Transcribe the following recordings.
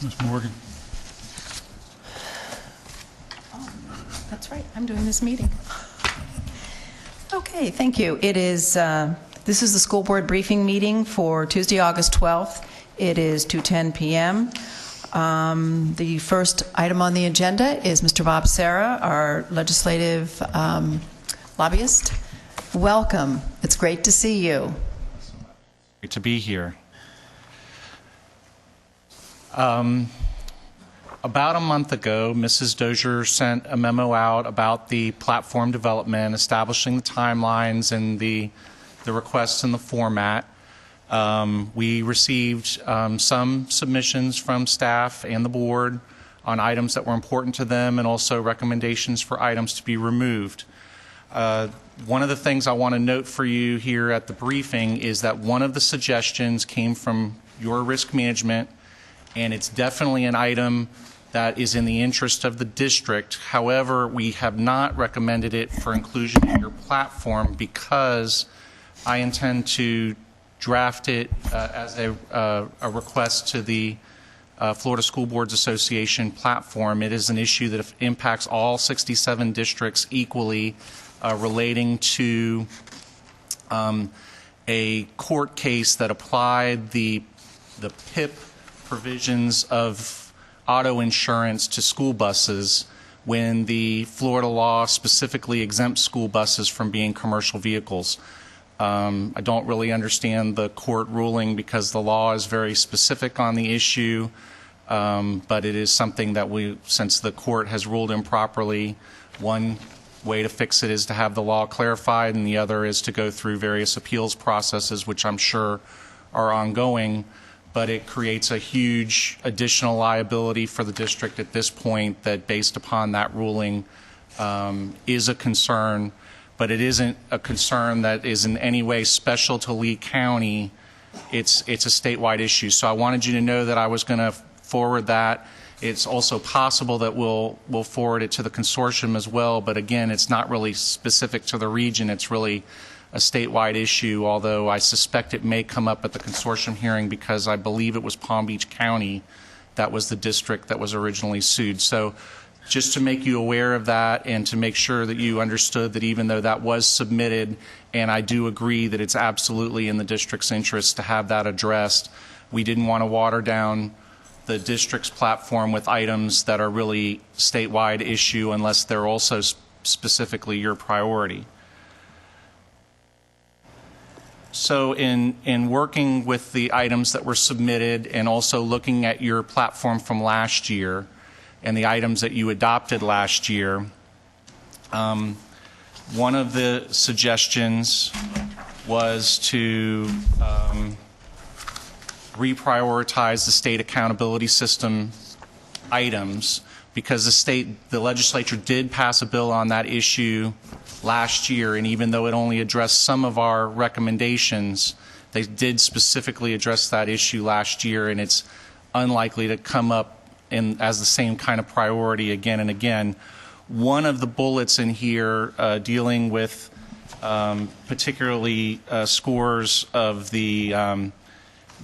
Ms. Morgan. That's right, I'm doing this meeting. Okay, thank you. This is the school board briefing meeting for Tuesday, August 12th. It is 2:10 p.m. The first item on the agenda is Mr. Bob Serra, our legislative lobbyist. Welcome. It's great to see you. Great to be here. About a month ago, Mrs. Dozier sent a memo out about the platform development, establishing the timelines and the requests and the format. We received some submissions from staff and the board on items that were important to them and also recommendations for items to be removed. One of the things I want to note for you here at the briefing is that one of the suggestions came from your risk management, and it's definitely an item that is in the interest of the district. However, we have not recommended it for inclusion in your platform because I intend to draft it as a request to the Florida School Boards Association platform. It is an issue that impacts all 67 districts equally, relating to a court case that applied the PIP provisions of auto insurance to school buses when the Florida law specifically exempts school buses from being commercial vehicles. I don't really understand the court ruling because the law is very specific on the issue, but it is something that since the court has ruled improperly, one way to fix it is to have the law clarified, and the other is to go through various appeals processes, which I'm sure are ongoing. But it creates a huge additional liability for the district at this point that, based upon that ruling, is a concern. But it isn't a concern that is in any way special to Lee County. It's a statewide issue. So I wanted you to know that I was going to forward that. It's also possible that we'll forward it to the consortium as well. But again, it's not really specific to the region. It's really a statewide issue, although I suspect it may come up at the consortium hearing because I believe it was Palm Beach County that was the district that was originally sued. So just to make you aware of that and to make sure that you understood that even though that was submitted, and I do agree that it's absolutely in the district's interest to have that addressed, we didn't want to water down the district's platform with items that are really statewide issue unless they're also specifically your priority. So in working with the items that were submitted and also looking at your platform from last year and the items that you adopted last year, one of the suggestions was to reprioritize the state accountability system items because the legislature did pass a bill on that issue last year, and even though it only addressed some of our recommendations, they did specifically address that issue last year, and it's unlikely to come up as the same kind of priority again and again. One of the bullets in here dealing with particularly scores of the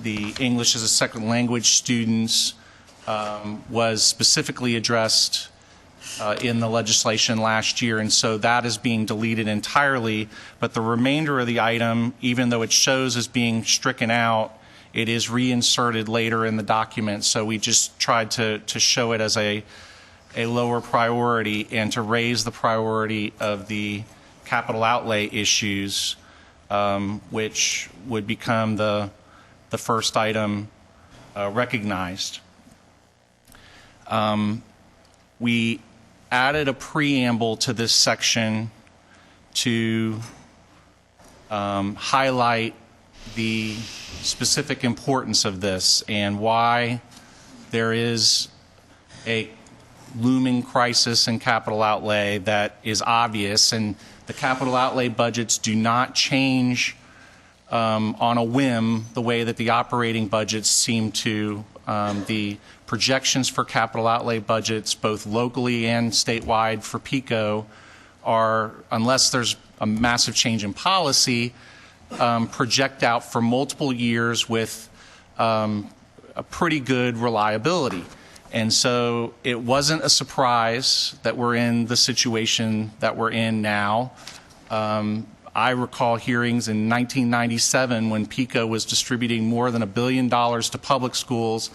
English as a second language students was specifically addressed in the legislation last year, and so that is being deleted entirely. But the remainder of the item, even though it shows as being stricken out, it is reinserted later in the document. So we just tried to show it as a lower priority and to raise the priority of the capital outlay issues, which would become the first item recognized. We added a preamble to this section to highlight the specific importance of this and why there is a looming crisis in capital outlay that is obvious, and the capital outlay budgets do not change on a whim the way that the operating budgets seem to. The projections for capital outlay budgets, both locally and statewide for PICO, are, unless there's a massive change in policy, project out for multiple years with a pretty good reliability. And so it wasn't a surprise that we're in the situation that we're in now. I recall hearings in 1997 when PECO was distributing more than $1 billion to public schools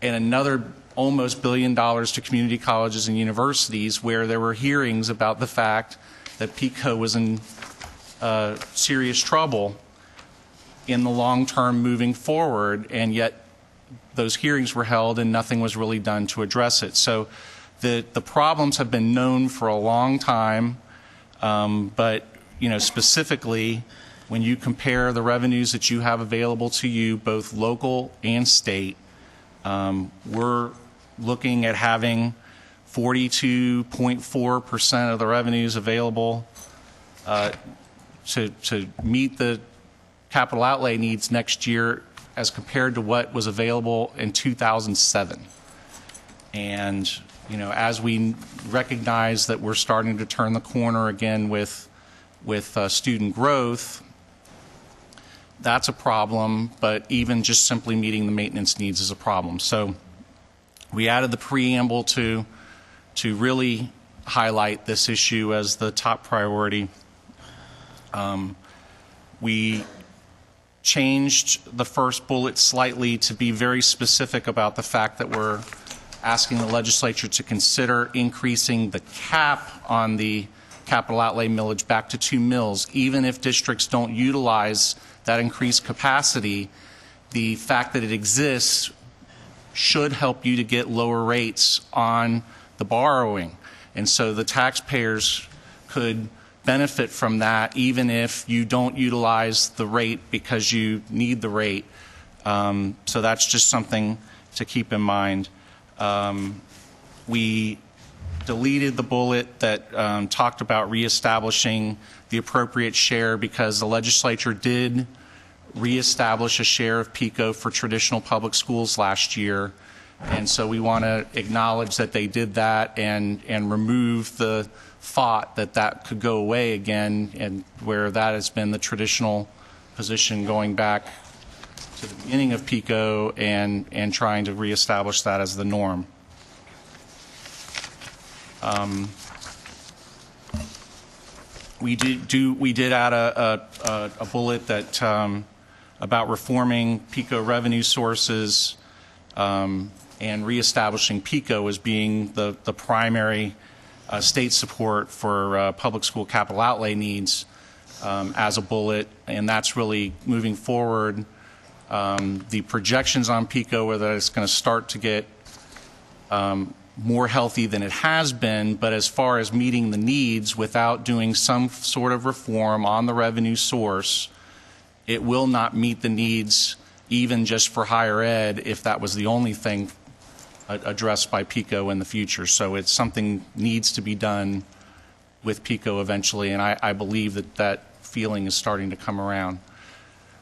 and another almost $1 billion to community colleges and universities, where there were hearings about the fact that PECO was in serious trouble in the long term moving forward, and yet those hearings were held and nothing was really done to address it. So the problems have been known for a long time, but specifically when you compare the revenues that you have available to you, both local and state, we're looking at having 42.4% of the revenues available to meet the capital outlay needs next year as compared to what was available in 2007. And, as we recognize that we're starting to turn the corner again with student growth, that's a problem, but even just simply meeting the maintenance needs is a problem. So we added the preamble to really highlight this issue as the top priority. We changed the first bullet slightly to be very specific about the fact that we're asking the legislature to consider increasing the cap on the capital outlay millage back to 2 mills. Even if districts don't utilize that increased capacity, the fact that it exists should help you to get lower rates on the borrowing. And so the taxpayers could benefit from that even if you don't utilize the rate because you need the rate. So that's just something to keep in mind. We deleted the bullet that talked about reestablishing the appropriate share because the legislature did reestablish a share of PECO for traditional public schools last year. And so we want to acknowledge that they did that and remove the thought that that could go away again, and where that has been the traditional position going back to the beginning of PECO and trying to reestablish that as the norm. We did add a bullet that about reforming PECO revenue sources and reestablishing PECO as being the primary state support for public school capital outlay needs as a bullet, and that's really moving forward. The projections on PECO are that it's going to start to get more healthy than it has been, but as far as meeting the needs without doing some sort of reform on the revenue source, it will not meet the needs even just for higher ed if that was the only thing addressed by PECO in the future. So it's something needs to be done with PECO eventually, and I believe that feeling is starting to come around.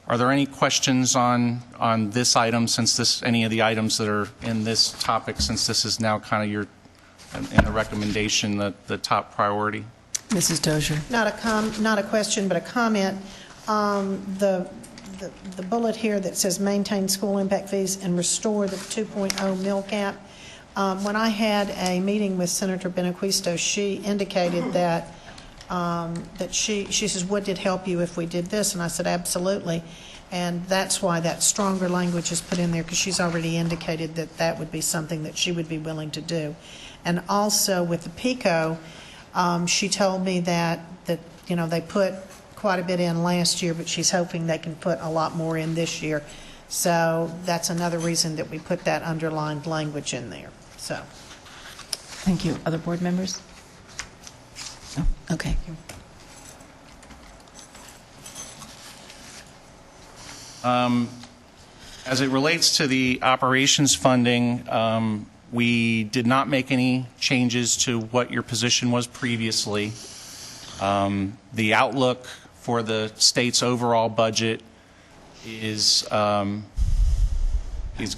Are there any questions on this item, since any of the items that are in this topic, since this is now kind of in the recommendation, the top priority? Mrs. Dozier. Not a question, but a comment. The bullet here that says maintain school impact fees and restore the 2.0 mil cap. When I had a meeting with Senator Benaquisto, she indicated that she says, would it help you if we did this? And I said, absolutely. And that's why that stronger language is put in there, because she's already indicated that that would be something that she would be willing to do. And also with the PECO, she told me that they put quite a bit in last year, but she's hoping they can put a lot more in this year. So that's another reason that we put that underlined language in there. So, Thank you. Other board members? No? Okay. As it relates to the operations funding, we did not make any changes to what your position was previously. The outlook for the state's overall budget is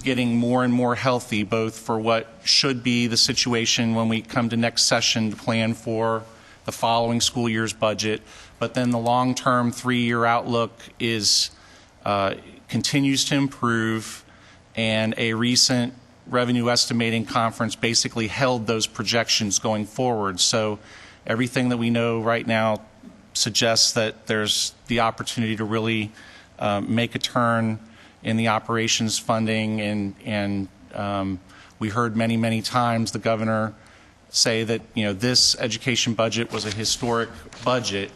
getting more and more healthy, both for what should be the situation when we come to next session to plan for the following school year's budget, but then the long-term 3-year outlook is continues to improve. and a recent revenue estimating conference basically held those projections going forward. So everything that we know right now suggests that there's the opportunity to really make a turn in the operations funding, and we heard many, many times the governor say that, you know, this education budget was a historic budget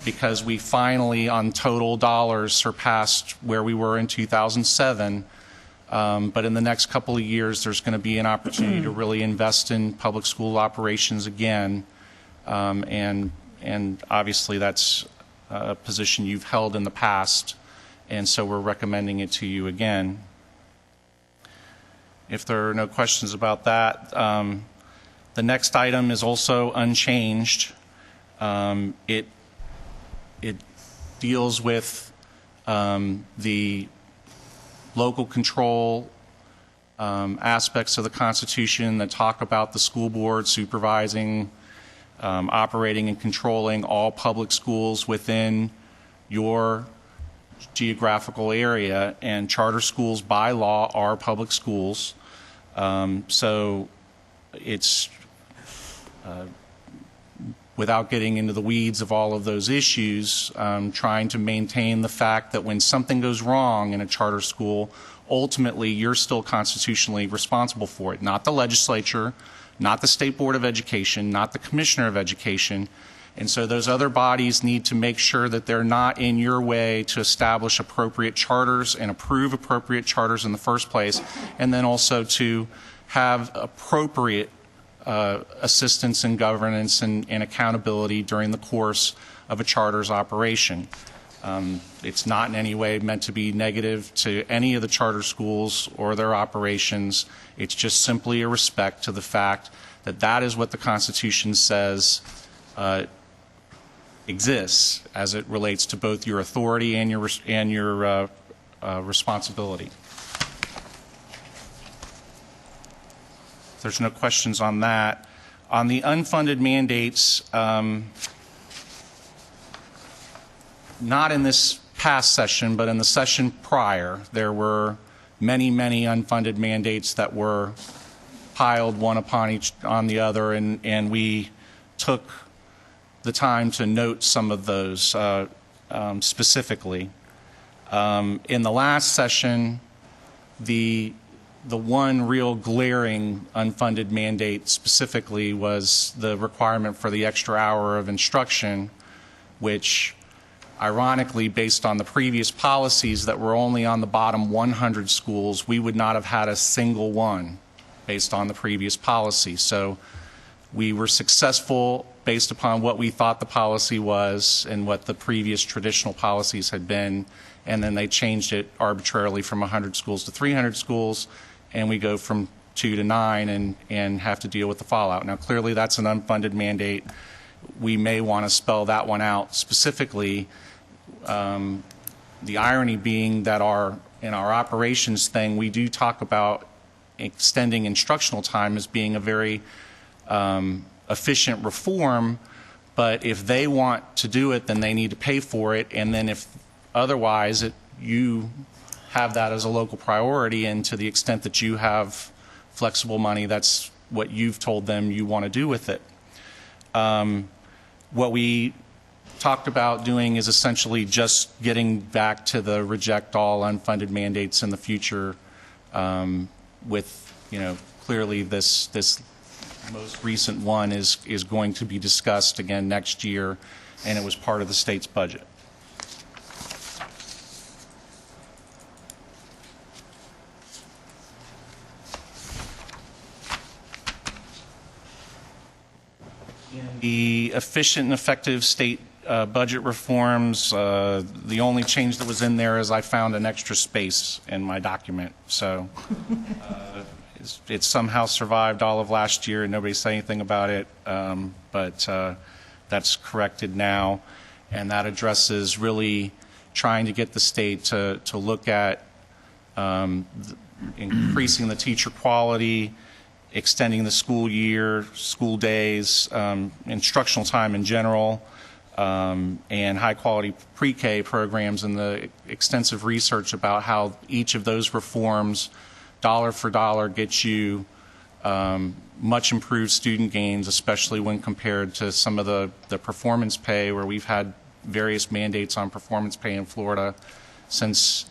because we finally, on total dollars, surpassed where we were in 2007. But in the next couple of years, there's going to be an opportunity to really invest in public school operations again, and obviously that's a position you've held in the past, and so we're recommending it to you again. If there are no questions about that, the next item is also unchanged. It deals with the local control aspects of the Constitution that talk about the school board supervising, operating and controlling all public schools within your geographical area, and charter schools by law are public schools. So it's without getting into the weeds of all of those issues, trying to maintain the fact that when something goes wrong in a charter school, ultimately you're still constitutionally responsible for it, not the legislature, not the State Board of Education, not the Commissioner of Education. And so those other bodies need to make sure that they're not in your way to establish appropriate charters and approve appropriate charters in the first place, and then also to have appropriate assistance and governance and accountability during the course of a charter's operation. It's not in any way meant to be negative to any of the charter schools or their operations. It's just simply a respect to the fact that that is what the Constitution says exists as it relates to both your authority and your responsibility. There's no questions on that. On the unfunded mandates, not in this past session, but in the session prior, there were many, many unfunded mandates that were piled one upon each on the other, and we took the time to note some of those specifically. In the last session, the one real glaring unfunded mandate specifically was the requirement for the extra hour of instruction, which ironically, based on the previous policies that were only on the bottom 100 schools, we would not have had a single one based on the previous policy. So we were successful based upon what we thought the policy was and what the previous traditional policies had been, and then they changed it arbitrarily from 100 schools to 300 schools, and we go from 2 to 9 and have to deal with the fallout. Now, clearly that's an unfunded mandate. We may want to spell that one out specifically. The irony being that in our operations thing, we do talk about extending instructional time as being a very efficient reform, but if they want to do it, then they need to pay for it, and then if otherwise you have that as a local priority, and to the extent that you have flexible money, that's what you've told them you want to do with it. What we talked about doing is essentially just getting back to the reject all unfunded mandates in the future, with, you know, clearly this most recent one is going to be discussed again next year, and it was part of the state's budget. The efficient and effective state budget reforms, the only change that was in there is I found an extra space in my document. So it somehow survived all of last year and nobody said anything about it, but that's corrected now, and that addresses really trying to get the state to look at increasing the teacher quality, extending the school year, school days, instructional time in general, and high-quality pre-K programs, and the extensive research about how each of those reforms, dollar for dollar, gets you much improved student gains, especially when compared to some of the performance pay, where we've had various mandates on performance pay in Florida since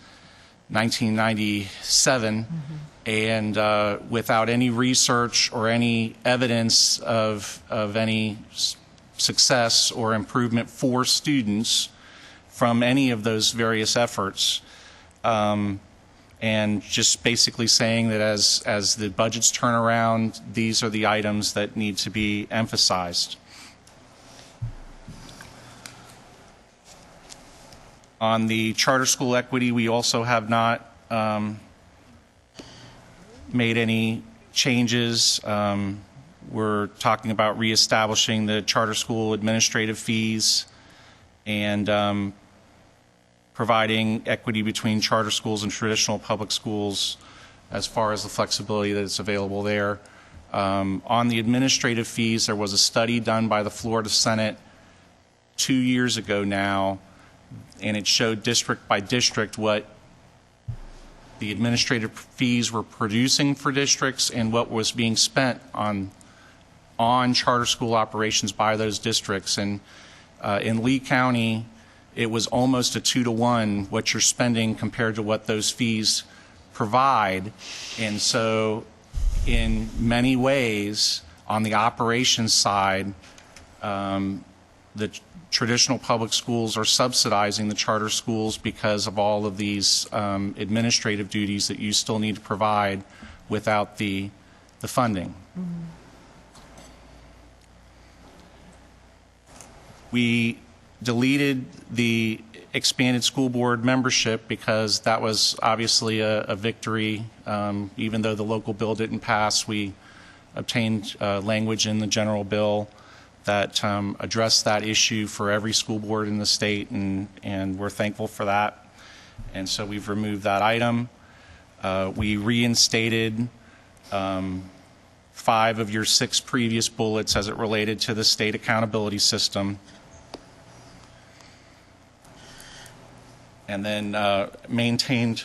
1997, and without any research or any evidence of any success or improvement for students from any of those various efforts, and just basically saying that as the budgets turn around, these are the items that need to be emphasized. On the charter school equity, we also have not made any changes. We're talking about reestablishing the charter school administrative fees and providing equity between charter schools and traditional public schools as far as the flexibility that is available there. On the administrative fees, there was a study done by the Florida Senate 2 years ago now, and it showed district by district what the administrative fees were producing for districts and what was being spent on charter school operations by those districts. And in Lee County, it was almost a 2-to-1 what you're spending compared to what those fees provide. And so in many ways, on the operations side, the traditional public schools are subsidizing the charter schools because of all of these administrative duties that you still need to provide without the funding. Mm-hmm. We deleted the expanded school board membership because that was obviously a victory. Even though the local bill didn't pass, we obtained language in the general bill that addressed that issue for every school board in the state, and we're thankful for that. And so we've removed that item. We reinstated 5 of your 6 previous bullets as it related to the state accountability system. And then maintained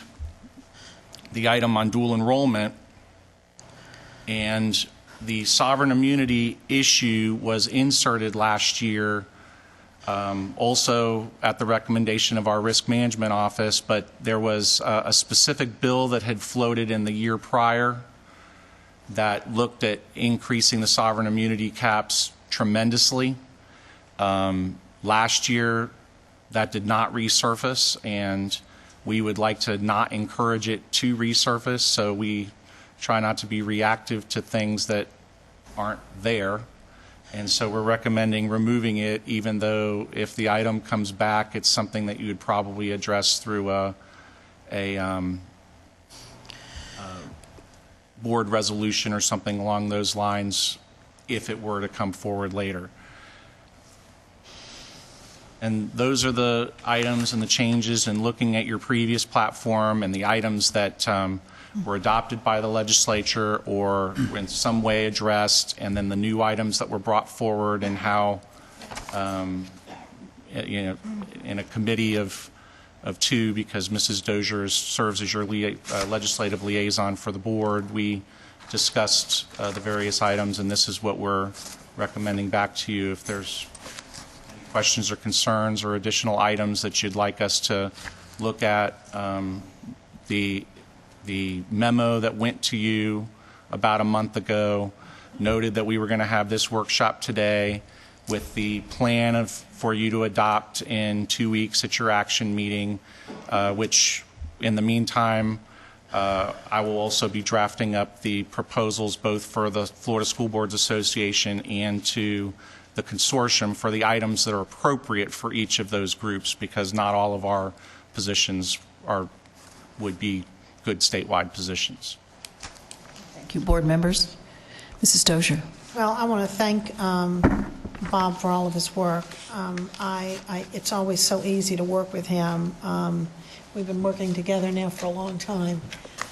the item on dual enrollment, and the sovereign immunity issue was inserted last year, also at the recommendation of our risk management office, but there was a specific bill that had floated in the year prior that looked at increasing the sovereign immunity caps tremendously. Last year, that did not resurface, and we would like to not encourage it to resurface, so we try not to be reactive to things that aren't there. And so we're recommending removing it, even though if the item comes back, it's something that you would probably address through a board resolution or something along those lines if it were to come forward later. And those are the items and the changes, and looking at your previous platform and the items that were adopted by the legislature or in some way addressed, and then the new items that were brought forward, and how, in a committee of 2, because Mrs. Dozier serves as your legislative liaison for the board, we discussed the various items, and this is what we're recommending back to you. If there's questions or concerns or additional items that you'd like us to look at, the memo that went to you about a month ago noted that we were going to have this workshop today with the plan for you to adopt in 2 weeks at your action meeting, which in the meantime, I will also be drafting up the proposals both for the Florida School Boards Association and to the consortium for the items that are appropriate for each of those groups, because not all of our positions would be good statewide positions. Thank you. Board members. Mrs. Dozier. Well, I want to thank Bob for all of his work. It's always so easy to work with him. We've been working together now for a long time.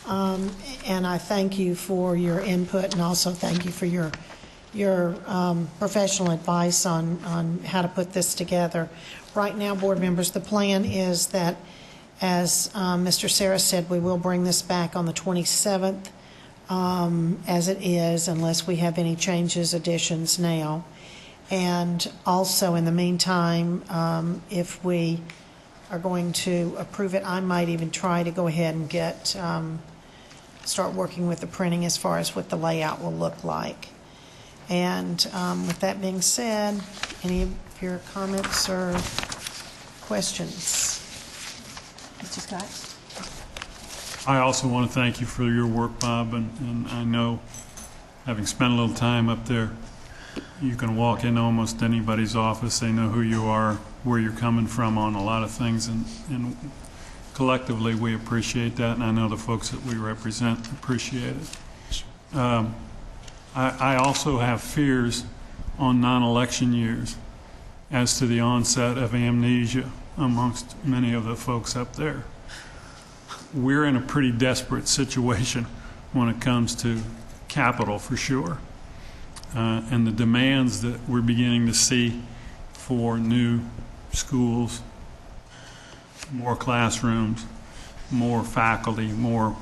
And I thank you for your input, and also thank you for your your professional advice on how to put this together. Right now, board members, the plan is that, as Mr. Sarah said, we will bring this back on the 27th as it is, unless we have any changes, additions now. And also, in the meantime, if we are going to approve it, I might even try to go ahead and start working with the printing as far as what the layout will look like. And with that being said, any of your comments or questions? Mr. Scott? I also want to thank you for your work, Bob, and I know, having spent a little time up there, you can walk into almost anybody's office, they know who you are, where you're coming from on a lot of things, and collectively we appreciate that, and I know the folks that we represent appreciate it. I also have fears on non-election years as to the onset of amnesia amongst many of the folks up there. We're in a pretty desperate situation when it comes to capital, for sure. And the demands that we're beginning to see for new schools, more classrooms, more faculty, more.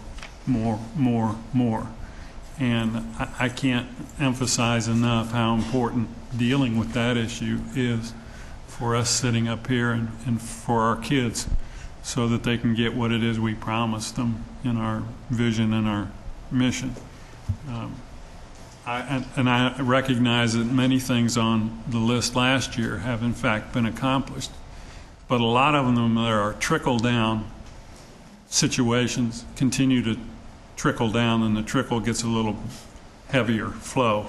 And I can't emphasize enough how important dealing with that issue is for us sitting up here and for our kids, so that they can get what it is we promised them in our vision and our mission. I recognize that many things on the list last year have in fact been accomplished, but a lot of them that are trickle-down situations continue to trickle down, and the trickle gets a little heavier flow.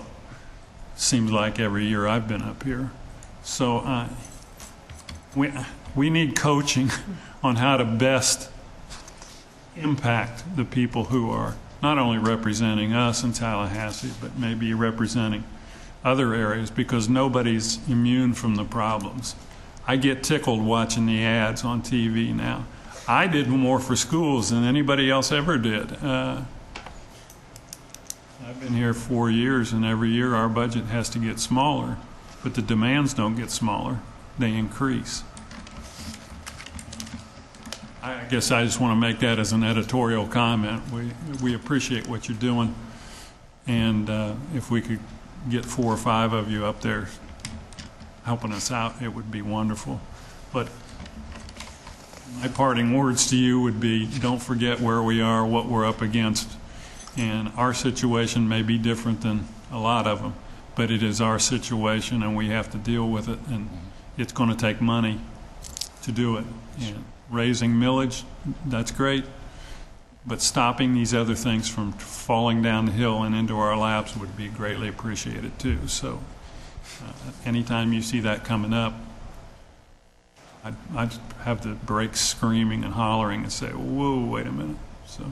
Seems like every year I've been up here. So we need coaching on how to best impact the people who are not only representing us in Tallahassee, but maybe representing other areas, because nobody's immune from the problems. I get tickled watching the ads on TV now. I did more for schools than anybody else ever did. I've been here 4 years, and every year our budget has to get smaller, but the demands don't get smaller, they increase. I guess I just want to make that as an editorial comment. We appreciate what you're doing, and if we could get 4 or 5 of you up there helping us out, it would be wonderful. But my parting words to you would be, don't forget where we are, what we're up against. And our situation may be different than a lot of them, but it is our situation, and we have to deal with it, and it's going to take money to do it. And raising millage, that's great, but stopping these other things from falling down the hill and into our laps would be greatly appreciated too. So anytime you see that coming up, I'd have the brakes screaming and hollering and say, whoa, wait a minute. So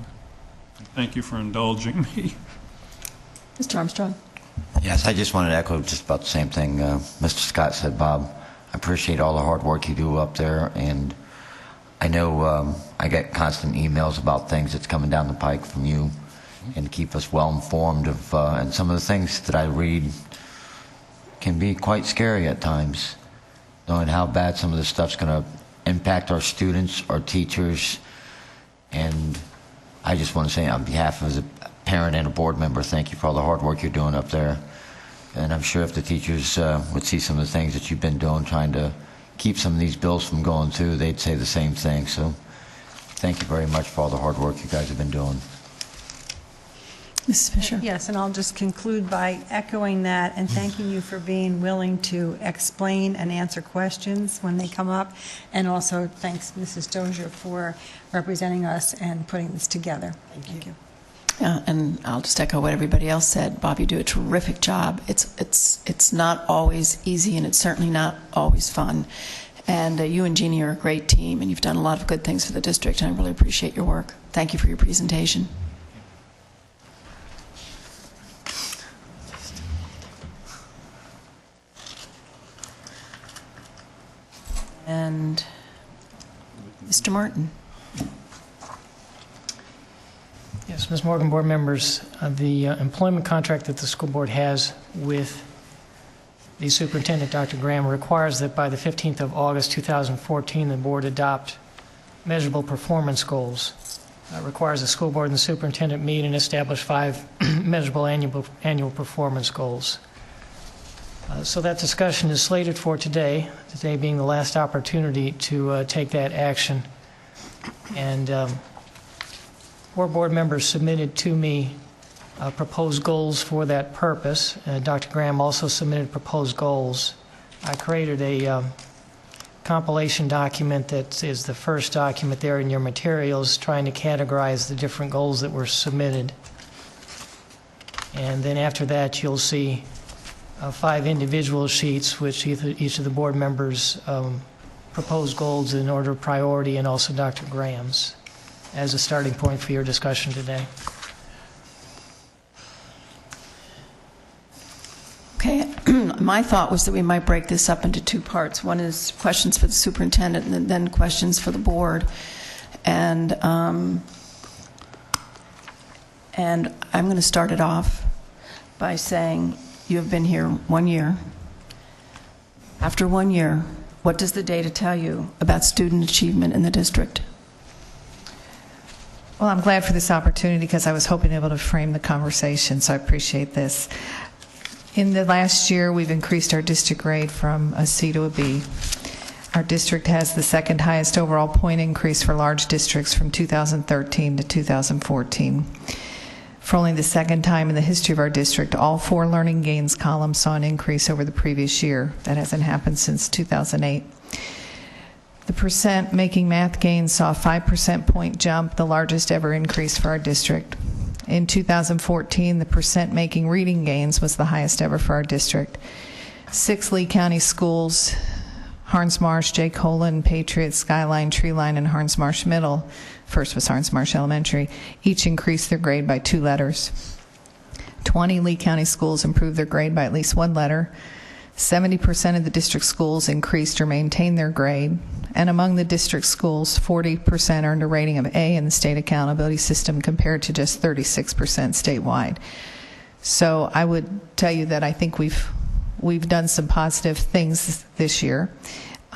thank you for indulging me. Mr. Armstrong? Yes, I just wanted to echo just about the same thing Mr. Scott said, Bob. I appreciate all the hard work you do up there, and I know I get constant emails about things that's coming down the pike from you, and keep us well informed of, and some of the things that I read can be quite scary at times, knowing how bad some of this stuff's going to impact our students, our teachers, and I just want to say on behalf of a parent and a board member, thank you for all the hard work you're doing up there. And I'm sure if the teachers would see some of the things that you've been doing, trying to keep some of these bills from going through, they'd say the same thing. So thank you very much for all the hard work you guys have been doing. Mrs. Fisher? Yes, and I'll just conclude by echoing that and thanking you for being willing to explain and answer questions when they come up. And also thanks, Mrs. Dozier, for representing us and putting this together. Thank you. And I'll just echo what everybody else said. Bob, you do a terrific job. It's not always easy, and it's certainly not always fun. And you and Jeannie are a great team, and you've done a lot of good things for the district, and I really appreciate your work. Thank you for your presentation. And Mr. Martin. Yeah, Yes, Ms. Morgan, board members, the employment contract that the school board has with the superintendent, Dr. Graham, requires that by the 15th of August 2014, the board adopt measurable performance goals. It requires the school board and the superintendent meet and establish 5 measurable annual performance goals. So that discussion is slated for today being the last opportunity to take that action. And 4 board members submitted to me proposed goals for that purpose. Dr. Graham also submitted proposed goals. I created a compilation document that is the first document there in your materials, trying to categorize the different goals that were submitted. And then after that, you'll see 5 individual sheets, which each of the board members proposed goals in order of priority, and also Dr. Graham's as a starting point for your discussion today. Okay, my thought was that we might break this up into 2 parts. One is questions for the superintendent, and then questions for the board. And I'm going to start it off by saying you have been here 1 year. After 1 year, what does the data tell you about student achievement in the district? Well, I'm glad for this opportunity because I was hoping to be able to frame the conversation, so I appreciate this. In the last year, we've increased our district grade from a C to a B. Our district has the 2nd highest overall point increase for large districts from 2013 to 2014. For only the 2nd time in the history of our district, all 4 learning gains columns saw an increase over the previous year. That hasn't happened since 2008. The percent making math gains saw a 5% point jump, the largest ever increase for our district. In 2014, the percent making reading gains was the highest ever for our district. 6 Lee County schools, Harns Marsh, Jay Colon, Patriot, Skyline, Treeline, and Harns Marsh Middle, first was Harns Marsh Elementary, each increased their grade by 2 letters. 20 Lee County schools improved their grade by at least 1 letter. 70% of the district schools increased or maintained their grade. And among the district schools, 40% earned a rating of A in the state accountability system compared to just 36% statewide. So I would tell you that I think we've done some positive things this year.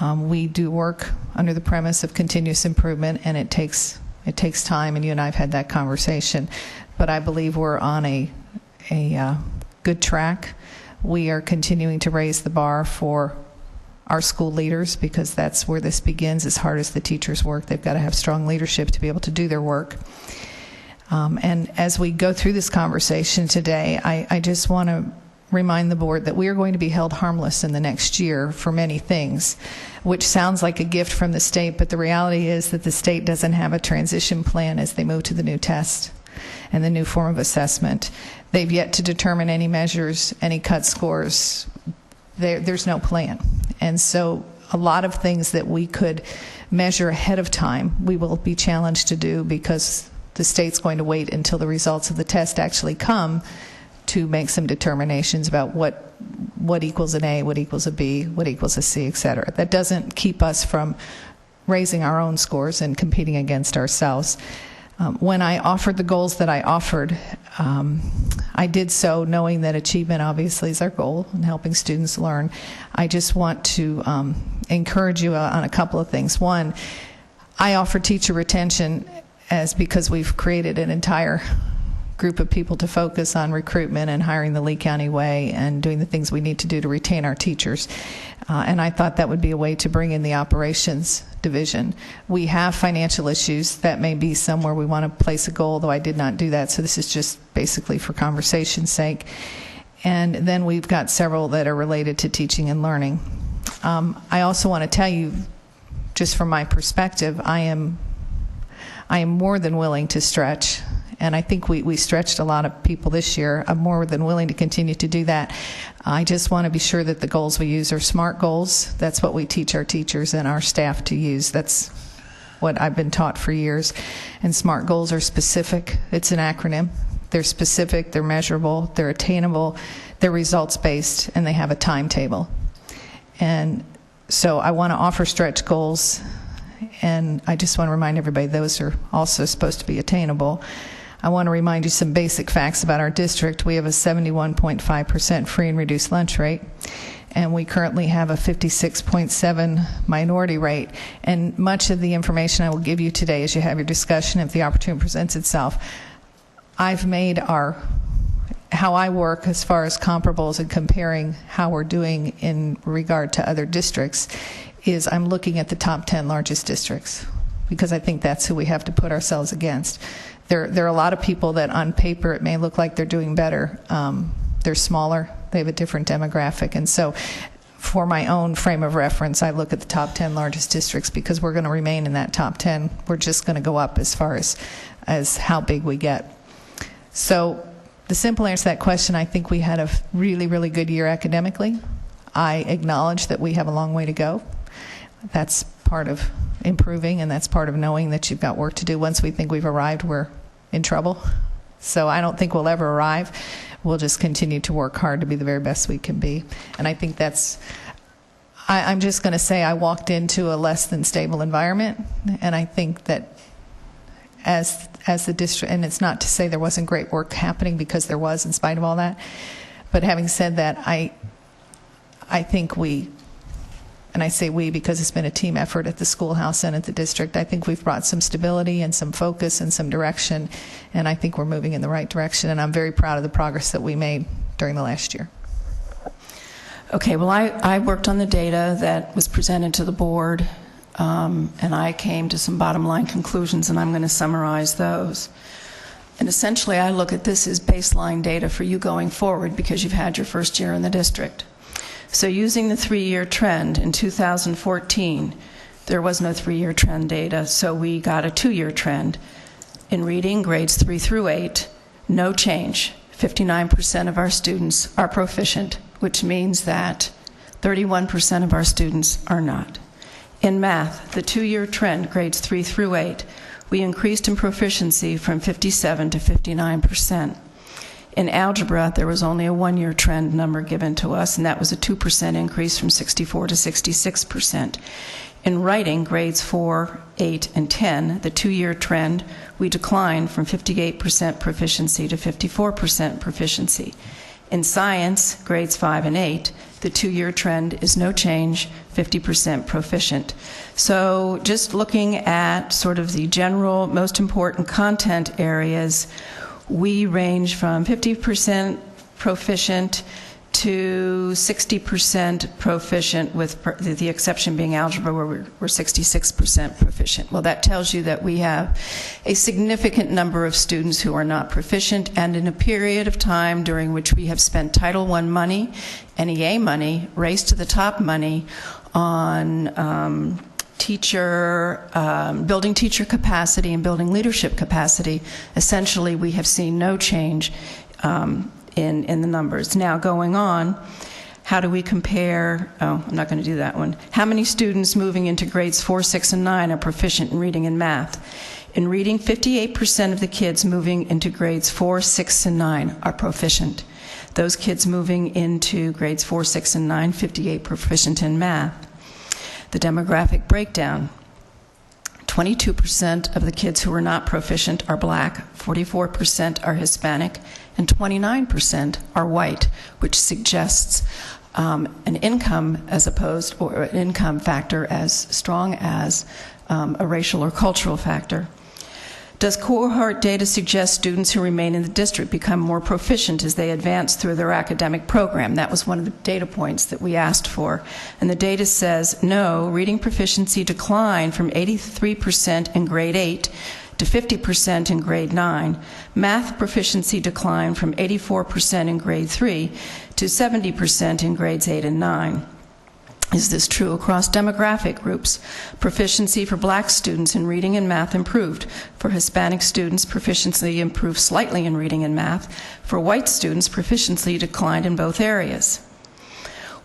We do work under the premise of continuous improvement, and it takes time, and you and I have had that conversation. But I believe we're on a good track. We are continuing to raise the bar for our school leaders, because that's where this begins. As hard as the teachers work, they've got to have strong leadership to be able to do their work. And as we go through this conversation today, I just want to remind the board that we are going to be held harmless in the next year for many things, which sounds like a gift from the state, but the reality is that the state doesn't have a transition plan as they move to the new test and the new form of assessment. They've yet to determine any measures, any cut scores. There's no plan. And so a lot of things that we could measure ahead of time, we will be challenged to do, because the state's going to wait until the results of the test actually come to make some determinations about what equals an A, what equals a B, what equals a C, et cetera. That doesn't keep us from raising our own scores and competing against ourselves. When I offered the goals that I offered, I did so knowing that achievement obviously is our goal and helping students learn. I just want to encourage you on a couple of things. One, I offer teacher retention because we've created an entire group of people to focus on recruitment and hiring the Lee County way and doing the things we need to do to retain our teachers. And I thought that would be a way to bring in the operations division. We have financial issues. That may be somewhere we want to place a goal, though I did not do that. So this is just basically for conversation's sake. And then we've got several that are related to teaching and learning. I also want to tell you, just from my perspective, I am more than willing to stretch. And I think we stretched a lot of people this year. I'm more than willing to continue to do that. I just want to be sure that the goals we use are SMART goals. That's what we teach our teachers and our staff to use. That's what I've been taught for years. And SMART goals are specific. It's an acronym. They're specific, they're measurable, they're attainable, they're results-based, and they have a timetable. And so I want to offer stretch goals, and I just want to remind everybody those are also supposed to be attainable. I want to remind you some basic facts about our district. We have a 71.5% free and reduced lunch rate, and we currently have a 56.7 minority rate. And much of the information I will give you today as you have your discussion, if the opportunity presents itself, I've made how I work as far as comparables and comparing how we're doing in regard to other districts is I'm looking at the top 10 largest districts, because I think that's who we have to put ourselves against. There are a lot of people that on paper it may look like they're doing better. They're smaller, they have a different demographic, and so for my own frame of reference, I look at the top 10 largest districts because we're going to remain in that top 10. We're just going to go up as far as how big we get. So the simple answer to that question, I think we had a really, really good year academically. I acknowledge that we have a long way to go. That's part of improving, and that's part of knowing that you've got work to do. Once we think we've arrived, we're in trouble. So I don't think we'll ever arrive. We'll just continue to work hard to be the very best we can be. And I think I'm just going to say I walked into a less than stable environment, and I think that as the district, and it's not to say there wasn't great work happening, because there was in spite of all that, but having said that, I think we, and I say we because it's been a team effort at the schoolhouse and at the district, I think we've brought some stability and some focus and some direction, and I think we're moving in the right direction, and I'm very proud of the progress that we made during the last year. Okay, well, I worked on the data that was presented to the board, and I came to some bottom line conclusions, and I'm going to summarize those. And essentially, I look at this as baseline data for you going forward because you've had your first year in the district. So using the 3-year trend in 2014, there was no 3-year trend data, so we got a 2-year trend. In reading, grades 3 through 8, no change. 59% of our students are proficient, which means that 31% of our students are not. In math, the 2-year trend, grades 3 through 8, we increased in proficiency from 57 to 59%. In algebra, there was only a 1-year trend number given to us, and that was a 2% increase from 64 to 66%. In writing, grades 4, 8, and 10, the 2-year trend, we declined from 58% proficiency to 54% proficiency. In science, grades 5 and 8, the 2-year trend is no change, 50% proficient. So just looking at sort of the general, most important content areas, we range from 50% proficient to 60% proficient, with the exception being algebra, where we're 66% proficient. Well, that tells you that we have a significant number of students who are not proficient, and in a period of time during which we have spent Title I money, NEA money, Race to the Top money on building teacher capacity and building leadership capacity. Essentially, we have seen no change in the numbers. Now, going on, how do we compare? Oh, I'm not going to do that one. How many students moving into grades 4, 6, and 9 are proficient in reading and math? In reading, 58% of the kids moving into grades 4, 6, and 9 are proficient. Those kids moving into grades 4, 6, and 9, 58% proficient in math. The demographic breakdown. 22% of the kids who are not proficient are black, 44% are Hispanic, and 29% are white, which suggests an income or an income factor as strong as a racial or cultural factor. Does cohort data suggest students who remain in the district become more proficient as they advance through their academic program? That was one of the data points that we asked for. And the data says, no, reading proficiency declined from 83% in grade 8 to 50% in grade 9. Math proficiency declined from 84% in grade 3 to 70% in grades 8 and 9. Is this true across demographic groups? Proficiency for black students in reading and math improved. For Hispanic students, proficiency improved slightly in reading and math. For white students, proficiency declined in both areas.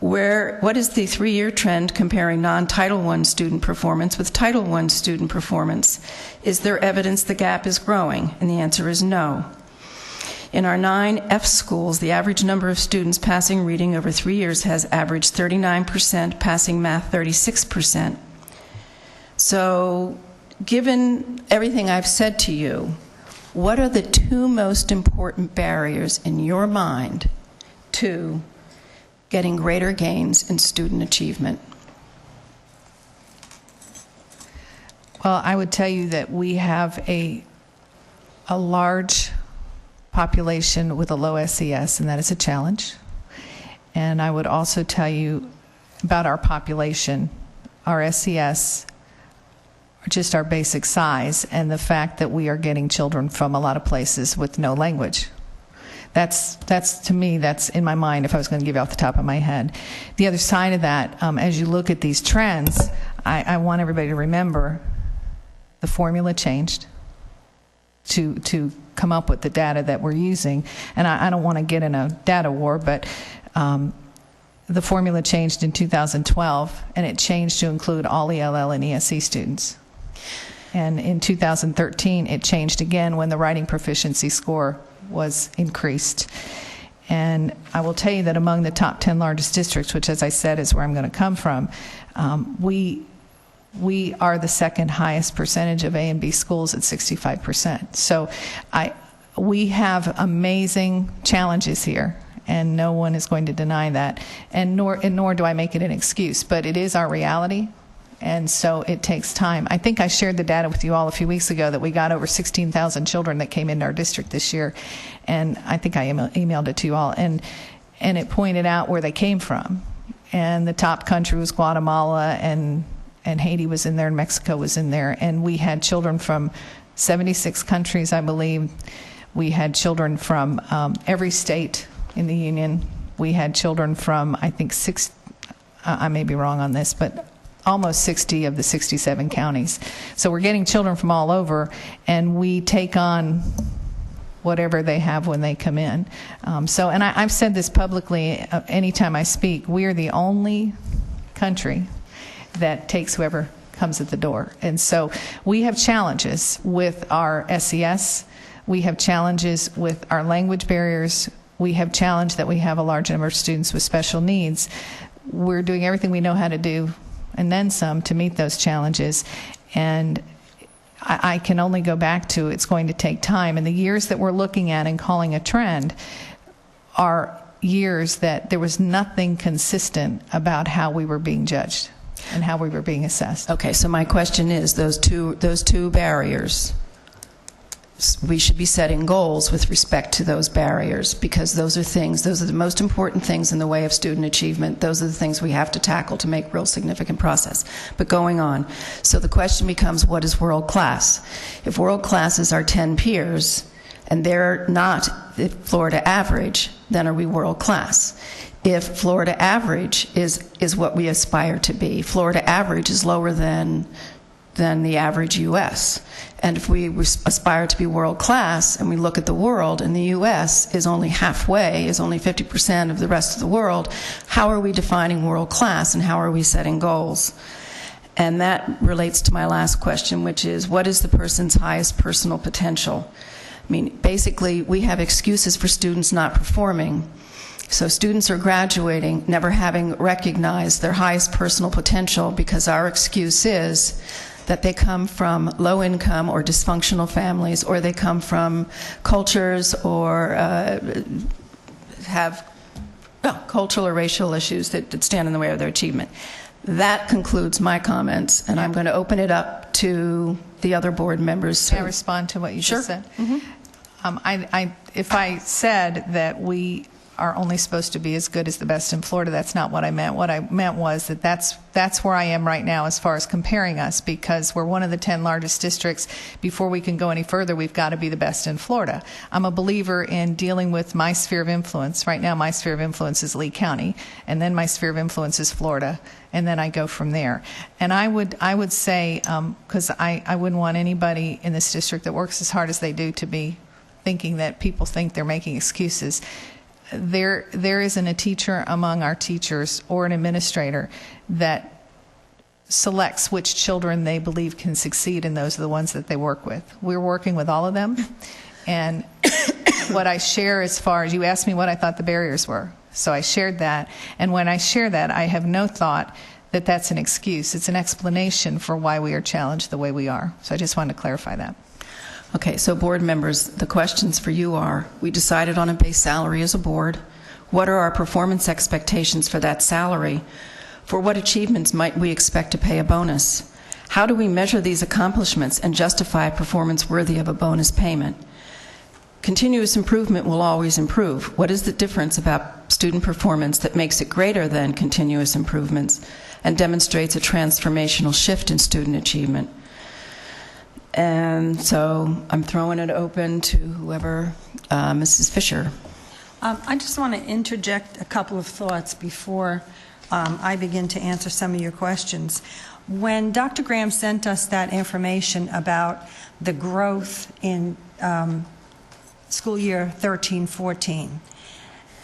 What is the 3-year trend comparing non-Title I student performance with Title I student performance? Is there evidence the gap is growing? And the answer is no. In our 9 F schools, the average number of students passing reading over 3 years has averaged 39%, passing math 36%. So, given everything I've said to you, What are the two most important barriers in your mind to getting greater gains in student achievement? Well, I would tell you that we have a large population with a low SES, and that is a challenge. And I would also tell you about our population, our SES, just our basic size, and the fact that we are getting children from a lot of places with no language. That's to me, that's in my mind if I was going to give you off the top of my head. The other side of that, as you look at these trends, I want everybody to remember the formula changed to come up with the data that we're using. And I don't want to get in a data war, but the formula changed in 2012, and it changed to include all ELL and ESE students. And in 2013, it changed again when the writing proficiency score was increased. And I will tell you that among the top 10 largest districts, which, as I said, is where I'm going to come from, we are the second highest percentage of A and B schools at 65%. So we have amazing challenges here, and no one is going to deny that. And nor do I make it an excuse, but it is our reality, and so it takes time. I think I shared the data with you all a few weeks ago that we got over 16,000 children that came into our district this year, and I think I emailed it to you all, and it pointed out where they came from. And the top country was Guatemala, and Haiti was in there, and Mexico was in there. And we had children from 76 countries, I believe. We had children from every state in the union. We had children from, I think, I may be wrong on this, but almost 60 of the 67 counties. So we're getting children from all over, and we take on whatever they have when they come in. And I've said this publicly anytime I speak, we are the only country that takes whoever comes at the door. And so we have challenges with our SES. We have challenges with our language barriers. We have challenge that we have a large number of students with special needs. We're doing everything we know how to do, and then some, to meet those challenges. And I can only go back to it's going to take time. And the years that we're looking at and calling a trend are years that there was nothing consistent about how we were being judged and how we were being assessed. Okay, so my question is, those two barriers, we should be setting goals with respect to those barriers, because those are the most important things in the way of student achievement. Those are the things we have to tackle to make real significant process. But going on, so the question becomes, what is world class? If world class is our 10 peers, and they're not the Florida average, then are we world class? If Florida average is what we aspire to be, Florida average is lower than the average U.S. And if we aspire to be world class, and we look at the world, and the U.S. is only halfway, is only 50% of the rest of the world, how are we defining world class, and how are we setting goals? And that relates to my last question, which is, what is the person's highest personal potential? I mean, basically, we have excuses for students not performing. So students are graduating never having recognized their highest personal potential, because our excuse is that they come from low-income or dysfunctional families, or they come from cultures or have cultural or racial issues that stand in the way of their achievement. That concludes my comments, and I'm going to open it up to the other board members. Can I respond to what you just said? Mm-hmm. If I said that we are only supposed to be as good as the best in Florida, that's not what I meant. What I meant was that that's where I am right now as far as comparing us, because we're one of the 10 largest districts. Before we can go any further, we've got to be the best in Florida. I'm a believer in dealing with my sphere of influence. Right now, my sphere of influence is Lee County, and then my sphere of influence is Florida, and then I go from there. And I would say, because I wouldn't want anybody in this district that works as hard as they do to be thinking that people think they're making excuses. There isn't a teacher among our teachers or an administrator that selects which children they believe can succeed, and those are the ones that they work with. We're working with all of them, and what I share, as far as you asked me what I thought the barriers were, so I shared that, and when I share that, I have no thought that that's an excuse. It's an explanation for why we are challenged the way we are. So I just wanted to clarify that. Okay, so board members, the questions for you are, we decided on a base salary as a board. What are our performance expectations for that salary? For what achievements might we expect to pay a bonus? How do we measure these accomplishments and justify a performance worthy of a bonus payment? Continuous improvement will always improve. What is the difference about student performance that makes it greater than continuous improvements and demonstrates a transformational shift in student achievement? And so I'm throwing it open to whoever, Mrs. Fisher. I just want to interject a couple of thoughts before I begin to answer some of your questions. When Dr. Graham sent us that information about the growth in school year 13-14,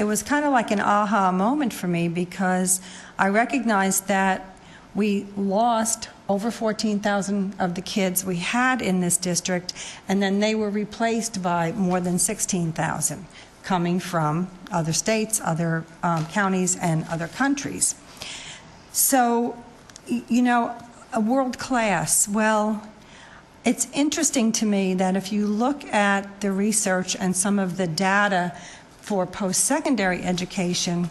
it was kind of like an aha moment for me, because I recognized that we lost over 14,000 of the kids we had in this district, and then they were replaced by more than 16,000 coming from other states, other counties, and other countries. So, you know, a world class, well, it's interesting to me that if you look at the research and some of the data for post-secondary education,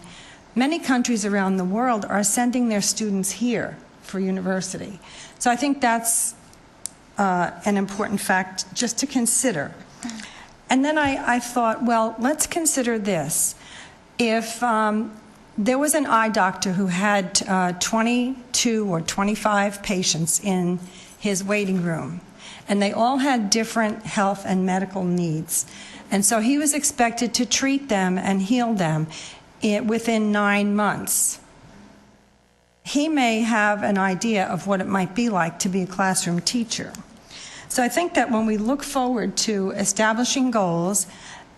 many countries around the world are sending their students here for university. So I think that's an important fact just to consider. And then I thought, well, let's consider this. If there was an eye doctor who had 22 or 25 patients in his waiting room, and they all had different health and medical needs, and so he was expected to treat them and heal them within 9 months. He may have an idea of what it might be like to be a classroom teacher. So I think that when we look forward to establishing goals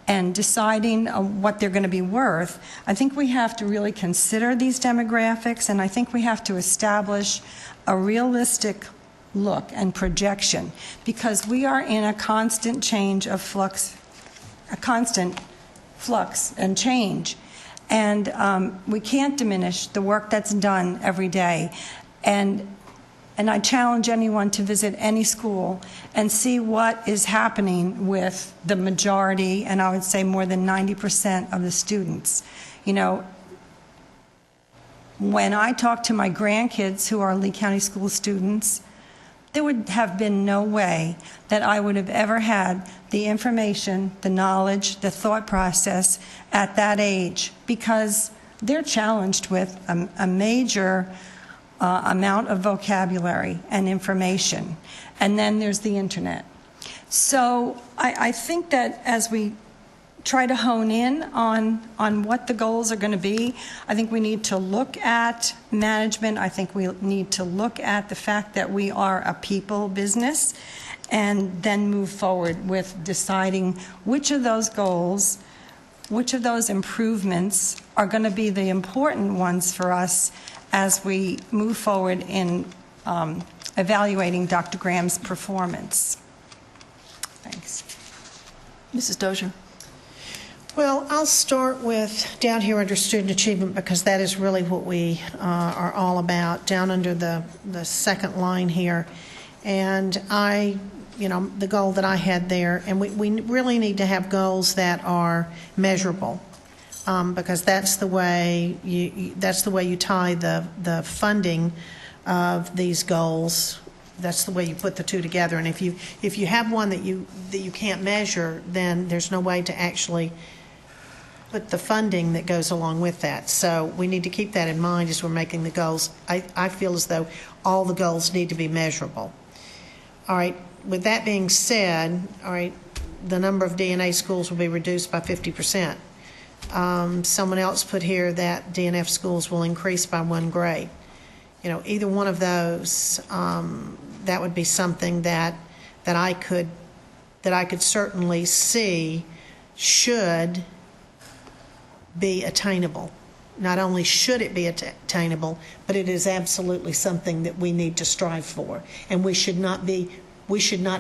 and deciding what they're going to be worth, I think we have to really consider these demographics, and I think we have to establish a realistic look and projection, because we are in a constant change of flux, a constant flux and change. And we can't diminish the work that's done every day. And I challenge anyone to visit any school and see what is happening with the majority, and I would say more than 90% of the students. You know, when I talk to my grandkids who are Lee County School students, there would have been no way that I would have ever had the information, the knowledge, the thought process at that age, because they're challenged with a major amount of vocabulary and information. And then there's the internet. So I think that as we try to hone in on what the goals are going to be, I think we need to look at management. I think we need to look at the fact that we are a people business, and then move forward with deciding which of those goals, which of those improvements are going to be the important ones for us as we move forward in evaluating Dr. Graham's performance. Thanks. Mrs. Dozier. Well, I'll start with down here under student achievement, because that is really what we are all about, down under the second line here. And the goal that I had there, and we really need to have goals that are measurable, because that's the way you tie the funding of these goals. That's the way you put the two together. And if you have one that you can't measure, then there's no way to actually put the funding that goes along with that. So we need to keep that in mind as we're making the goals. I feel as though all the goals need to be measurable. All right, with that being said, all right, the number of DNA schools will be reduced by 50%. Someone else put here that DNF schools will increase by 1 grade. You know, either one of those, that would be something that I could certainly see should be attainable. Not only should it be attainable, but it is absolutely something that we need to strive for, and we should not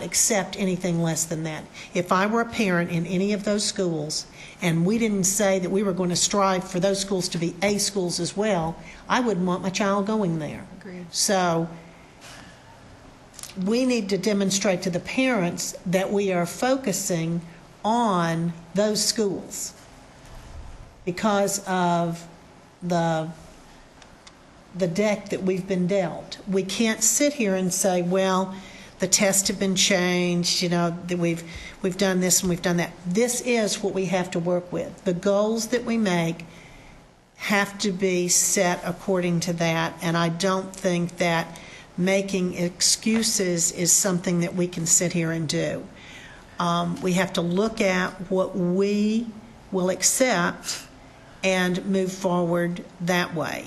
accept anything less than that. If I were a parent in any of those schools and we didn't say that we were going to strive for those schools to be A schools as well, I wouldn't want my child going there. Agreed. So we need to demonstrate to the parents that we are focusing on those schools because of the deck that we've been dealt. We can't sit here and say, well, the tests have been changed, that we've done this and we've done that. This is what we have to work with. The goals that we make have to be set according to that, and I don't think that making excuses is something that we can sit here and do. We have to look at what we will accept and move forward that way.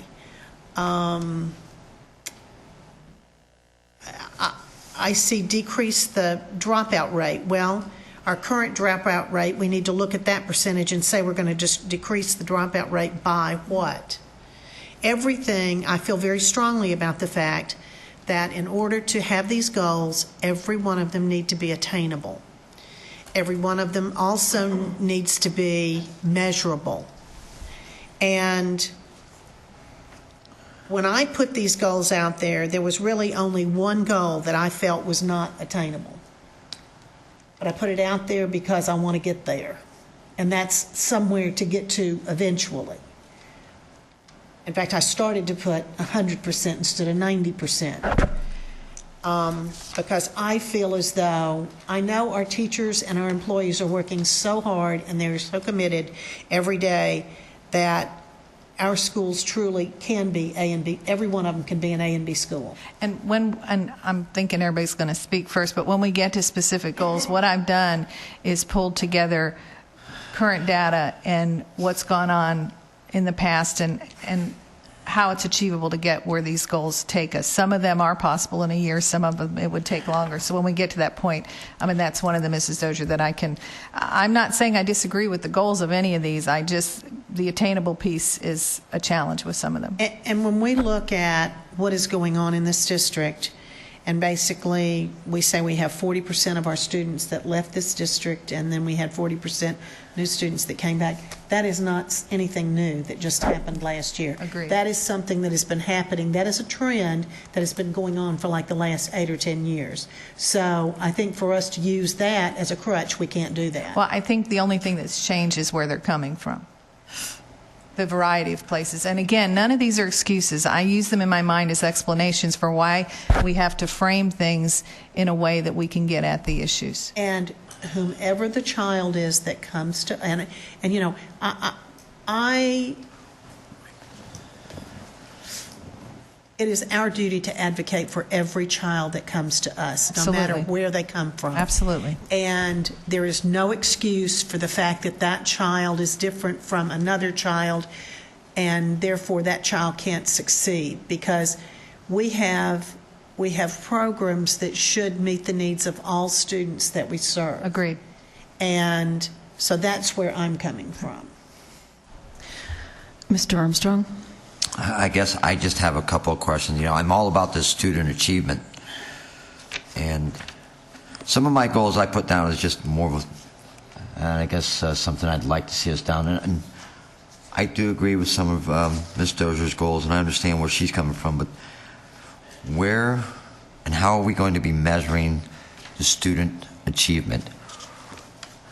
I see decrease the dropout rate. Well, our current dropout rate, we need to look at that percentage and say we're going to just decrease the dropout rate by what? Everything, I feel very strongly about the fact that in order to have these goals, every one of them need to be attainable. Every one of them also needs to be measurable. And when I put these goals out there, there was really only one goal that I felt was not attainable. But I put it out there because I want to get there. And that's somewhere to get to eventually. In fact, I started to put 100% instead of 90%. Because I feel as though I know our teachers and our employees are working so hard and they're so committed every day that our schools truly can be A and B. Every one of them can be an A and B school. And I'm thinking everybody's going to speak first, but when we get to specific goals, what I've done is pulled together current data and what's gone on in the past and how it's achievable to get where these goals take us. Some of them are possible in a year, some of them it would take longer. So when we get to that point, that's one of the, Mrs. Dozier, that I'm not saying I disagree with the goals of any of these, the attainable piece is a challenge with some of them. And when we look at what is going on in this district, and basically we say we have 40% of our students that left this district, and then we had 40% new students that came back. That is not anything new that just happened last year. Agreed. That is something that has been happening. That is a trend that has been going on for like the last 8 or 10 years. So I think for us to use that as a crutch, we can't do that. Well, I think the only thing that's changed is where they're coming from. The variety of places. And again, none of these are excuses. I use them in my mind as explanations for why we have to frame things in a way that we can get at the issues. And whomever the child is that comes to, and it is our duty to advocate for every child that comes to us, Absolutely. no matter where they come from. Absolutely. And there is no excuse for the fact that that child is different from another child, and therefore that child can't succeed, because we have programs that should meet the needs of all students that we serve. Agreed. And so that's where I'm coming from. Mr. Armstrong? I guess I just have a couple of questions. I'm all about this student achievement. And some of my goals I put down is just more of something I'd like to see us down. And I do agree with some of Ms. Dozier's goals, and I understand where she's coming from. But where and how are we going to be measuring the student achievement?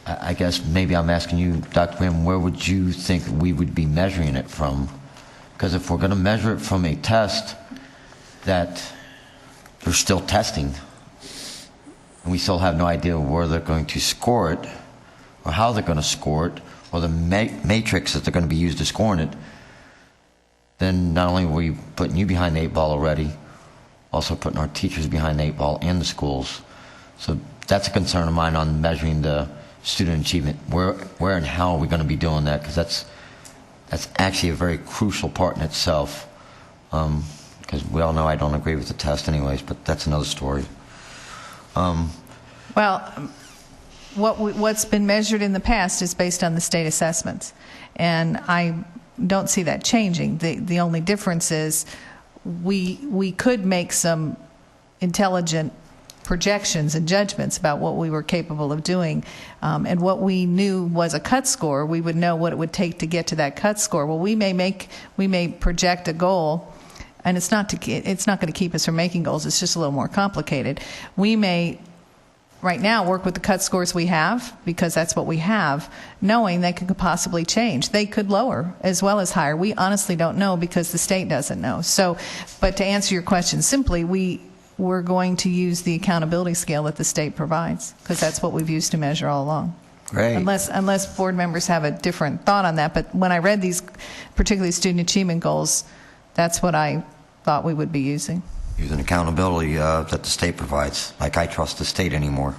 I guess maybe I'm asking you, Dr. Graham, where would you think we would be measuring it from? Because if we're going to measure it from a test that they're still testing, and we still have no idea where they're going to score it, or how they're going to score it, or the matrix that they're going to be used to scoring it, then not only are we putting you behind the 8 ball already, also putting our teachers behind the 8 ball and the schools. So that's a concern of mine on measuring the student achievement. Where and how are we going to be doing that? Because that's actually a very crucial part in itself. Because we all know I don't agree with the test anyways, but that's another story. Well, what's been measured in the past is based on the state assessments, and I don't see that changing. The only difference is we could make some intelligent projections and judgments about what we were capable of doing, and what we knew was a cut score. We would know what it would take to get to that cut score. Well, we may project a goal And it's not going to keep us from making goals. It's just a little more complicated. We may, right now, work with the cut scores we have, because that's what we have, knowing they could possibly change. They could lower as well as higher. We honestly don't know, because the state doesn't know. So, but to answer your question simply, we're going to use the accountability scale that the state provides, because that's what we've used to measure all along. Great. Unless board members have a different thought on that. But when I read these, particularly student achievement goals, that's what I thought we would be using. Using accountability that the state provides. Like, I trust the state anymore.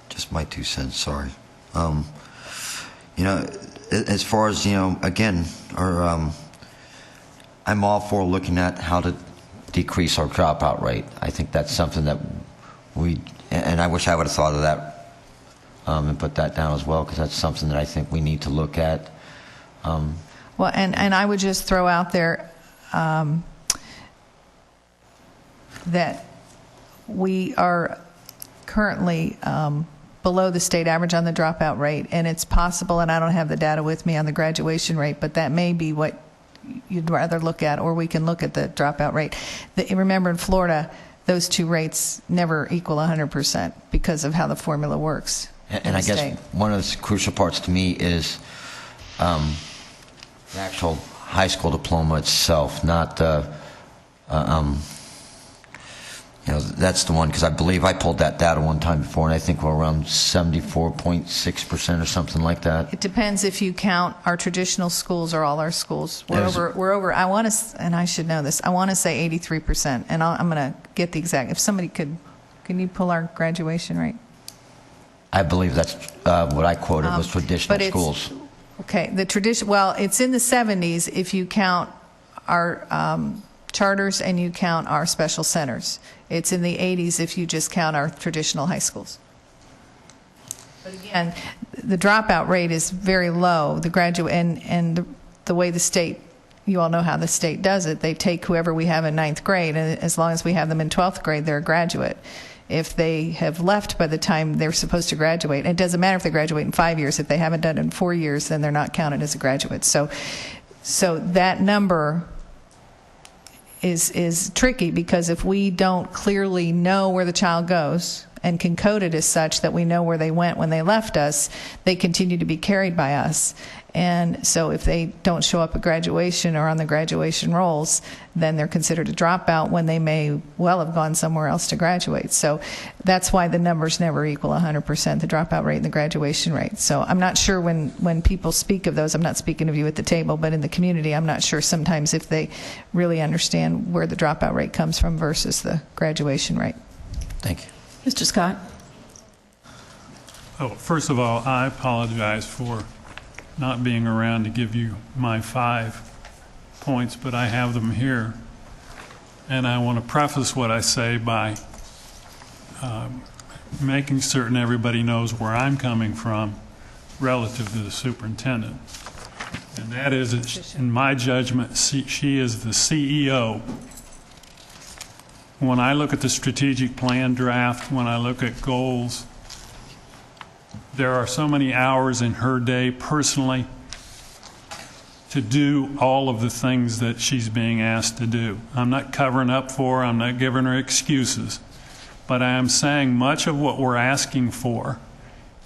Just my 2 cents, sorry. As far as, again, I'm all for looking at how to decrease our dropout rate. I think that's something that and I wish I would have thought of that and put that down as well, because that's something that I think we need to look at. Well, and I would just throw out there that we are currently below the state average on the dropout rate, and it's possible, and I don't have the data with me on the graduation rate, but that may be what you'd rather look at, or we can look at the dropout rate. Remember, in Florida, those two rates never equal 100% because of how the formula works. And I guess one of the crucial parts to me is the actual high school diploma itself, not the, that's the one, because I believe I pulled that data one time before, and I think we're around 74.6% or something like that. It depends if you count our traditional schools or all our schools. We're over. I want to, and I should know this. I want to say 83%, and I'm going to get the exact. If somebody can you pull our graduation rate? I believe that's what I quoted was traditional schools. Okay, the tradition. Well, it's in the 70s if you count our charters and you count our special centers. It's in the 80s if you just count our traditional high schools. But again, the dropout rate is very low. The graduate and the way the state, you all know how the state does it. They take whoever we have in 9th grade, and as long as we have them in 12th grade, they're a graduate. If they have left by the time they're supposed to graduate, it doesn't matter if they graduate in 5 years. If they haven't done it in 4 years, then they're not counted as a graduate. So that number is tricky, because if we don't clearly know where the child goes and can code it as such that we know where they went when they left us, they continue to be carried by us. And so if they don't show up at graduation or on the graduation rolls, then they're considered a dropout when they may well have gone somewhere else to graduate. So that's why the numbers never equal 100%, the dropout rate and the graduation rate. So I'm not sure when people speak of those, I'm not speaking of you at the table, but in the community, I'm not sure sometimes if they really understand where the dropout rate comes from versus the graduation rate. Thank you. Mr. Scott? Oh, first of all, I apologize for not being around to give you my 5 points, but I have them here. And I want to preface what I say by making certain everybody knows where I'm coming from relative to the superintendent. And that is, in my judgment, she is the CEO. When I look at the strategic plan draft, when I look at goals, there are so many hours in her day personally to do all of the things that she's being asked to do. I'm not covering up for her, I'm not giving her excuses, but I am saying much of what we're asking for,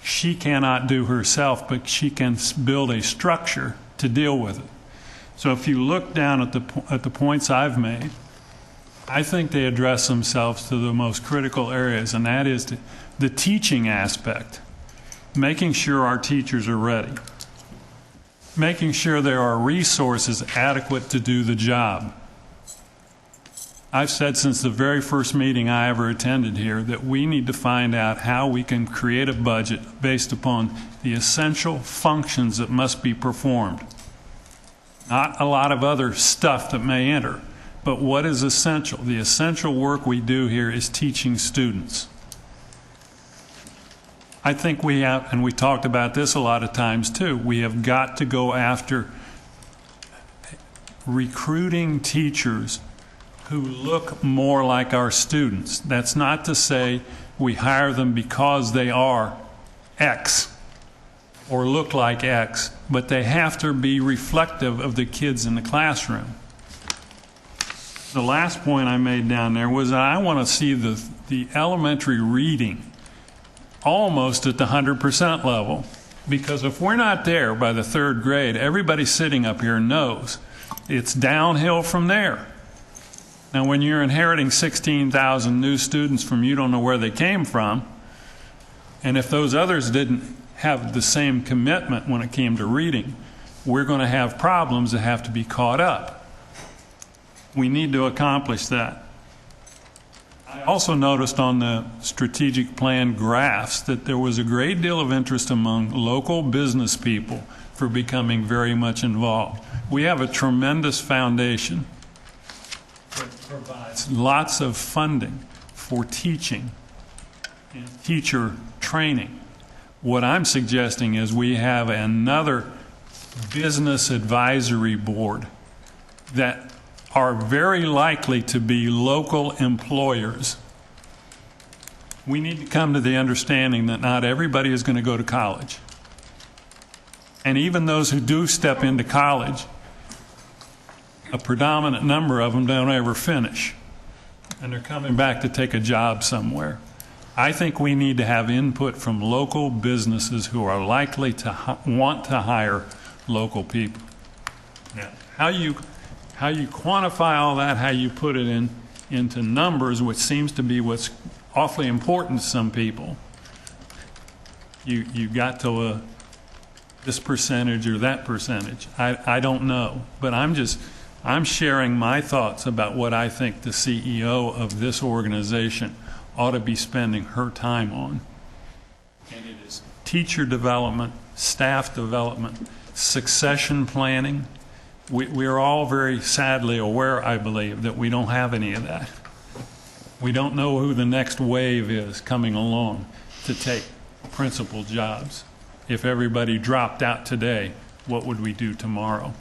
she cannot do herself, but she can build a structure to deal with it. So if you look down at the points I've made, I think they address themselves to the most critical areas, and that is the teaching aspect. Making sure our teachers are ready. Making sure there are resources adequate to do the job. I've said since the very first meeting I ever attended here that we need to find out how we can create a budget based upon the essential functions that must be performed. Not a lot of other stuff that may enter, but what is essential? The essential work we do here is teaching students. I think we have, and we talked about this a lot of times too, we have got to go after recruiting teachers who look more like our students. That's not to say we hire them because they are X or look like X, but they have to be reflective of the kids in the classroom. The last point I made down there was I want to see the elementary reading almost at the 100% level. Because if we're not there by the third grade, everybody sitting up here knows it's downhill from there. Now, when you're inheriting 16,000 new students from you don't know where they came from, and if those others didn't have the same commitment when it came to reading, we're going to have problems that have to be caught up. We need to accomplish that. I also noticed on the strategic plan graphs that there was a great deal of interest among local business people for becoming very much involved. We have a tremendous foundation that provides lots of funding for teaching and teacher training. What I'm suggesting is we have another business advisory board that are very likely to be local employers. We need to come to the understanding that not everybody is going to go to college. And even those who do step into college, a predominant number of them don't ever finish. And they're coming back to take a job somewhere. I think we need to have input from local businesses who are likely to want to hire local people. Now, how you quantify all that, how you put it into numbers, which seems to be what's awfully important to some people. You got to this percentage or that percentage. I don't know, but I'm sharing my thoughts about what I think the CEO of this organization ought to be spending her time on. And it is teacher development, staff development, succession planning. We are all very sadly aware, I believe, that we don't have any of that. We don't know who the next wave is coming along to take principal jobs. If everybody dropped out today, what would we do tomorrow?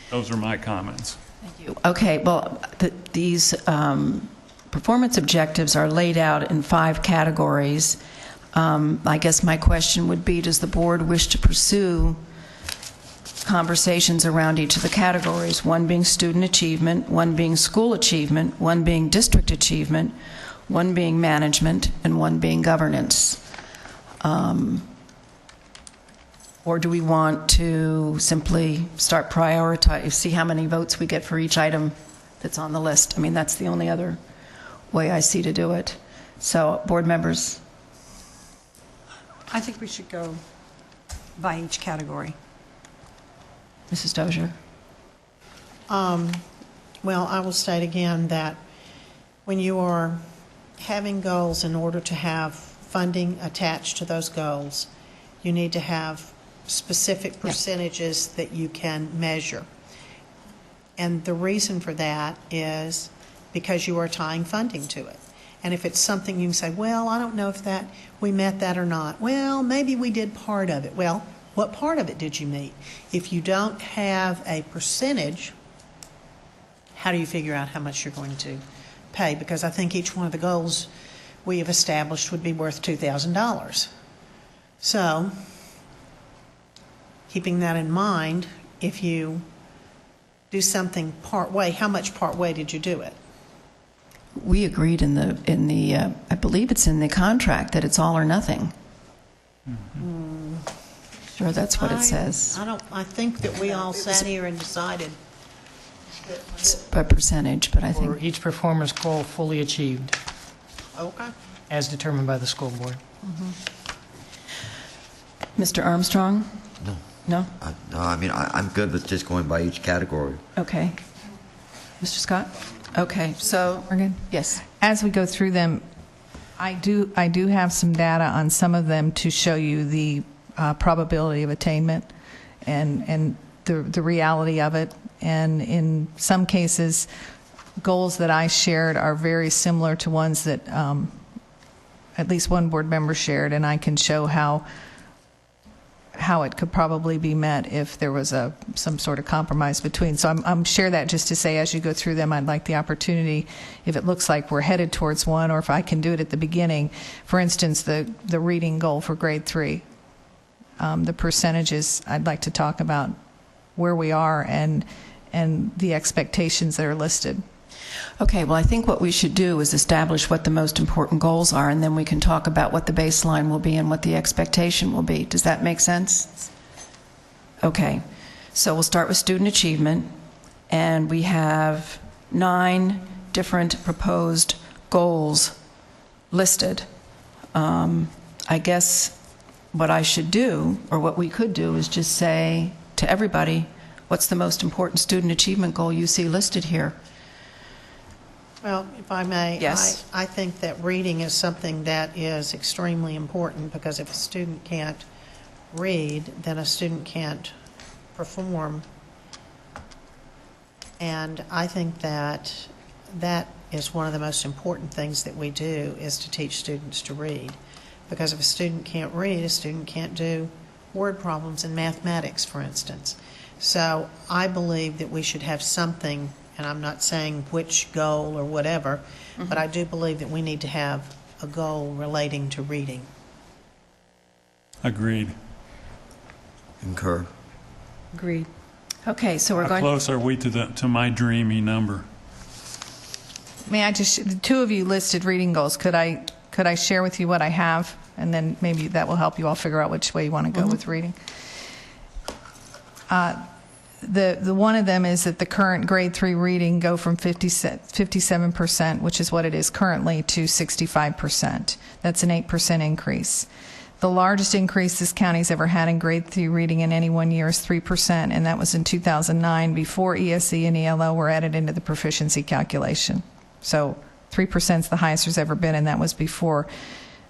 Those are my comments. Thank you. Okay, well, these performance objectives are laid out in 5 categories. I guess my question would be, does the board wish to pursue conversations around each of the categories, one being student achievement, one being school achievement, one being district achievement, one being management, and one being governance? Or do we want to simply start prioritize, see how many votes we get for each item that's on the list? I mean, that's the only other way I see to do it. So, board members? I think we should go by each category. Mrs. Dozier? Well, I will state again that when you are having goals, in order to have funding attached to those goals, you need to have specific percentages that you can measure. And the reason for that is because you are tying funding to it. And if it's something you can say, well, I don't know if that we met that or not. Well, maybe we did part of it. Well, what part of it did you meet? If you don't have a percentage, how do you figure out how much you're going to pay? Because I think each one of the goals we have established would be worth $2,000. So, keeping that in mind, if you do something part way, how much part way did you do it? We agreed in the I believe it's in the contract that it's all or nothing. Sure, that's what it says. I think that we all sat here and decided. It's a percentage, but I For think each performance goal fully achieved, Okay. as determined by the school board. Mr. Armstrong? No. No? No, I mean, I'm good with just going by each category. Okay. Mr. Scott? Okay, so, Morgan? yes. As we go through them, I do have some data on some of them to show you the probability of attainment and the reality of it. And in some cases, goals that I shared are very similar to ones that at least one board member shared, and I can show how it could probably be met if there was some sort of compromise between. So I'm share that just to say, as you go through them, I'd like the opportunity, if it looks like we're headed towards one, or if I can do it at the beginning. For instance, the reading goal for grade 3, the percentages, I'd like to talk about where we are and and the expectations that are listed. Okay, well, I think what we should do is establish what the most important goals are, and then we can talk about what the baseline will be and what the expectation will be. Does that make sense? Okay, so we'll start with student achievement, and we have 9 different proposed goals listed. I guess what I should do, or what we could do, is just say to everybody, what's the most important student achievement goal you see listed here? Well, if I may, Yes. I think that reading is something that is extremely important, because if a student can't read, then a student can't perform. And I think that that is one of the most important things that we do, is to teach students to read. Because if a student can't read, a student can't do word problems in mathematics, for instance. So I believe that we should have something, and I'm not saying which goal or whatever, but I do believe that we need to have a goal relating to reading. Agreed. Concur. Agreed. Okay, so we're How going... close are we to my dreamy number? May I just, the two of you listed reading goals. Could I share with you what I have? And then maybe that will help you all figure out which way you want to go with reading. The one of them is that the current grade 3 reading go from 57%, which is what it is currently, to 65%. That's an 8% increase. The largest increase this county's ever had in grade 3 reading in any one year is 3%, and that was in 2009, before ESE and ELL were added into the proficiency calculation. So 3% is the highest there's ever been, and that was before,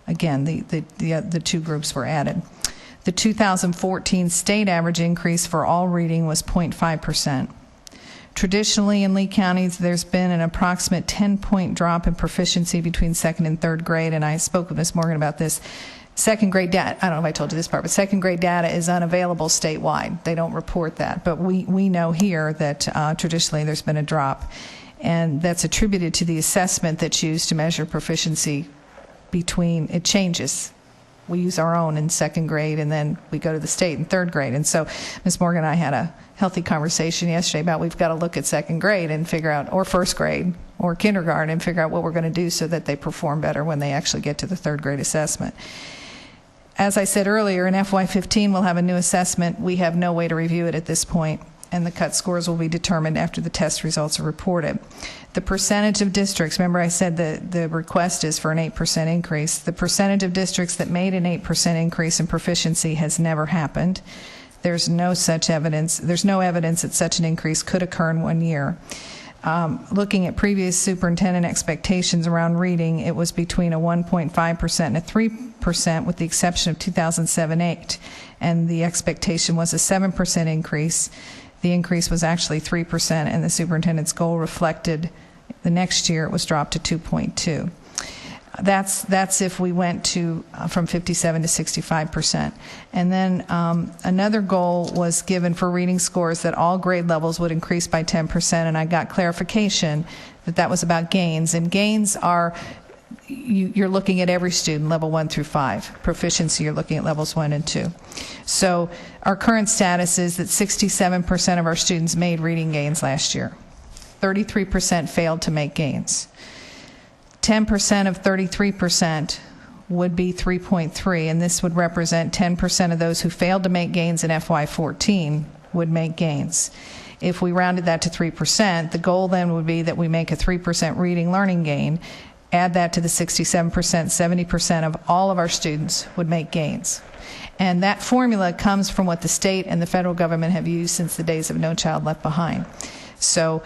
again, the two groups were added. The 2014 state average increase for all reading was 0.5%. Traditionally, in Lee County, there's been an approximate 10-point drop in proficiency between 2nd and 3rd grade, and I spoke with Ms. Morgan about this. Second grade data, I don't know if I told you this part, but second grade data is unavailable statewide. They don't report that. But we know here that traditionally there's been a drop. And that's attributed to the assessment that's used to measure proficiency it changes. We use our own in second grade, and then we go to the state in 3rd grade. And so Ms. Morgan and I had a healthy conversation yesterday about we've got to look at 2nd grade and figure out, or 1st grade, or kindergarten, and figure out what we're going to do so that they perform better when they actually get to the 3rd grade assessment. As I said earlier, in FY15 we'll have a new assessment. We have no way to review it at this point, and the cut scores will be determined after the test results are reported. The percentage of districts, remember I said the request is for an 8% increase. The percentage of districts that made an 8% increase in proficiency has never happened. There's no such evidence. There's no evidence that such an increase could occur in 1 year. Looking at previous superintendent expectations around reading, it was between a 1.5% and a 3%, with the exception of 2007-8. And the expectation was a 7% increase. The increase was actually 3%, and the superintendent's goal reflected the next year it was dropped to 2.2. That's if we went to from 57 to 65%. And then another goal was given for reading scores that all grade levels would increase by 10%, and I got clarification that that was about gains. And gains are, you're looking at every student, level 1 through 5. Proficiency, you're looking at levels 1 and 2. So our current status is that 67% of our students made reading gains last year. 33% failed to make gains. 10% of 33% would be 3.3, and this would represent 10% of those who failed to make gains in FY14 would make gains. If we rounded that to 3%, the goal then would be that we make a 3% reading learning gain, add that to the 67%, 70% of all of our students would make gains. And that formula comes from what the state and the federal government have used since the days of No Child Left Behind. So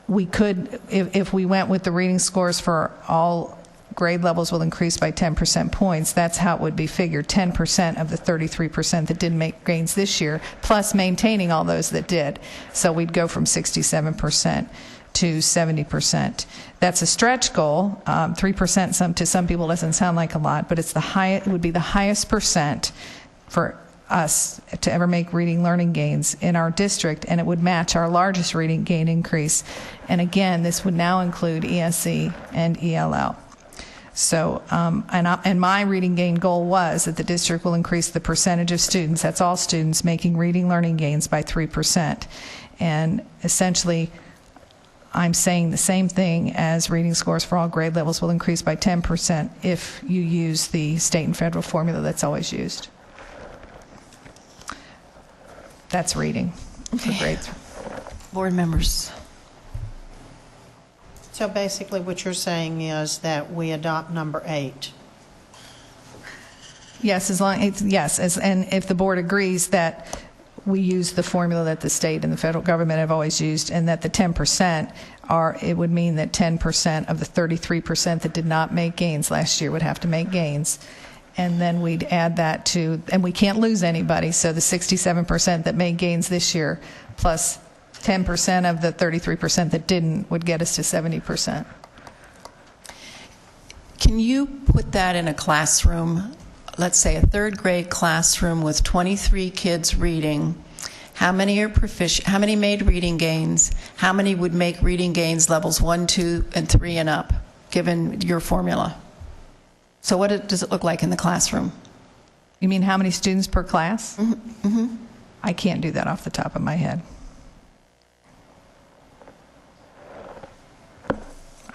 we could, if we went with the reading scores for all grade levels will increase by 10% points, that's how it would be figured, 10% of the 33% that didn't make gains this year, plus maintaining all those that did. So we'd go from 67% to 70%. That's a stretch goal. 3% to some people doesn't sound like a lot, but it's it would be the highest percent for us to ever make reading learning gains in our district, and it would match our largest reading gain increase. And again, this would now include ESE and ELL. So, and my reading gain goal was that the district will increase the percentage of students, that's all students, making reading learning gains by 3%. And essentially, I'm saying the same thing as reading scores for all grade levels will increase by 10% if you use the state and federal formula that's always used. That's reading for grades. Board members. So basically, what you're saying is that we adopt number 8. Yes, and if the board agrees that we use the formula that the state and the federal government have always used, and that the 10% it would mean that 10% of the 33% that did not make gains last year would have to make gains. And then we'd add that to, and we can't lose anybody, so the 67% that made gains this year plus 10% of the 33% that didn't would get us to 70%. Can you put that in a classroom, let's say a third grade classroom with 23 kids reading? How many are proficient? How many made reading gains? How many would make reading gains levels 1, 2, and 3 and up, given your formula? So what does it look like in the classroom? You mean how many students per class? Mm-hmm. I can't do that off the top of my head.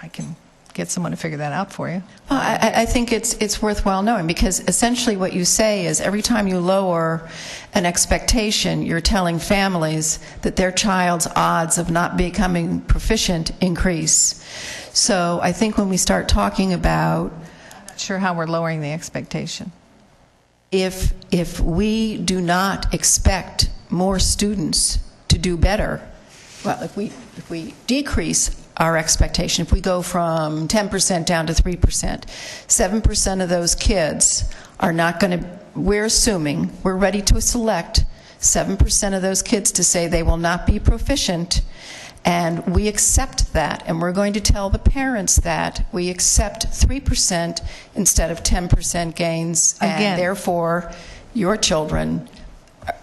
I can get someone to figure that out for you. Well, I think it's worthwhile knowing, because essentially what you say is every time you lower an expectation, you're telling families that their child's odds of not becoming proficient increase. So I think when we start talking about, I'm not sure how we're lowering the expectation. if we do not expect more students to do better, well, if we decrease our expectation, if we go from 10% down to 3%, 7% of those kids are not going to, we're assuming, we're ready to select 7% of those kids to say they will not be proficient, and we accept that, and we're going to tell the parents that we accept 3% instead of 10% gains, Again, and therefore your children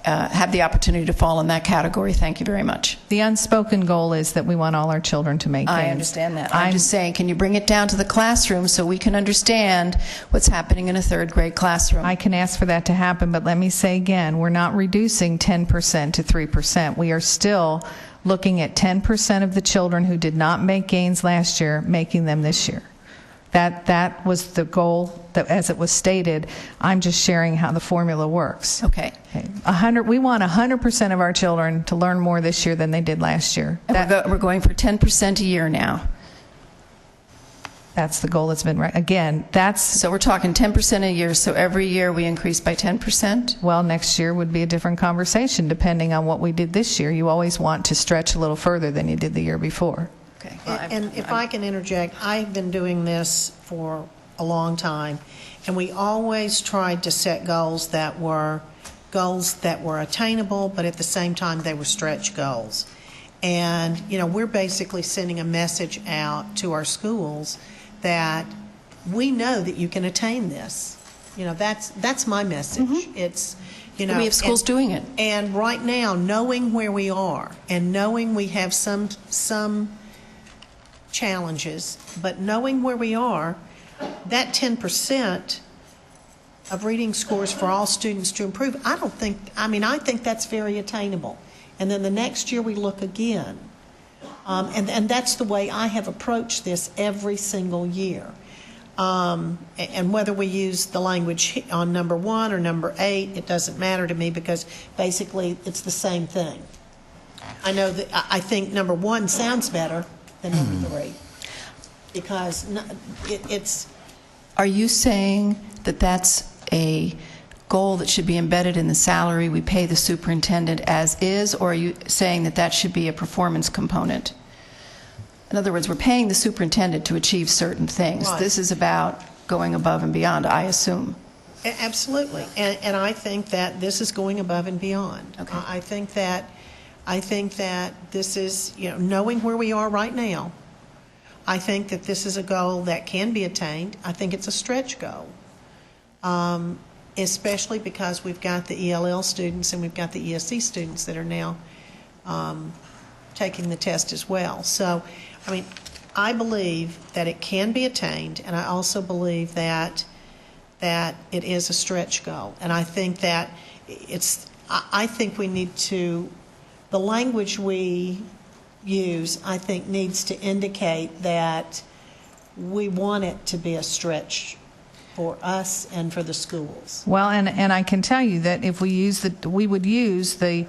have the opportunity to fall in that category. Thank you very much. The unspoken goal is that we want all our children to make gains. I understand that. I'm just saying, can you bring it down to the classroom so we can understand what's happening in a third grade classroom? I can ask for that to happen, but let me say again, we're not reducing 10% to 3%. We are still looking at 10% of the children who did not make gains last year, making them this year. That was the goal, that, as it was stated. I'm just sharing how the formula works. Okay. We want 100% of our children to learn more this year than they did last year. And we're going for 10% a year now. That's the goal that's been right. Again, that's... So we're talking 10% a year, so every year we increase by 10%? Well, next year would be a different conversation, depending on what we did this year. You always want to stretch a little further than you did the year before. Okay. And if I can interject, I've been doing this for a long time, and we always tried to set goals that were attainable, but at the same time they were stretch goals. And, you know, we're basically sending a message out to our schools that we know that you can attain this. You know, that's my message. Mm-hmm. It's, you know, we have schools doing it. And right now, knowing where we are and knowing we have some challenges, but knowing where we are, that 10% of reading scores for all students to improve, I think that's very attainable. And then the next year we look again. And that's the way I have approached this every single year. And whether we use the language on number 1 or number 8, it doesn't matter to me, because basically it's the same thing. I know that I think number 1 sounds better than number 3, because it's... Are you saying that that's a goal that should be embedded in the salary we pay the superintendent as is, or are you saying that that should be a performance component? In other words, we're paying the superintendent to achieve certain things. Right. This is about going above and beyond, I assume. Absolutely, and I think that this is going above and beyond. Okay. I think that this is, you know, knowing where we are right now, I think that this is a goal that can be attained. I think it's a stretch goal, especially because we've got the ELL students and we've got the ESC students that are now taking the test as well. So, I mean, I believe that it can be attained, and I also believe that it is a stretch goal. And I think that I think we need to, the language we use, I think, needs to indicate that we want it to be a stretch for us and for the schools. Well, and I can tell you that if we would use the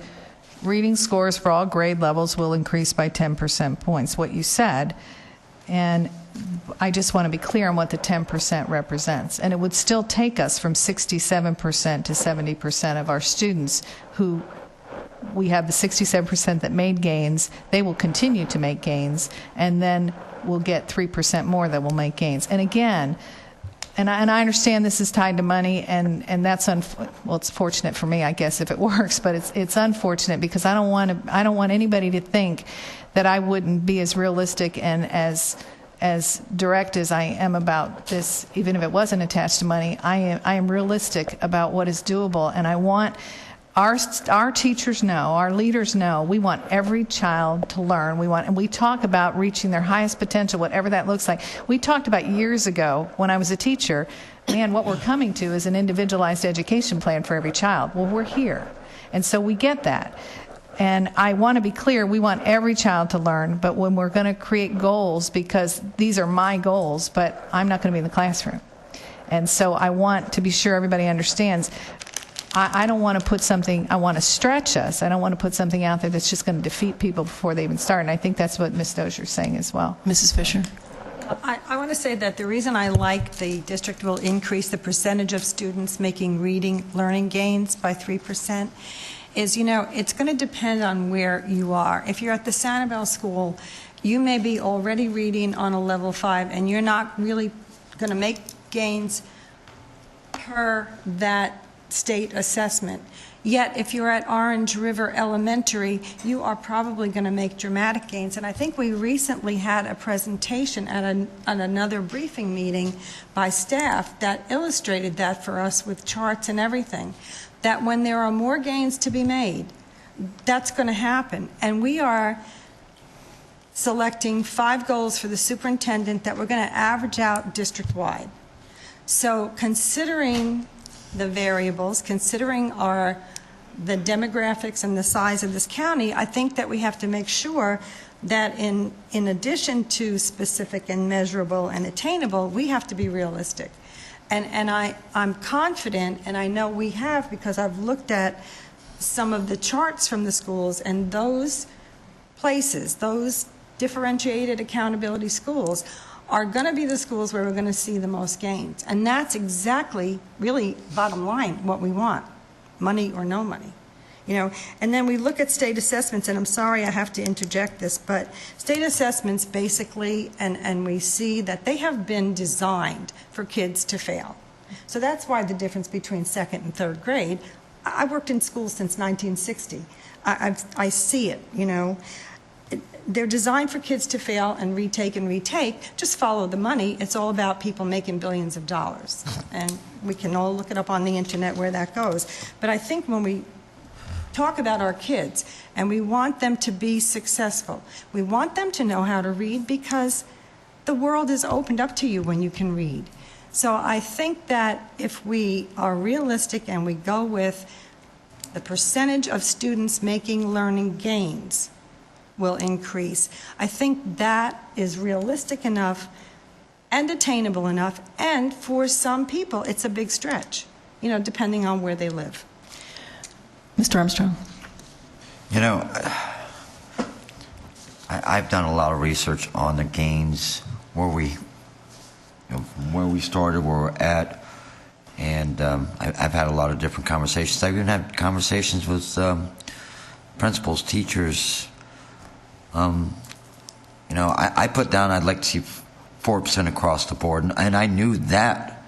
reading scores for all grade levels will increase by 10% points, what you said. And I just want to be clear on what the 10% represents. And it would still take us from 67% to 70% of our students who we have the 67% that made gains. They will continue to make gains, and then we'll get 3% more that will make gains. And again, and I understand this is tied to money, and that's well, it's fortunate for me, I guess, if it works, but it's unfortunate because I don't want anybody to think that I wouldn't be as realistic and as direct as I am about this, even if it wasn't attached to money. I am realistic about what is doable, and I want our teachers know, our leaders know, we want every child to learn. And we talk about reaching their highest potential, whatever that looks like. We talked about years ago when I was a teacher, man, what we're coming to is an individualized education plan for every child. Well, we're here. And so we get that. And I want to be clear, we want every child to learn, but when we're going to create goals, because these are my goals, but I'm not going to be in the classroom. And so I want to be sure everybody understands, I don't want to put something, I want to stretch us. I don't want to put something out there that's just going to defeat people before they even start. And I think that's what Ms. Dozier is saying as well. Mrs. Fisher? I want to say that the reason I like the district will increase the percentage of students making reading learning gains by 3% is, it's going to depend on where you are. If you're at the Sanibel School, you may be already reading on a level 5, and you're not really going to make gains per that state assessment. Yet, if you're at Orange River Elementary, you are probably going to make dramatic gains. And I think we recently had a presentation at another briefing meeting by staff that illustrated that for us with charts and everything, that when there are more gains to be made, that's going to happen. And we are selecting 5 goals for the superintendent that we're going to average out district-wide. So considering the variables, considering the demographics and the size of this county, I think that we have to make sure that in addition to specific and measurable and attainable, we have to be realistic. And I'm confident, and I know we have because I've looked at some of the charts from the schools, and those places, those differentiated accountability schools, are going to be the schools where we're going to see the most gains. And that's exactly, really, bottom line, what we want, money or no money. And then we look at state assessments, and I'm sorry I have to interject this, but state assessments basically, and we see that they have been designed for kids to fail. So that's why the difference between 2nd and 3rd grade. I worked in schools since 1960. I see it, They're designed for kids to fail and retake and retake. Just follow the money. It's all about people making billions of dollars. And we can all look it up on the internet where that goes. But I think when we talk about our kids and we want them to be successful, we want them to know how to read because the world is opened up to you when you can read. So I think that if we are realistic and we go with the percentage of students making learning gains will increase, I think that is realistic enough and attainable enough, and for some people it's a big stretch, depending on where they live. Mr. Armstrong? I've done a lot of research on the gains, where we started, where we're at, and I've had a lot of different conversations. I've even had conversations with principals, teachers. I put down I'd like to see 4% across the board, and I knew that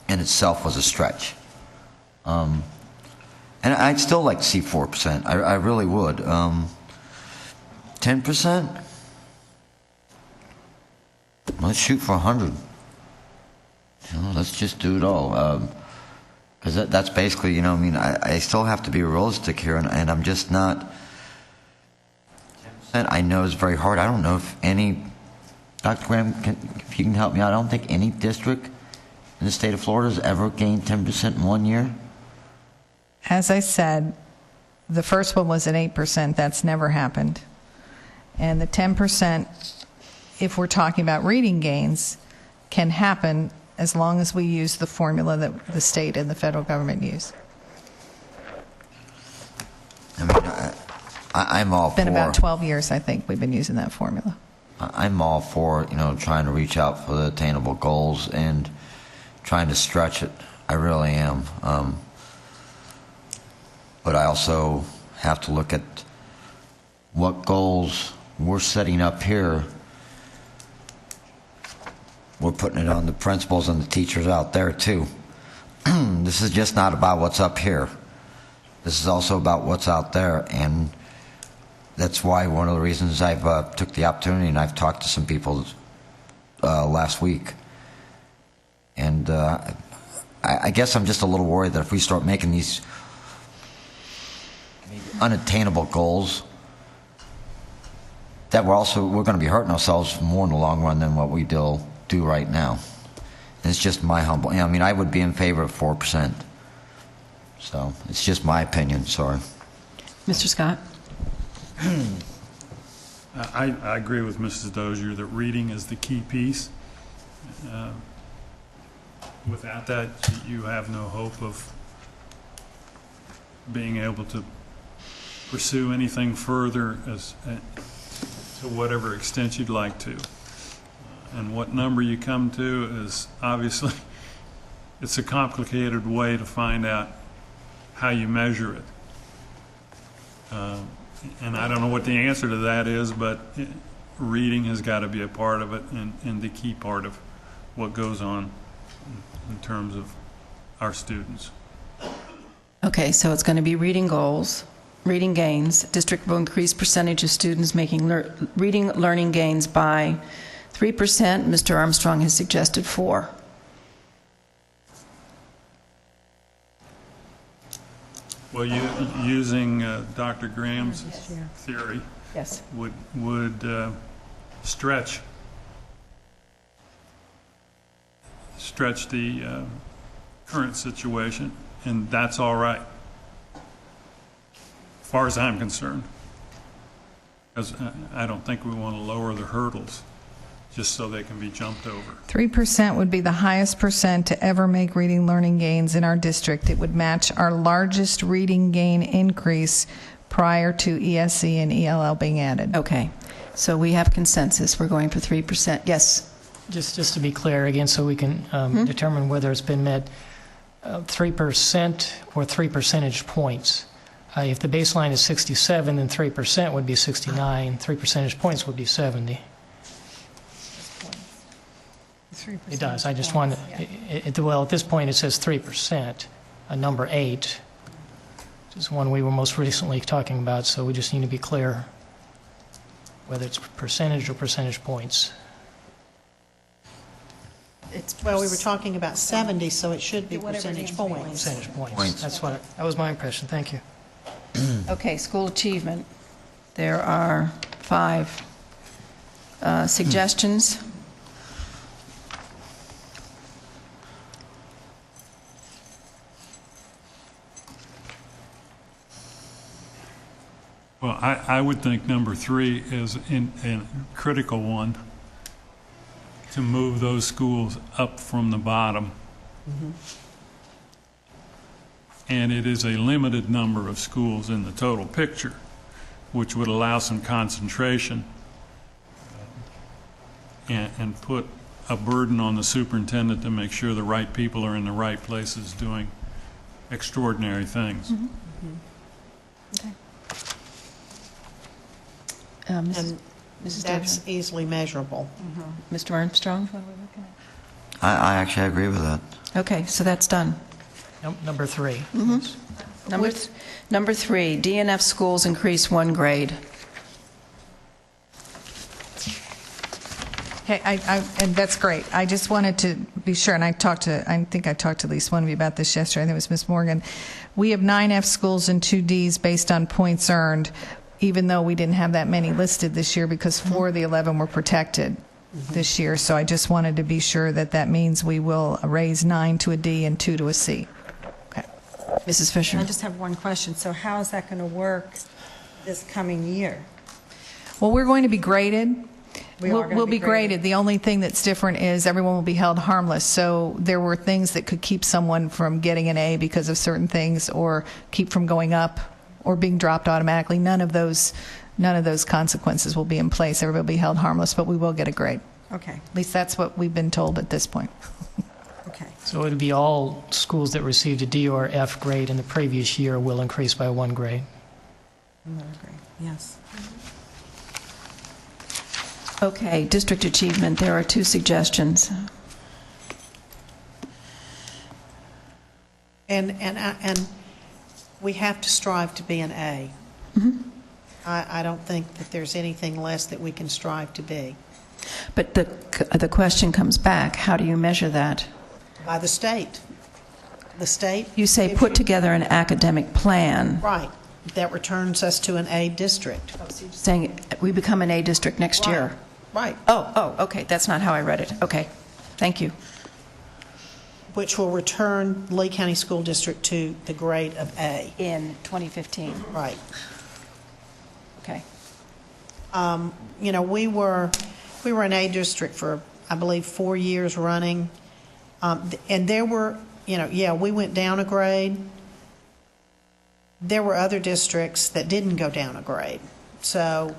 in itself was a stretch. And I'd still like to see 4%. I really would. 10%? Let's shoot for 100. Let's just do it all. Because that's basically, I still have to be realistic here, and I'm just not. 10%, I know is very hard. I don't know if any Dr. Graham, if you can help me out, I don't think any district in the state of Florida has ever gained 10% in 1 year. As I said, the first one was at 8%. That's never happened. And the 10%, if we're talking about reading gains, can happen as long as we use the formula that the state and the federal government use. I mean, I'm all It's been for. about 12 years, I think, we've been using that formula. I'm all for, trying to reach out for the attainable goals and trying to stretch it. I really am. But I also have to look at what goals we're setting up here. We're putting it on the principals and the teachers out there, too. This is just not about what's up here. This is also about what's out there, and that's why one of the reasons I've took the opportunity, and I've talked to some people last week. And I guess I'm just a little worried that if we start making these unattainable goals, that we're going to be hurting ourselves more in the long run than what we do right now. And it's just my humble. I mean, I would be in favor of 4%. So it's just my opinion. Sorry. Mr. Scott? I agree with Mrs. Dozier that reading is the key piece. Without that, you have no hope of being able to pursue anything further to whatever extent you'd like to. And what number you come to is obviously, it's a complicated way to find out how you measure it. And I don't know what the answer to that is, but reading has got to be a part of it and the key part of what goes on in terms of our students. Okay, so it's going to be reading goals, reading gains. District will increase percentage of students making reading learning gains by 3%. Mr. Armstrong has suggested 4%. Well, using Dr. Graham's theory Yes. would stretch the current situation, and that's all right, as far as I'm concerned. Because I don't think we want to lower the hurdles just so they can be jumped over. 3% would be the highest percent to ever make reading learning gains in our district. It would match our largest reading gain increase prior to ESC and ELL being added. Okay, so we have consensus. We're going for 3%. Yes? Just to be clear, again, so we can determine whether it's been met, 3% or 3 percentage points. If the baseline is 67, then 3% would be 69. 3 percentage points would be 70. It does. I just want to, well, at this point it says 3%, number 8, which is one we were most recently talking about, so we just need to be clear whether it's percentage or percentage points. Well, we were talking about 70, so it should be percentage points. Percentage points. Points. That was my impression. Thank you. Okay, school achievement. There are 5 suggestions. Well, I would think number 3 is a critical one, to move those schools up from the bottom. And it is a limited number of schools in the total picture, which would allow some concentration and put a burden on the superintendent to make sure the right people are in the right places doing extraordinary things. Okay. And Mrs. that's Dozier? easily measurable. Mr. Armstrong? I actually agree with that. Okay, so that's done. Number 3. Number 3, DNF schools increase 1 grade. Okay, and that's great. I just wanted to be sure, and I think I talked to at least one of you about this yesterday. I think it was Ms. Morgan. We have 9 F schools and 2 Ds based on points earned, even though we didn't have that many listed this year because 4 of the 11 were protected. this year. So I just wanted to be sure that that means we will raise 9 to a D and 2 to a C. Okay. Mrs. Fisher? I just have one question. So how is that going to work this coming year? Well, we're going to be graded. We are gonna We'll be be graded. graded. The only thing that's different is everyone will be held harmless. So there were things that could keep someone from getting an A because of certain things, or keep from going up or being dropped automatically. None of those consequences will be in place. Everybody will be held harmless, but we will get a grade. Okay, At least that's what we've been told at this point. okay. So it would be all schools that received a D or F grade in the previous year will increase by 1 grade. Another grade, yes. Okay, district achievement, there are 2 suggestions. And we have to strive to be an A. I don't think that there's anything less that we can strive to be. But the question comes back, how do you measure that? By the state. The state. You say gives put you- together an academic plan. Right. That returns us to an A district. Saying we become an A district next year. Right. Oh, okay, that's not how I read it. Okay, thank you. Which will return Lee County School District to the grade of A. In 2015. Right. Okay. You know, we were an A district for, I believe, 4 years running. And there were, you know, yeah, we went down a grade. There were other districts that didn't go down a grade. So,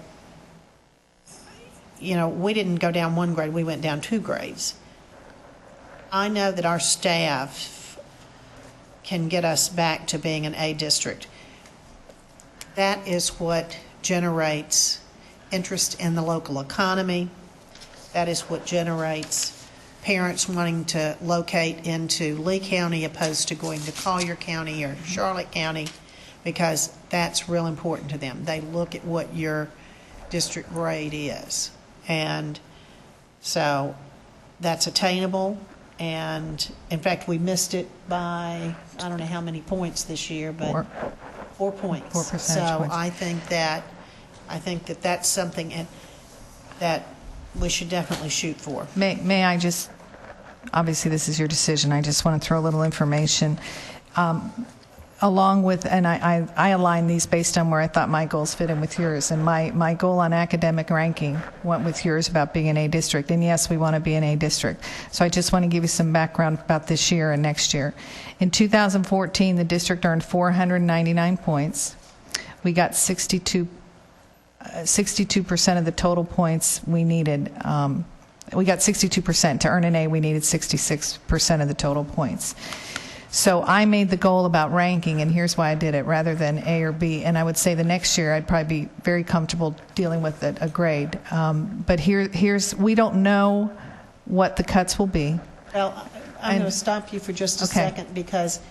you know, we didn't go down 1 grade, we went down 2 grades. I know that our staff can get us back to being an A district. That is what generates interest in the local economy. That is what generates parents wanting to locate into Lee County opposed to going to Collier County or Charlotte County, because that's real important to them. They look at what your district grade is. And so that's attainable. And in fact, we missed it by, I don't know how many points this year, but 4 points. 4 percentage so points. I think that that's something that we should definitely shoot for. May I just, obviously this is your decision, I just want to throw a little information. Along with, and I align these based on where I thought my goals fit in with yours, and my goal on academic ranking went with yours about being an A district, and yes, we want to be an A district. So I just want to give you some background about this year and next year. In 2014, the district earned 499 points. We got 62% of the total points we needed. We got 62%. To earn an A, we needed 66% of the total points. So I made the goal about ranking, and here's why I did it, rather than A or B. And I would say the next year I'd probably be very comfortable dealing with a grade. But we don't know what the cuts will be. Well, I'm going to stop you for just a Okay. second, because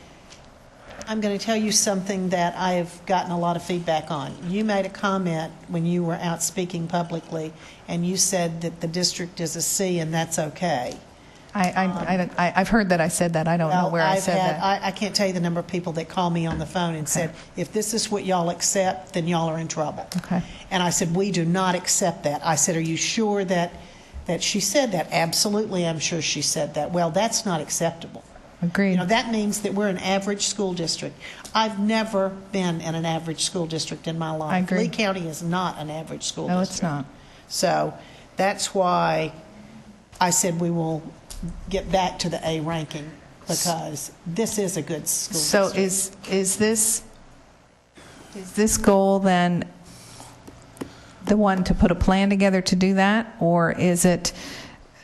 I'm going to tell you something that I have gotten a lot of feedback on. You made a comment when you were out speaking publicly, and you said that the district is a C and that's okay. I've heard that I said that. I don't know where I said that. I can't tell you the number of people that call me on the phone and said, if this is what y'all accept, then y'all are in trouble. Okay. And I said, we do not accept that. I said, are you sure that she said that? Absolutely, I'm sure she said that. Well, that's not acceptable. Agreed. You know, that means that we're an average school district. I've never been in an average school district in my life. I agree. Lee County is not an average school No, district. it's not. So that's why I said we will get back to the A ranking, because this is a good school So district. is this goal then the one to put a plan together to do that, or is it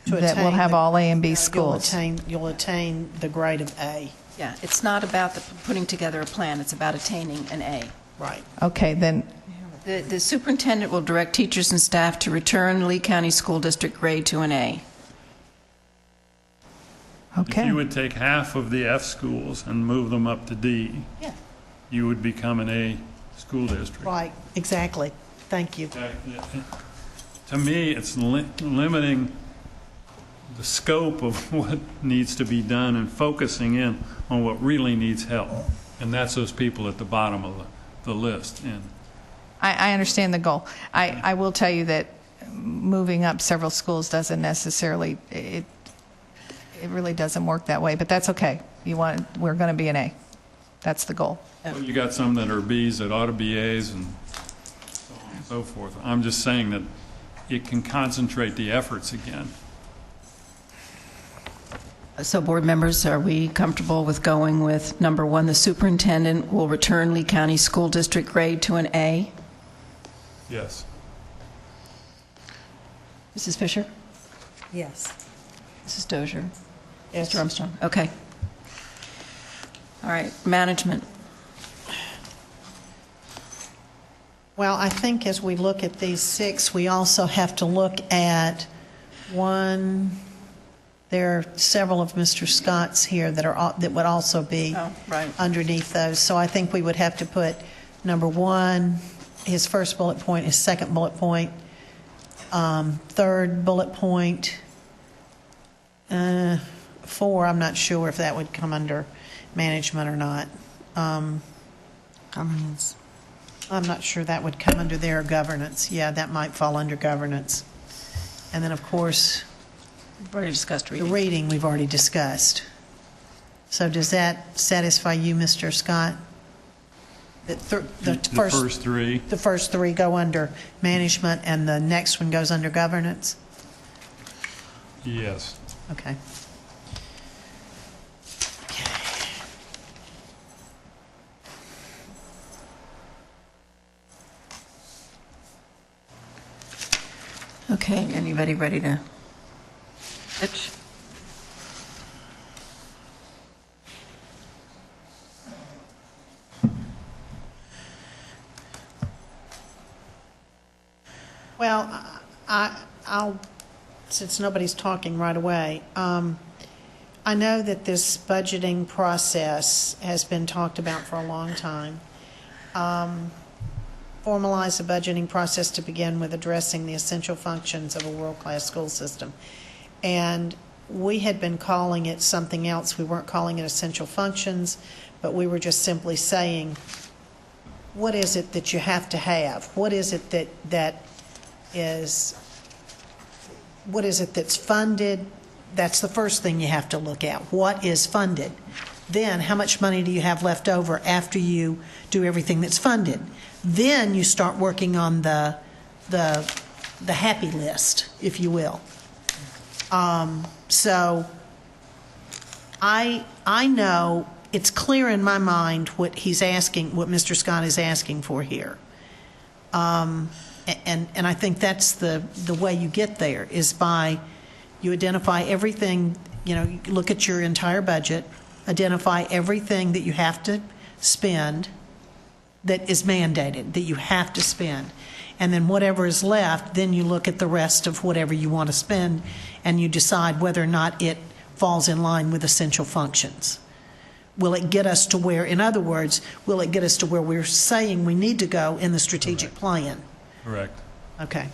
To that we'll attain have the- all A and B You'll schools? you'll attain the grade of A. Yeah, it's not about putting together a plan, it's about attaining an A. Right. Okay, then, The superintendent will direct teachers and staff to return Lee County School District grade to an A. If okay. you would take half of the F schools and move them up to D, Yeah. you would become an A school district. Right, exactly. Thank you. To me, it's limiting the scope of what needs to be done and focusing in on what really needs help. And that's those people at the bottom of the list. And I understand the goal. I will tell you that moving up several schools doesn't necessarily, it really doesn't work that way, but that's okay. We're going to be an A. That's the goal. Well, you got some that are Bs that ought to be As and so on and so forth. I'm just saying that it can concentrate the efforts again. So board members, are we comfortable with going with number 1, the superintendent will return Lee County School District grade to an A? Yes. Mrs. Fisher? Yes. Mrs. Dozier? Yes. Mr. Armstrong? Okay. All right, management. Well, I think as we look at these 6, we also have to look at one. There are several of Mr. Scott's here that would also be underneath those. So I think we would have to put number 1, his first bullet point, his second bullet point, third bullet point, 4. I'm not sure if that would come under management or not. Governance. I'm not sure that would come under their governance. Yeah, that might fall under governance. And then, of course, We've already discussed the reading. reading we've already discussed. So does that satisfy you, Mr. Scott? That The first 3. The first 3 go under management and the next one goes under governance? Yes. Okay. Okay, anybody ready to pitch? Well, I'll, since nobody's talking right away, I know that this budgeting process has been talked about for a long time. Formalize the budgeting process to begin with addressing the essential functions of a world-class school system. And we had been calling it something else. We weren't calling it essential functions, but we were just simply saying, what is it that you have to have? What is it what is it that's funded? That's the first thing you have to look at. What is funded? Then, how much money do you have left over after you do everything that's funded? Then you start working on the happy list, if you will. So I know it's clear in my mind what he's asking, what Mr. Scott is asking for here. And I think that's the way you get there, is by you identify everything, you look at your entire budget, identify everything that you have to spend that is mandated, that you have to spend. And then whatever is left, then you look at the rest of whatever you want to spend and you decide whether or not it falls in line with essential functions. Will it get us to where, in other words, will it get us to where we're saying we need to go in the strategic plan? Correct. Okay.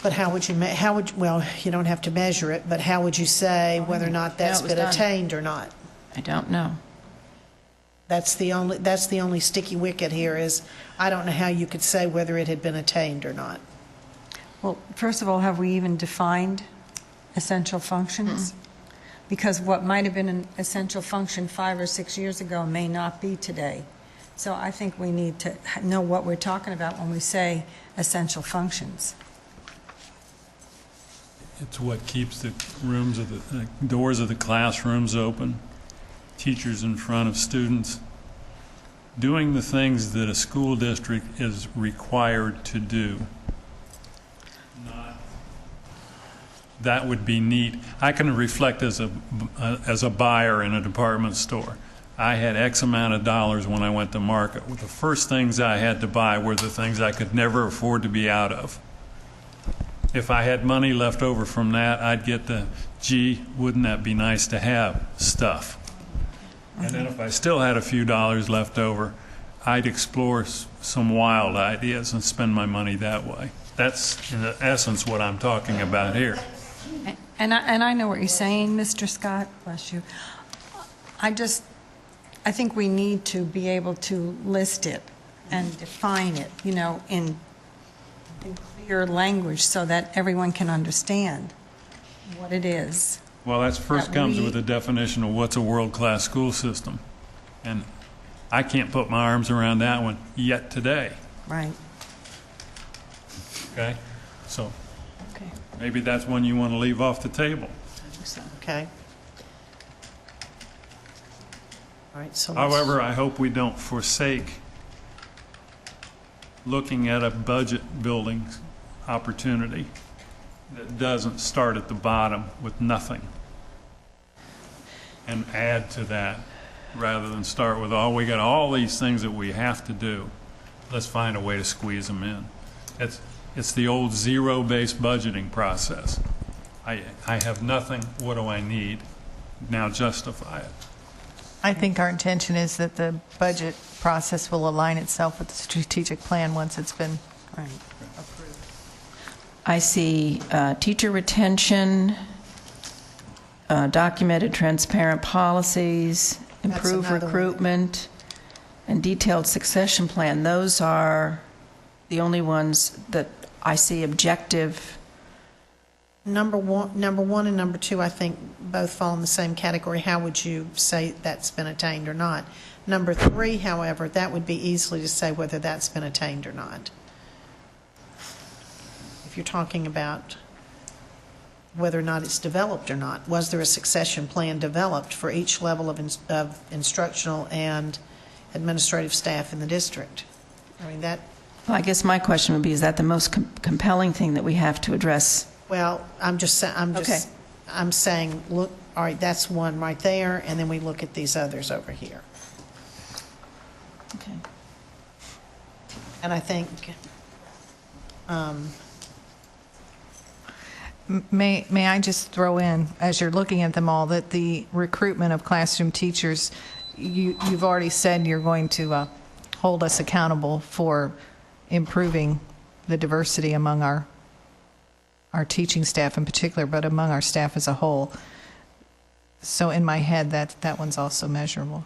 But how would you, well, you don't have to measure it, but how would you say whether or not that's Yeah, it was been done. attained or not? I don't know. That's the only sticky wicket here is, I don't know how you could say whether it had been attained or not. Well, first of all, have we even defined essential functions? Because what might have been an essential function 5 or 6 years ago may not be today. So I think we need to know what we're talking about when we say essential functions. It's what keeps the rooms of the doors of the classrooms open, teachers in front of students, doing the things that a school district is required to do. That would be neat. I can reflect as a buyer in a department store. I had X amount of dollars when I went to market. The first things I had to buy were the things I could never afford to be out of. If I had money left over from that, I'd get the, gee, wouldn't that be nice to have stuff. And then if I still had a few dollars left over, I'd explore some wild ideas and spend my money that way. That's, in essence, what I'm talking about here. And I know what you're saying, Mr. Scott, bless you. I think we need to be able to list it and define it, in clear language so that everyone can understand what it is. Well, that first That comes we- with a definition of what's a world-class school system. And I can't put my arms around that one yet today, Right. okay? So Okay. maybe that's one you want to leave off the table. Okay. All right, so let's- However, I hope we don't forsake looking at a budget building opportunity that doesn't start at the bottom with nothing and add to that rather than start with, oh, we got all these things that we have to do. Let's find a way to squeeze them in. It's the old zero-based budgeting process. I have nothing, what do I need? Now justify it. I think our intention is that the budget process will align itself with the strategic plan once it's been Right. I see teacher retention, documented transparent policies, improve another one. recruitment, and detailed succession plan. Those are the only ones that I see objective. Number one and number two, I think, both fall in the same category. How would you say that's been attained or not? Number three, however, that would be easily to say whether that's been attained or not. If you're talking about whether or not it's developed or not, was there a succession plan developed for each level of instructional and administrative staff in the district? I mean, that, Well, I guess my question would be, is that the most compelling thing that we have to address? well, I'm Okay. saying, look, all right, that's one right there, and then we look at these others over here. Okay. And I think, May I just throw in, as you're looking at them all, that the recruitment of classroom teachers, you've already said you're going to hold us accountable for improving the diversity among our teaching staff in particular, but among our staff as a whole. So in my head, that one's also measurable.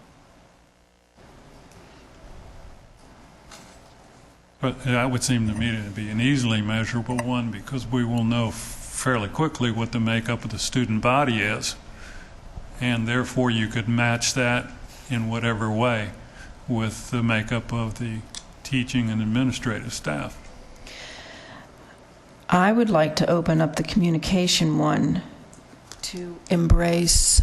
But that would seem to me to be an easily measurable one because we will know fairly quickly what the makeup of the student body is. And therefore, you could match that in whatever way with the makeup of the teaching and administrative staff. I would like to open up the communication one to embrace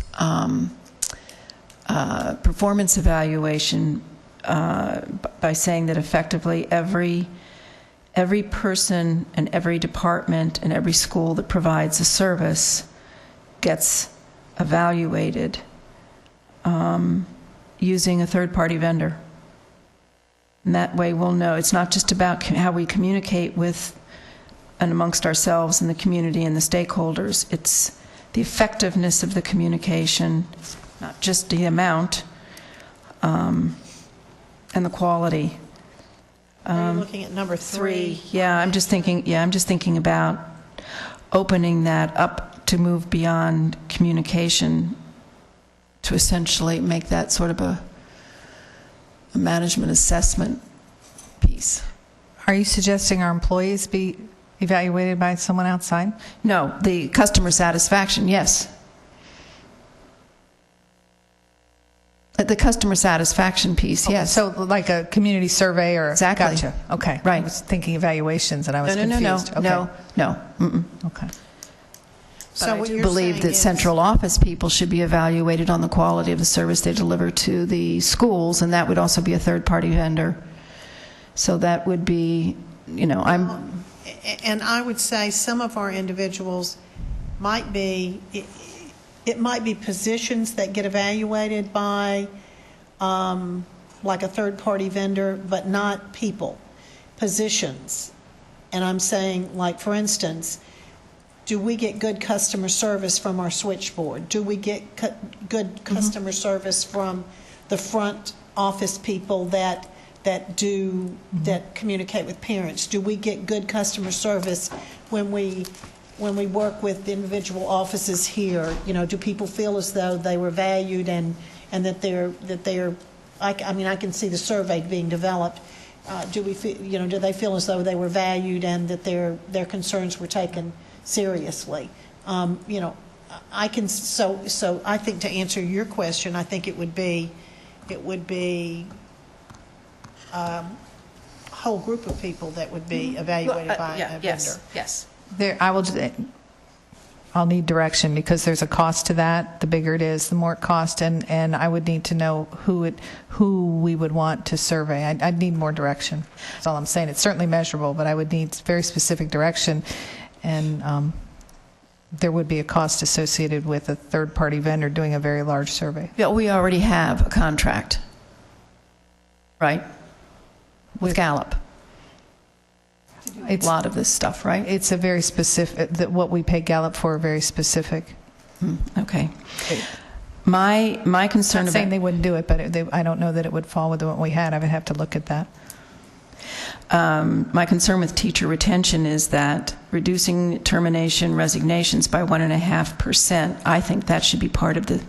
performance evaluation by saying that effectively every person and every department and every school that provides a service gets evaluated using a third-party vendor. And that way we'll know it's not just about how we communicate with and amongst ourselves and the community and the stakeholders. It's the effectiveness of the communication, not just the amount, and the quality. are you looking at number three? Yeah, I'm just thinking about opening that up to move beyond communication to essentially make that sort of a management assessment piece. Are you suggesting our employees be evaluated by someone outside? No, the customer satisfaction, yes. The customer satisfaction piece, yes. So like a community survey or? Exactly. Gotcha, okay. Right. I was thinking evaluations and I was No. confused. Okay. No. Mm-mm. Okay. So But I what do you're believe saying that is- central office people should be evaluated on the quality of the service they deliver to the schools, and that would also be a third-party vendor. So that would be, And I would say some of our individuals might be, it might be positions that get evaluated by like a third-party vendor, but not people, positions. And I'm saying, like, for instance, do we get good customer service from our switchboard? Do we get good customer service from the front office people that communicate with parents? Do we get good customer service when we work with individual offices here? Do people feel as though they were valued and that they're I can see the survey being developed do we feel, do they feel as though they were valued and that their concerns were taken seriously? I can, so I think to answer your question, I think it would be a whole group of people that would be evaluated by a vendor. Yes. I'll need direction because there's a cost to that. The bigger it is, the more it costs, and I would need to know who we would want to survey. I'd need more direction. That's all I'm saying. It's certainly measurable, but I would need very specific direction, and there would be a cost associated with a third-party vendor doing a very large survey. Yeah, we already have a contract, right? With Gallup. A lot of this stuff, right? It's a very specific, what we pay Gallup for are very specific. Okay. My concern I'm not about... saying they wouldn't do it, but I don't know that it would fall with what we had. I would have to look at that. My concern with teacher retention is that reducing termination resignations by 1.5%, I think that should be part of the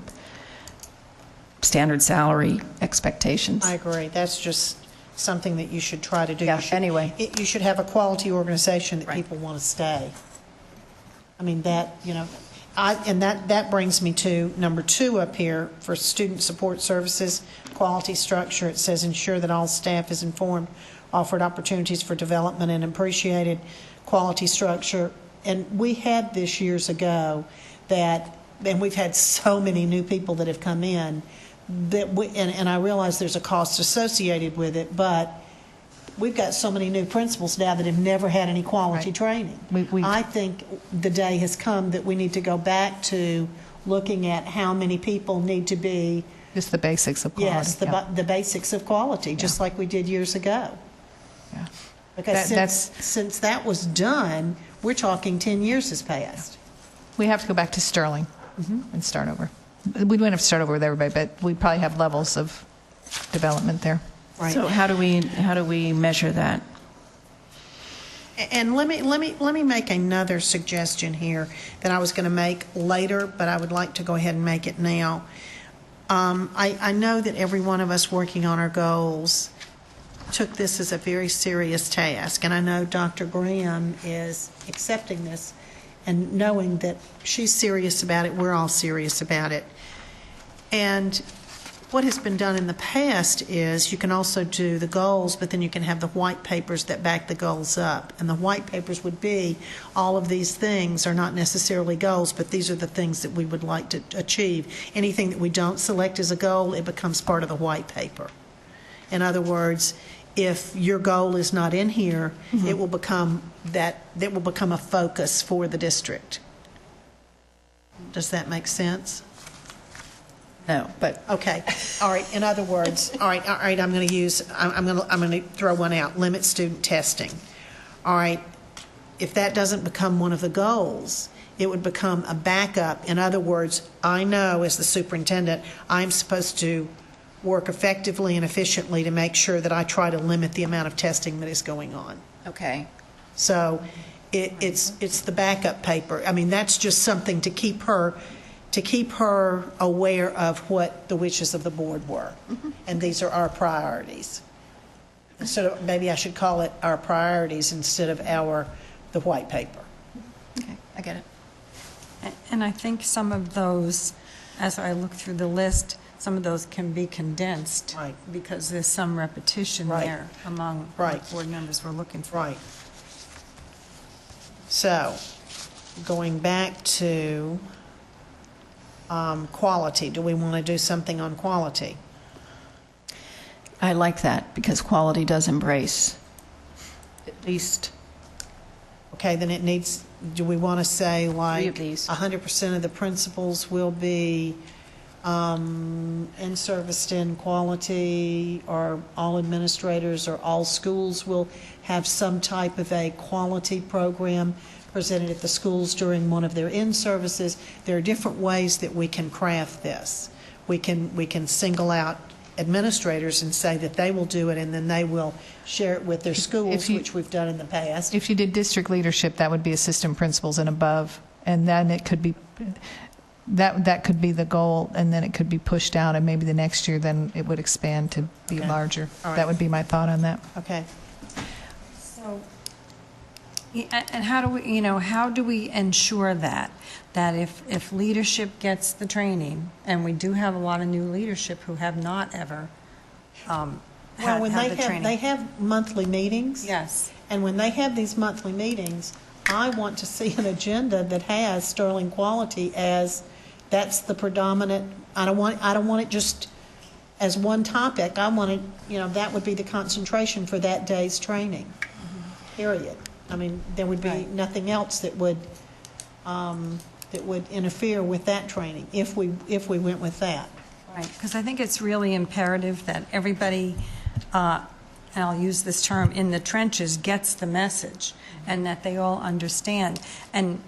standard salary expectations. I agree. That's just something that you should try to do. Yeah, anyway. You should have a quality organization that Right. people want to stay. I mean, that brings me to number 2 up here for student support services, quality structure. It says ensure that all staff is informed, offered opportunities for development and appreciated quality structure. And we had this years ago and we've had so many new people that have come in and I realize there's a cost associated with it, but we've got so many new principals now that have never had any quality Right. training. We- I think the day has come that we need to go back to looking at how many people need to be, Just the basics of quality. yes, the basics of quality, just like we did years ago. Yeah. Because That's- since that was done, we're talking 10 years has passed. We have to go back to Sterling and start over. We don't have to start over with everybody, but we probably have levels of development there. Right. So how do we measure that? And let me make another suggestion here that I was going to make later, but I would like to go ahead and make it now. I know that every one of us working on our goals took this as a very serious task, and I know Dr. Graham is accepting this and knowing that she's serious about it, we're all serious about it. And what has been done in the past is you can also do the goals, but then you can have the white papers that back the goals up. And the white papers would be all of these things are not necessarily goals, but these are the things that we would like to achieve. Anything that we don't select as a goal, it becomes part of the white paper. In other words, if your goal is not in here, it will become a focus for the district. Does that make sense? No, but Okay. All right. In other words, all right. I'm going to throw one out. Limit student testing. All right. If that doesn't become one of the goals, it would become a backup. In other words, I know as the superintendent, I'm supposed to work effectively and efficiently to make sure that I try to limit the amount of testing that is going on. okay. So it's the backup paper. I mean, that's just something to keep her aware of what the wishes of the board were. And these are our priorities. So maybe I should call it our priorities instead of the white paper. Okay, I get it. And I think some of those, as I look through the list, some of those can be condensed. Right. Because there's some repetition Right. there among Right. what board members were looking for. Right. So, going back to quality, do we want to do something on quality? I like that because quality does embrace at least Okay, then it needs, do we want to say like of these. 100% of the principals will be in-serviced in quality, or all administrators or all schools will have some type of a quality program presented at the schools during one of their in-services? There are different ways that we can craft this. We can single out administrators and say that they will do it, and then they will share it with their schools, which we've done in the past. If you did district leadership, that would be assistant principals and above, and then it could be, that could be the goal, and then it could be pushed out, and maybe the next year then it would expand to be Okay. larger. All right. That would be my thought on that. Okay. So, and how do we, how do we ensure that if leadership gets the training, and we do have a lot of new leadership who have not ever Well, had when the training. they have monthly meetings. Yes. And when they have these monthly meetings, I want to see an agenda that has Sterling Quality as, that's the predominant, I don't want it just as one topic. I want it, that would be the concentration for that day's training, period. I mean, there would be Right. nothing else that would interfere with that training if we went with that. Right, because I think it's really imperative that everybody, and I'll use this term, in the trenches, gets the message, and that they all understand. And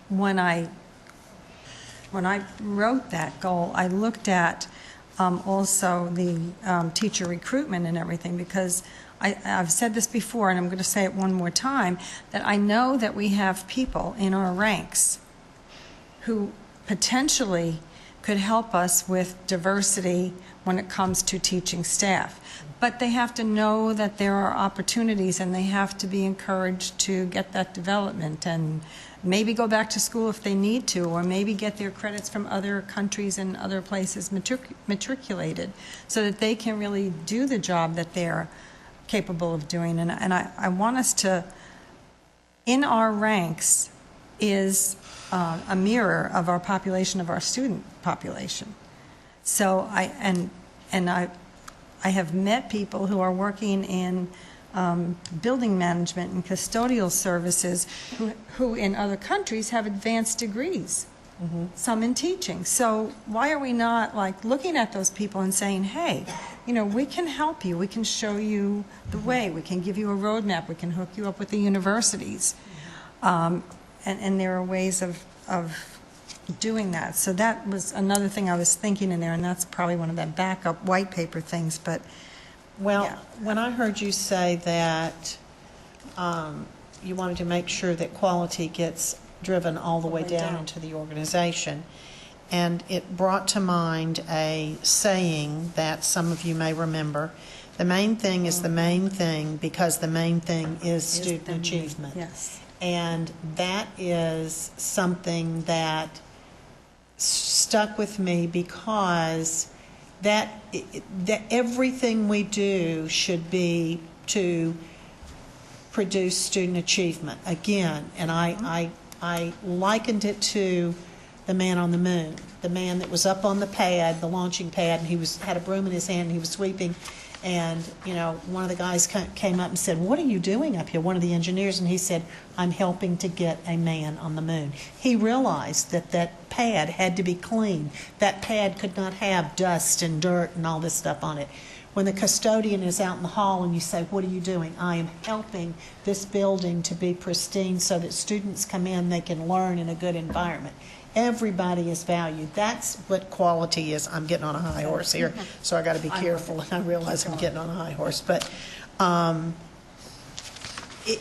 when I wrote that goal, I looked at also the teacher recruitment and everything, because I've said this before, and I'm going to say it one more time, that I know that we have people in our ranks who potentially could help us with diversity when it comes to teaching staff. But they have to know that there are opportunities, and they have to be encouraged to get that development and maybe go back to school if they need to, or maybe get their credits from other countries and other places matriculated, so that they can really do the job that they're capable of doing. And I want us to, in our ranks is a mirror of our population, of our student population. So I have met people who are working in building management and custodial services who in other countries have advanced degrees, some in teaching. So why are we not looking at those people and saying, hey, we can help you, we can show you the way, we can give you a roadmap, we can hook you up with the universities. And there are ways of doing that. So that was another thing I was thinking in there, and that's probably one of the backup white paper things. But Well, yeah. when I heard you say that you wanted to make sure that quality gets driven all the way down into the organization, and it brought to mind a saying that some of you may remember: the main thing is the main thing, because the main thing is student achievement. Yes. And that is something that stuck with me, because that everything we do should be to produce student achievement. Again, and I likened it to the man on the moon, the man that was up on the pad, the launching pad, and he had a broom in his hand and he was sweeping. And, one of the guys came up and said, "What are you doing up here?" One of the engineers, and he said, "I'm helping to get a man on the moon." He realized that that pad had to be clean. That pad could not have dust and dirt and all this stuff on it. When the custodian is out in the hall and you say, "What are you doing?" "I am helping this building to be pristine so that students come in, they can learn in a good environment." Everybody is valued. That's what quality is. I'm getting on a high horse here, so I got to be careful, and I realize I'm getting on a high horse. But and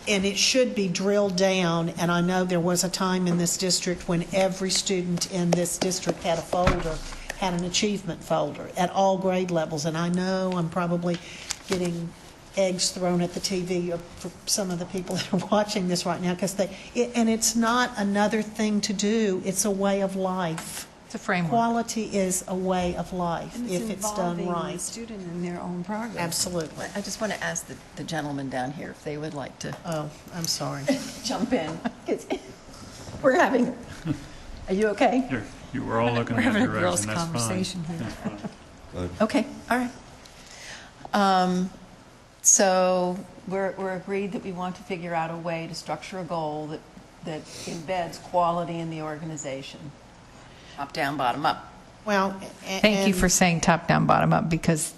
it should be drilled down. And I know there was a time in this district when every student in this district had a folder, had an achievement folder at all grade levels. And I know I'm probably getting eggs thrown at the TV for some of the people that are watching this right now, because and it's not another thing to do, it's a way of life. It's a framework. Quality is a way of life And if it's done involving right. the student in their own progress. Absolutely. I just want to ask the gentleman down here if they would like to Oh, I'm sorry. jump in. 'Cause we're having, are you okay? You were all looking We're in having that a girls' direction, that's fine. conversation here. That's fine. Okay, all right. So we're agreed that we want to figure out a way to structure a goal that embeds quality in the organization, top down, bottom up. Well, Thank you for saying top down, bottom up, because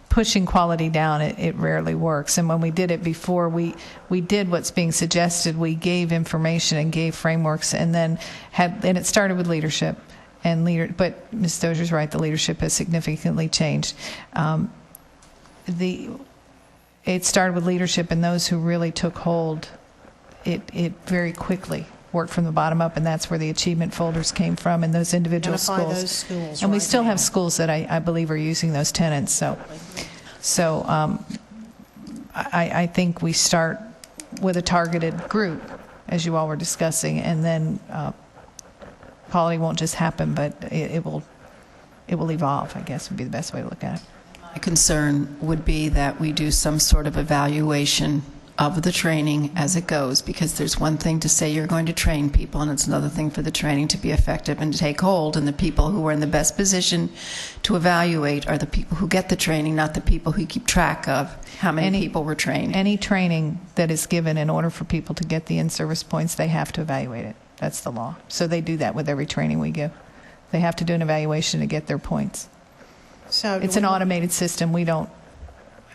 pushing quality down, it rarely works. And when we did it before, we did what's being suggested. We gave information and gave frameworks, and then and it started with leadership. But Ms. Dozier's right, the leadership has significantly changed. It started with leadership, and those who really took hold, it very quickly work from the bottom up, and that's where the achievement folders came from in those individual Identify schools. those schools And we right still now. have schools that I believe are using those tenants. So I think we start with a targeted group, as you all were discussing, and then quality won't just happen, but it will evolve, I guess would be the best way to look at it. My concern would be that we do some sort of evaluation of the training as it goes, because there's one thing to say you're going to train people, and it's another thing for the training to be effective and to take hold, and the people who are in the best position to evaluate are the people who get the training, not the people who keep track of how many people were trained. Any training that is given in order for people to get the in-service points, they have to evaluate it. That's the law. So they do that with every training we give. They have to do an evaluation to get their points. So do It's an we- automated system. We don't,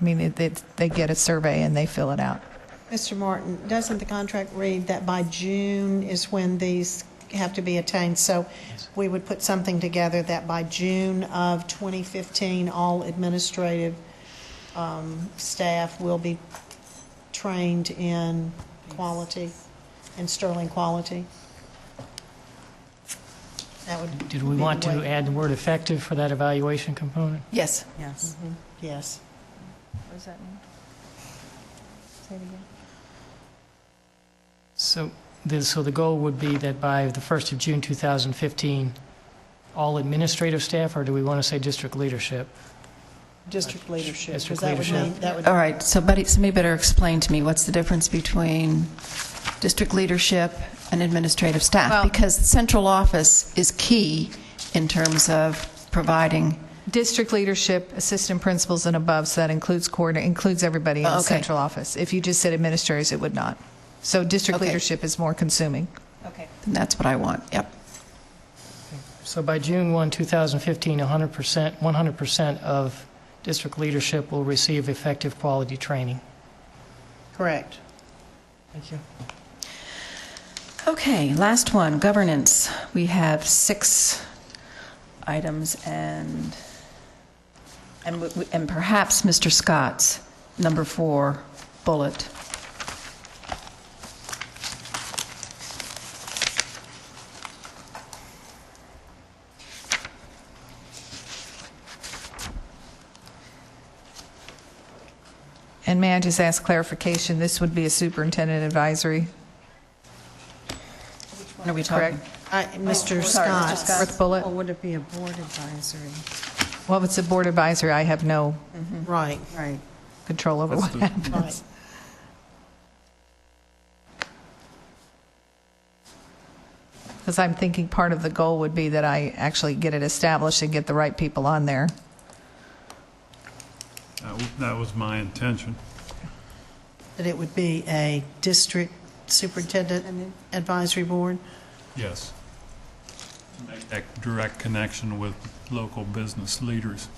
I mean, they get a survey and they fill it out. Mr. Martin, doesn't the contract read that by June is when these have to be attained? So we would put something together that by June of 2015, all administrative staff will be trained in quality, in Sterling quality? That would Did we be want the to way- add the word effective for that evaluation component? Yes. Yes. Yes. What does that mean? Say it again. So the goal would be that by the 1st of June 2015, all administrative staff, or do we want to say district leadership? District leadership. 'cause District that would leadership. mean- that would- All right, somebody better explain to me what's the difference between district leadership and administrative staff? Well- Because central office is key in terms of providing. District leadership, assistant principals and above, so that includes everybody in the Okay. central office. If you just said administrators, it would not. So district Okay. leadership is more consuming. Okay. That's what I want, yep. So by June 1, 2015, 100% of district leadership will receive effective quality training. Correct. Thank you. Okay, last one, governance. We have 6 items, and perhaps Mr. Scott's number 4 bullet. And may I just ask clarification, this would be a superintendent advisory, What are we talking? correct? Mr. sorry, Mr. Scott. Scott. Fourth bullet? Or would it be a board advisory? Well, if it's a board advisory, I have no Right, Right. control over what happens. right. Because I'm thinking part of the goal would be that I actually get it established and get the right people on there. That was my intention. That it would be a district superintendent advisory board? Yes. Make that direct connection with local business leaders.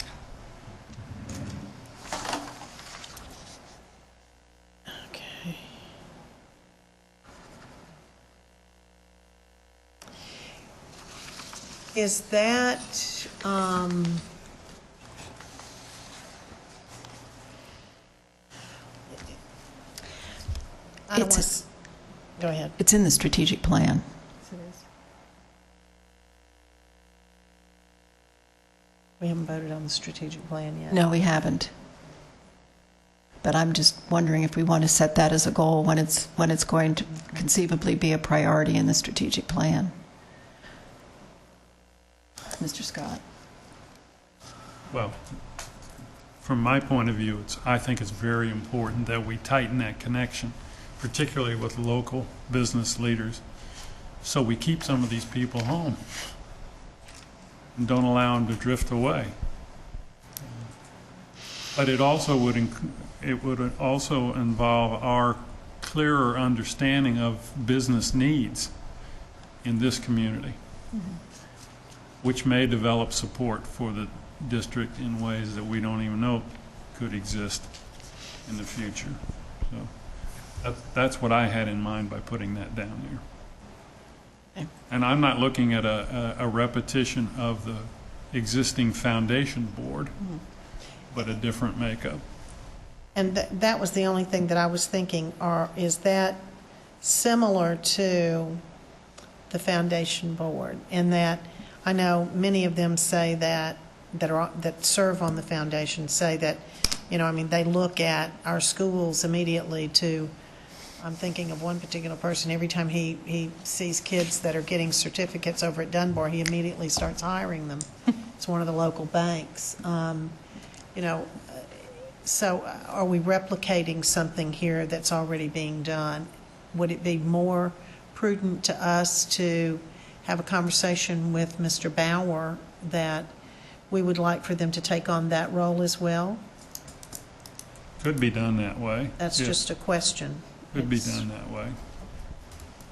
Okay. Is that, I don't It's want to, go ahead. It's in the strategic plan. We haven't voted on the strategic plan yet. No, we haven't. But I'm just wondering if we want to set that as a goal when it's going to conceivably be a priority in the strategic plan. Mr. Scott? Well, from my point of view, I think it's very important that we tighten that connection, particularly with local business leaders, so we keep some of these people home and don't allow them to drift away. But it also would also involve our clearer understanding of business needs in this community, which may develop support for the district in ways that we don't even know could exist in the future. So that's what I had in mind by putting that down there. Okay. And I'm not looking at a repetition of the existing foundation board, but a different makeup. And that was the only thing that I was thinking, is that similar to the foundation board, in that I know many of them say that serve on the foundation say that, they look at our schools immediately to, I'm thinking of one particular person, every time he sees kids that are getting certificates over at Dunbar, he immediately starts hiring them. It's one of the local banks. So are we replicating something here that's already being done? Would it be more prudent to us to have a conversation with Mr. Bauer that we would like for them to take on that role as well? Could be done that way. That's Yes, just a question. could be done that way.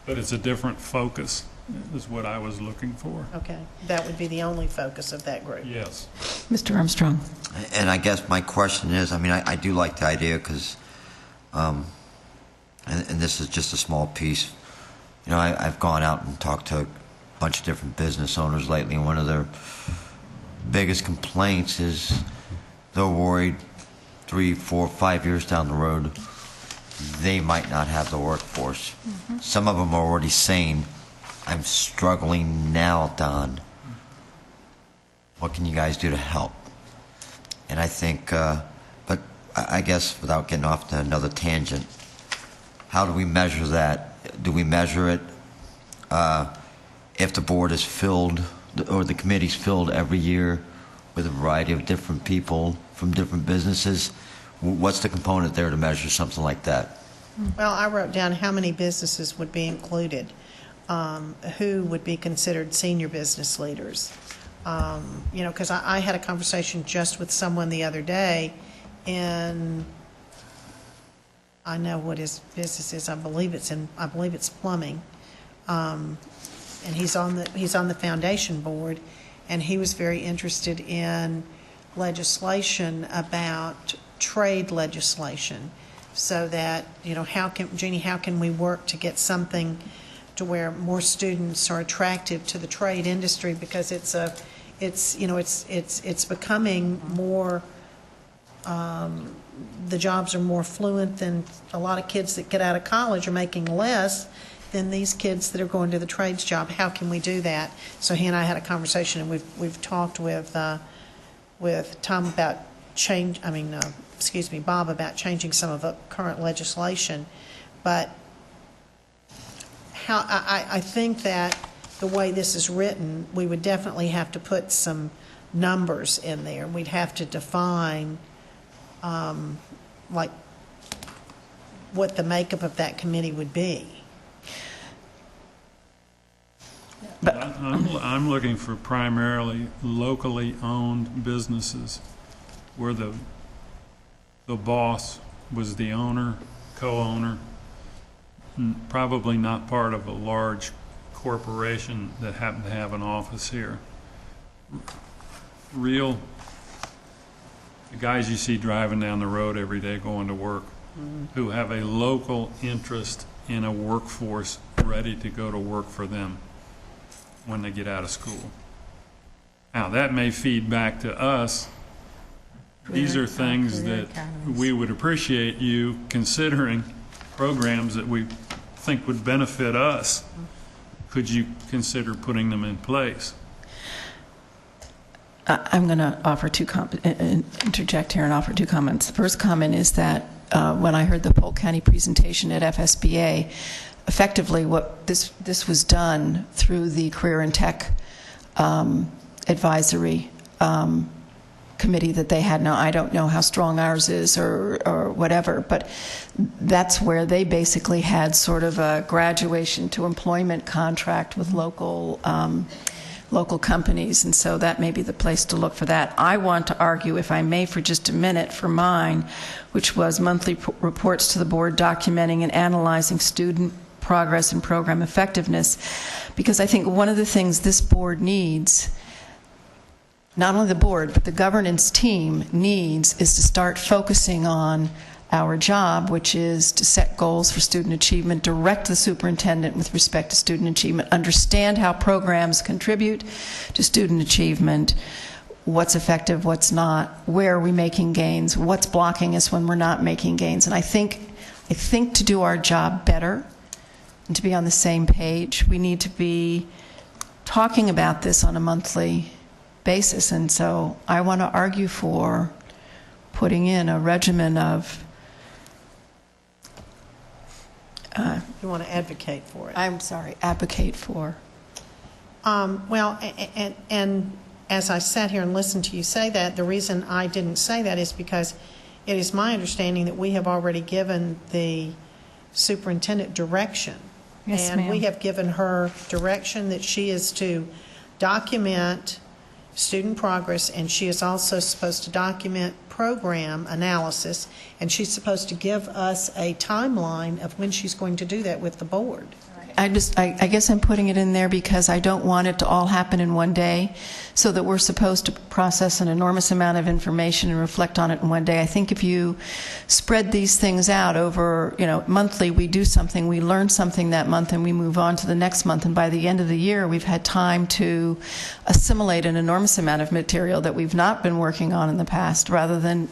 But it's a different focus, is what I was looking for. Okay, that would be the only focus of that group. Yes. Mr. Armstrong. And I guess my question is, I do like the idea because, and this is just a small piece. I've gone out and talked to a bunch of different business owners lately, and one of their biggest complaints is they're worried 3, 4, 5 years down the road they might not have the workforce. Some of them are already saying, I'm struggling now, Don. What can you guys do to help? And I think, but I guess without getting off to another tangent, how do we measure that? Do we measure it if the board is filled, or the committee's filled every year with a variety of different people from different businesses? What's the component there to measure something like that? Well, I wrote down how many businesses would be included, who would be considered senior business leaders. Because I had a conversation just with someone the other day, and I know what his business is. I believe it's plumbing, and he's on the foundation board, and he was very interested in legislation about trade legislation, so that how can we work to get something to where more students are attractive to the trade industry, because it's becoming more, the jobs are more fluent than a lot of kids that get out of college are making less than these kids that are going to the trades job. How can we do that? So he and I had a conversation, and we've talked with Tom about Bob about changing some of the current legislation. But I think that the way this is written, we would definitely have to put some numbers in there. We'd have to define like what the makeup of that committee would be. I'm looking for primarily locally owned businesses where the boss was the owner, co-owner, probably not part of a large corporation that happened to have an office here. The guys you see driving down the road every day going to work, who have a local interest in a workforce ready to go to work for them when they get out of school. Now, that may feed back to us. These are things that we would appreciate you considering, programs that we think would benefit us. Could you consider putting them in place? I'm going to offer interject here and offer two comments. The first comment is that when I heard the Polk County presentation at FSBA, effectively what this was done through the Career and Tech Advisory Committee that they had. Now, I don't know how strong ours is or whatever, but that's where they basically had sort of a graduation to employment contract with local companies, and so that may be the place to look for that. I want to argue, if I may, for just a minute, for mine, which was monthly reports to the board documenting and analyzing student progress and program effectiveness, because I think one of the things this board needs, not only the board, but the governance team needs, is to start focusing on our job, which is to set goals for student achievement, direct the superintendent with respect to student achievement, understand how programs contribute to student achievement, what's effective, what's not, where are we making gains, what's blocking us when we're not making gains. And I think to do our job better, and to be on the same page. We need to be talking about this on a monthly basis, and so I want to argue for putting in a regimen of You want to advocate for it. advocate for. Well, and as I sat here and listened to you say that, the reason I didn't say that is because it is my understanding that we have already given the superintendent direction. Yes, And we ma'am. have given her direction that she is to document student progress, and she is also supposed to document program analysis, and she's supposed to give us a timeline of when she's going to do that with the board. I guess I'm putting it in there because I don't want it to all happen in one day, so that we're supposed to process an enormous amount of information and reflect on it in one day. I think if you spread these things out over, monthly, we do something, we learn something that month, and we move on to the next month, and by the end of the year, we've had time to assimilate an enormous amount of material that we've not been working on in the past, rather than,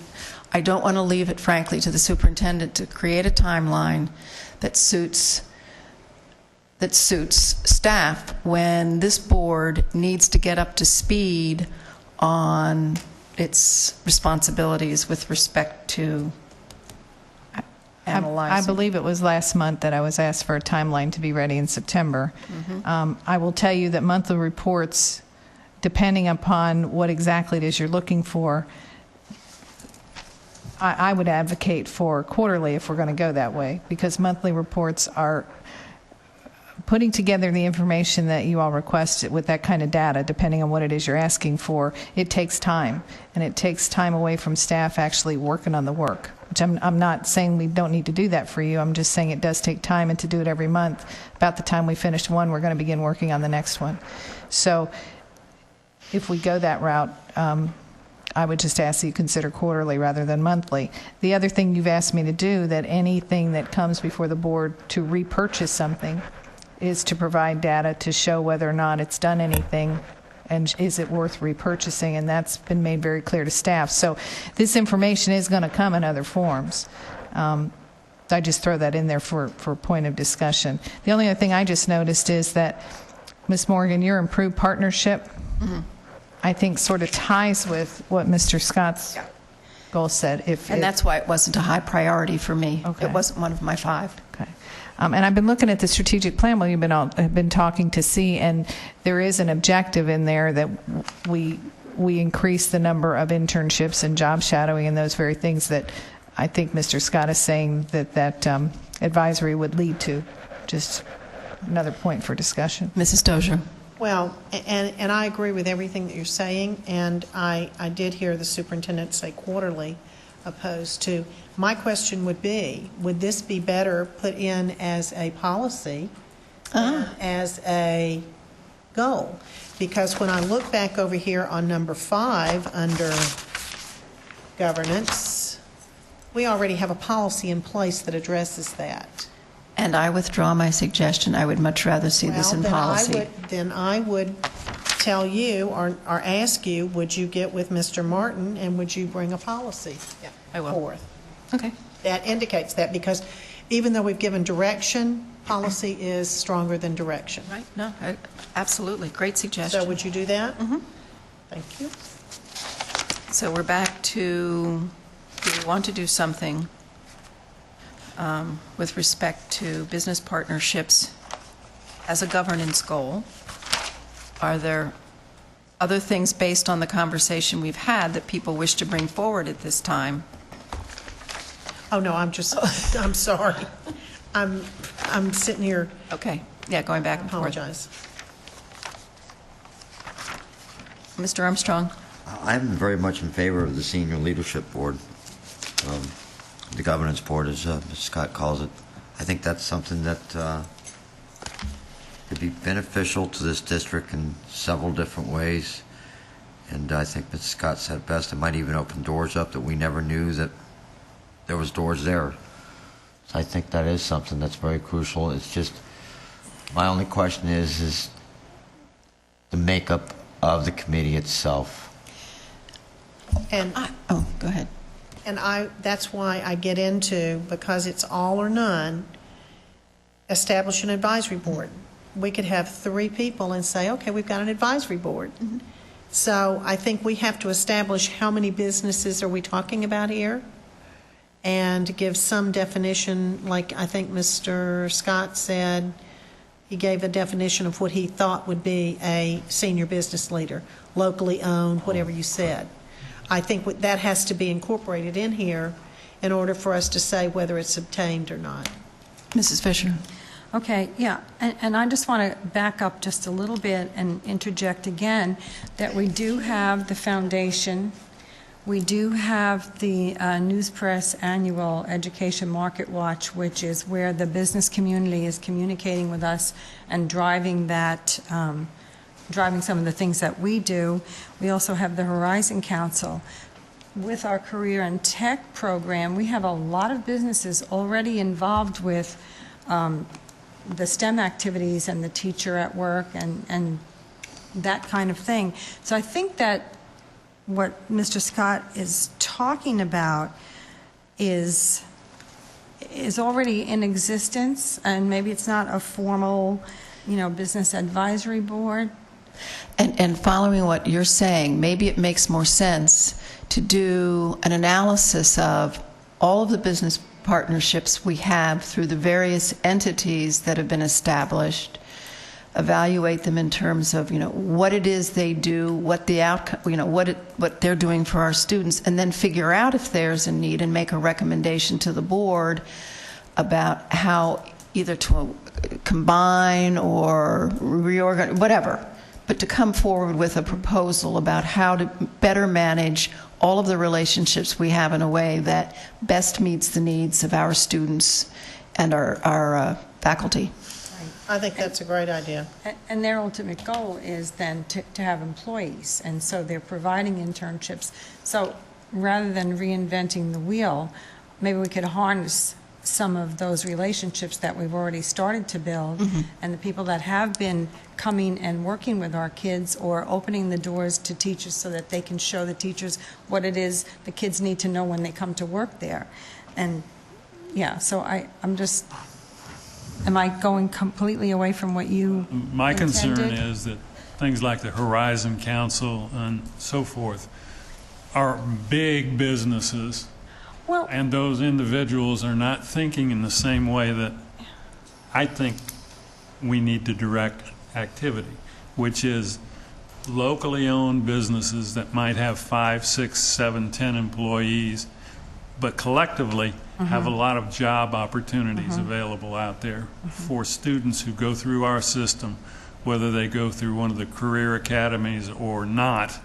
I don't want to leave it, frankly, to the superintendent to create a timeline that suits staff when this board needs to get up to speed on its responsibilities with respect to analyzing. I believe it was last month that I was asked for a timeline to be ready in September. I will tell you that monthly reports, depending upon what exactly it is you're looking for, I would advocate for quarterly if we're going to go that way, because monthly reports are putting together the information that you all requested with that kind of data, depending on what it is you're asking for. It takes time, and it takes time away from staff actually working on the work, which I'm not saying we don't need to do that for you. I'm just saying it does take time, and to do it every month, about the time we finish one, we're going to begin working on the next one. So if we go that route, I would just ask that you consider quarterly rather than monthly. The other thing you've asked me to do, that anything that comes before the board to repurchase something, is to provide data to show whether or not it's done anything and is it worth repurchasing, and that's been made very clear to staff. So this information is going to come in other forms. I just throw that in there for point of discussion. The only other thing I just noticed is that, Ms. Morgan, your improved partnership, I think, sort of ties with what Mr. Scott's goal said. And that's why it wasn't a high priority for me. Okay. It wasn't one of my 5. Okay. And I've been looking at the strategic plan while you've been talking to see, and there is an objective in there that we increase the number of internships and job shadowing and those very things that I think Mr. Scott is saying that advisory would lead to. Just another point for discussion. Mrs. Dozier. Well, and I agree with everything that you're saying, and I did hear the superintendent say quarterly opposed to. My question would be, would this be better put in as a policy than as a goal? Because when I look back over here on number 5 under governance, we already have a policy in place that addresses that. And I withdraw my suggestion. I would much rather see this in policy. Then I would tell you or ask you, would you get with Mr. Martin and would you bring a policy I will. forth? Okay. That indicates that, because even though we've given direction, policy is stronger than direction. Right. No, absolutely. Great suggestion. So would you do that? Mm-hmm. Thank you. So we're back to, do we want to do something with respect to business partnerships as a governance goal? Are there other things based on the conversation we've had that people wish to bring forward at this time? Oh, no, I'm sorry. I'm sitting here, Okay. Yeah, going back I and forth. apologize. Mr. Armstrong? I'm very much in favor of the senior leadership board, the governance board, as Mr. Scott calls it. I think that's something that could be beneficial to this district in several different ways. And I think Mr. Scott said best, it might even open doors up that we never knew that there was doors there. So I think that is something that's very crucial. It's just, my only question is the makeup of the committee itself. And Go ahead. that's why I get into, because it's all or none, establish an advisory board. We could have 3 people and say, okay, we've got an advisory board. So I think we have to establish how many businesses are we talking about here, and give some definition, like I think Mr. Scott said. He gave a definition of what he thought would be a senior business leader, locally owned, whatever you said. I think that has to be incorporated in here in order for us to say whether it's obtained or not. Mrs. Fisher? Okay, yeah, and I just want to back up just a little bit and interject again that we do have the foundation, we do have the News Press Annual Education Market Watch, which is where the business community is communicating with us and driving that, driving some of the things that we do. We also have the Horizon Council. With our Career and Tech program, we have a lot of businesses already involved with the STEM activities and the teacher at work and that kind of thing. So I think that what Mr. Scott is talking about is already in existence, and maybe it's not a formal, business advisory board. And following what you're saying, maybe it makes more sense to do an analysis of all of the business partnerships we have through the various entities that have been established, evaluate them in terms of what it is they do, what the outcome, what they're doing for our students, and then figure out if there's a need and make a recommendation to the board about how either to combine or reorganize, whatever, but to come forward with a proposal about how to better manage all of the relationships we have in a way that best meets the needs of our students and our faculty. I think that's a great idea. And their ultimate goal is then to have employees, and so they're providing internships. So rather than reinventing the wheel, maybe we could harness some of those relationships that we've already started to build, and the people that have been coming and working with our kids or opening the doors to teachers so that they can show the teachers what it is the kids need to know when they come to work there. And yeah, so I'm just, am I going completely away from what you My concern intended? is that things like the Horizon Council and so forth are big businesses, Well, and those individuals are not thinking in the same way that I think we need to direct activity, which is locally owned businesses that might have 5, 6, 7, 10 employees, but collectively have a lot of job opportunities available out there for students who go through our system, whether they go through one of the career academies or not,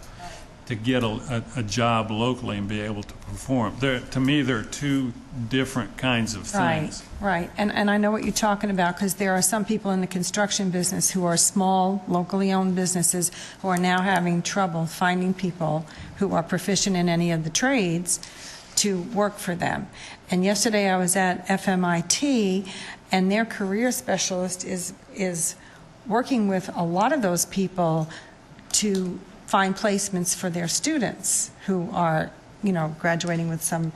to get a job locally and be able to perform. To me, there are two different kinds of things. Right. And I know what you're talking about, because there are some people in the construction business who are small, locally owned businesses who are now having trouble finding people who are proficient in any of the trades to work for them. And yesterday I was at FMIT, and their career specialist is working with a lot of those people to find placements for their students who are, graduating with some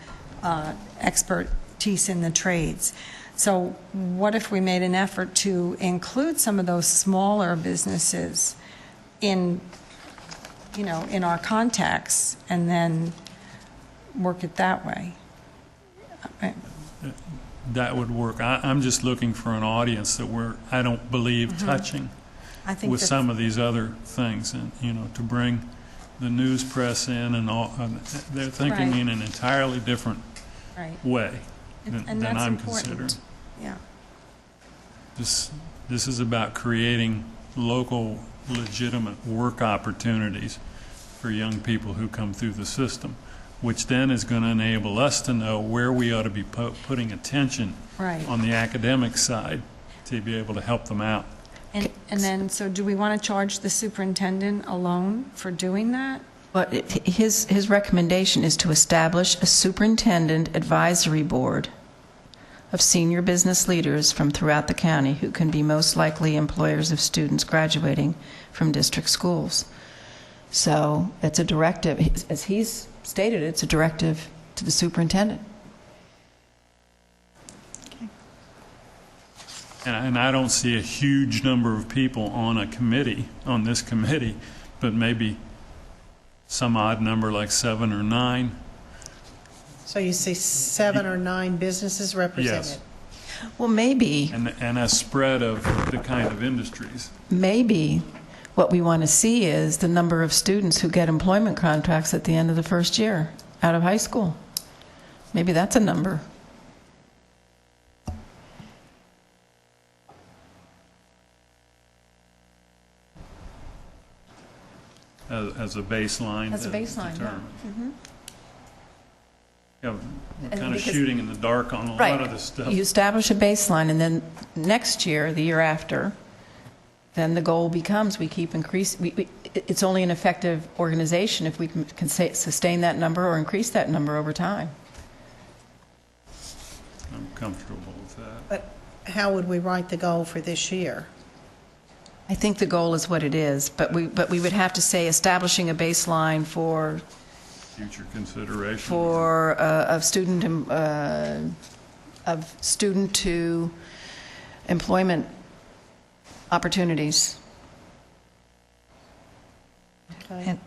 expertise in the trades. So what if we made an effort to include some of those smaller businesses in our contacts, and then work it that way? That would work. I'm just looking for an audience that I don't believe, touching I think with that's- some of these other things, and to bring the news press in and all. They're thinking Right. in an entirely different Right. way And than that's I'm important. considering. Yeah. This is about creating local, legitimate work opportunities for young people who come through the system, which then is going to enable us to know where we ought to be putting attention Right. on the academic side to be able to help them out. And then, so do we want to charge the superintendent alone for doing that? But his recommendation is to establish a superintendent advisory board of senior business leaders from throughout the county who can be most likely employers of students graduating from district schools. So it's a directive, as he's stated, it's a directive to the superintendent. And I don't see a huge number of people on a committee, on this committee, but maybe some odd number like 7 or 9. So you see 7 or 9 businesses represented? Well, maybe, And a spread of the kind of industries. maybe what we want to see is the number of students who get employment contracts at the end of the first year out of high school. Maybe that's a number. As a baseline. As a to baseline, yeah. determine. Yeah, we're And kind of because- shooting in the dark on a Right. lot of this stuff. You establish a baseline, and then next year, the year after, then the goal becomes we keep increasing. It's only an effective organization if we can sustain that number or increase that number over time. I'm comfortable with that. But how would we write the goal for this year? I think the goal is what it is, but we would have to say establishing a baseline for Future consideration. of student to employment opportunities.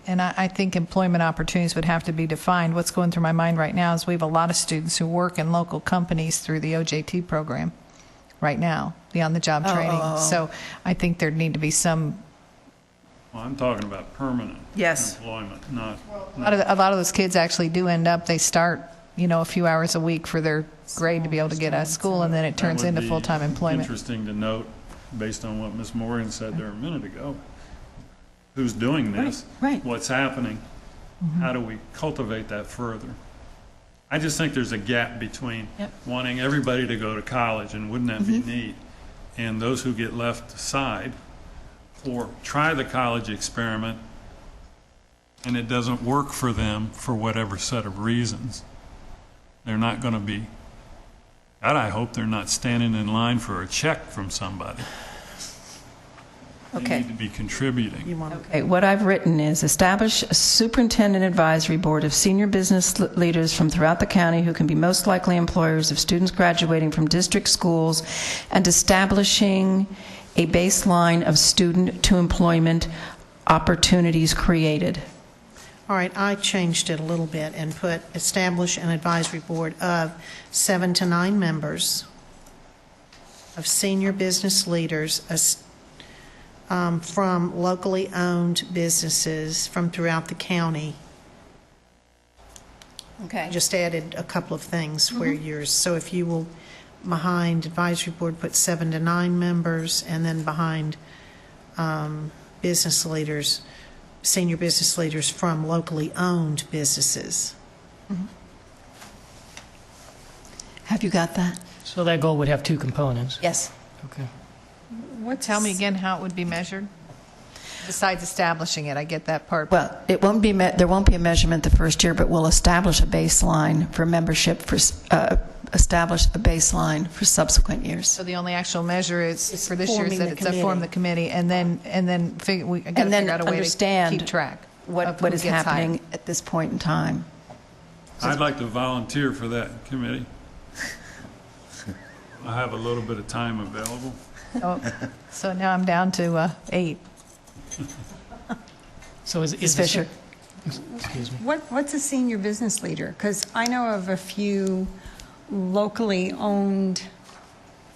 And I think employment opportunities would have to be defined. What's going through my mind right now is we have a lot of students who work in local companies through the OJT program right now, the on-the-job training. So I think there'd need to be some, Well, I'm talking about permanent Yes. employment, not. a lot of those kids actually do end up, they start, a few hours a week for their grade to be able to get out of school, and then it turns That would into be full-time employment. Interesting to note, based on what Ms. Morgan said there a minute ago. Who's doing this? Right. What's happening? How do we cultivate that further? I just think there's a gap between Yep. wanting everybody to go to college, and wouldn't that be neat, and those who get left aside, or try the college experiment, and it doesn't work for them for whatever set of reasons. They're not going to be, God, I hope they're not standing in line for a check from somebody. They Okay. need to be contributing. Okay, what I've written is establish a superintendent advisory board of senior business leaders from throughout the county who can be most likely employers of students graduating from district schools, and establishing a baseline of student to employment opportunities created. All right, I changed it a little bit and put establish an advisory board of 7 to 9 members of senior business leaders from locally owned businesses from throughout the county. Okay. Just added a couple of things where yours, so if you will, behind advisory board, put 7 to 9 members, and then behind business leaders, senior business leaders from locally owned businesses. Have you got that? So that goal would have 2 components. Yes. Okay. Tell me again how it would be measured? Besides establishing it, I get that part. Well, it won't be there won't be a measurement the first year, but we'll establish a baseline for membership establish a baseline for subsequent years. So the only actual measure is It's for this year is forming that the it's a form the committee, and then we got to And then figure out a way to understand keep track of what who is gets hired. happening at this point in time. I'd like to volunteer for that committee. I have a little bit of time available. So now I'm down to 8. So is Ms. the Fisher? Excuse me. What's a senior business leader? Because I know of a few locally owned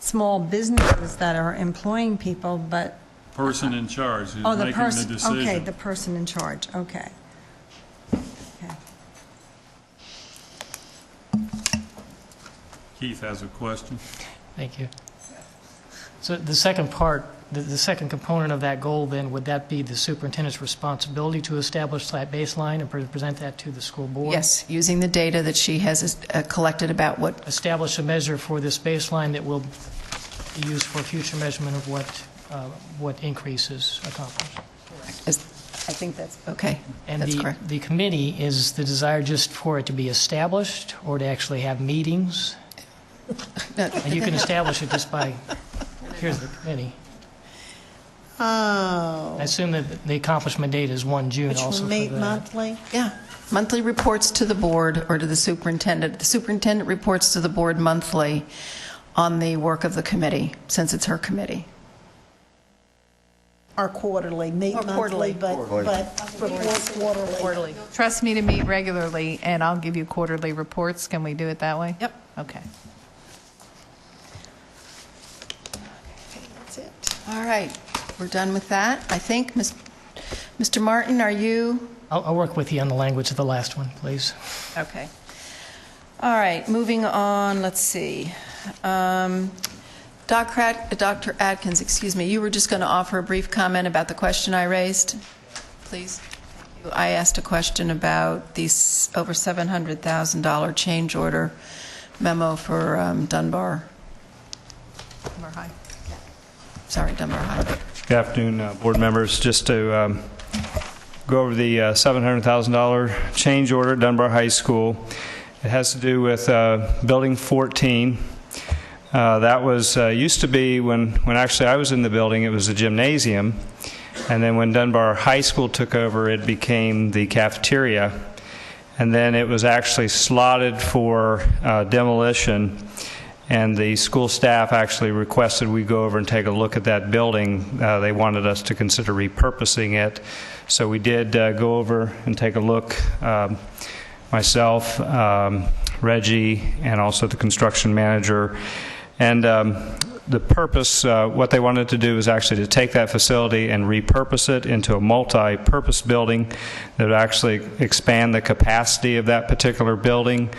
small businesses that are employing people, but, Person in charge who's oh, the making the person, decision. okay, the person in charge, okay. Okay. Keith has a question. Thank you. So the second part, the second component of that goal, then, would that be the superintendent's responsibility to establish that baseline and present that to the school board? Yes, using the data that she has collected about what, Establish a measure for this baseline that will be used for future measurement of what increases accomplished. I think that's, okay, And that's correct. the committee, is the desire just for it to be established or to actually have meetings? And you can establish it just by, here's the committee. Oh, I assume that the accomplishment date is 1 June which also will for meet that. monthly? Yeah, monthly reports to the board or to the superintendent. The superintendent reports to the board monthly on the work of the committee, since it's her committee. Or quarterly, meet Or monthly, quarterly. but report quarterly. Trust me to meet regularly, and I'll give you quarterly reports. Can we do it that way? Yep. Okay. That's it. All right, we're done with that. I think, Mr. Martin, are you? I'll work with you on the language of the last one, please. Okay. All right, moving on, let's see. Dr. Atkins, excuse me, you were just going to offer a brief comment about the question I raised, please? Thank you. I asked a question about the over $700,000 change order memo for Dunbar. Dunbar High. Sorry, Dunbar High. Good afternoon, board members. Just to go over the $700,000 change order at Dunbar High School. It has to do with Building 14. That was used to be, when actually I was in the building, it was a gymnasium. And then when Dunbar High School took over, it became the cafeteria. And then it was actually slotted for demolition. And the school staff actually requested we go over and take a look at that building. They wanted us to consider repurposing it. So we did go over and take a look, myself, Reggie, and also the construction manager. And the purpose, what they wanted to do is actually to take that facility and repurpose it into a multi-purpose building that would actually expand the capacity of that particular building.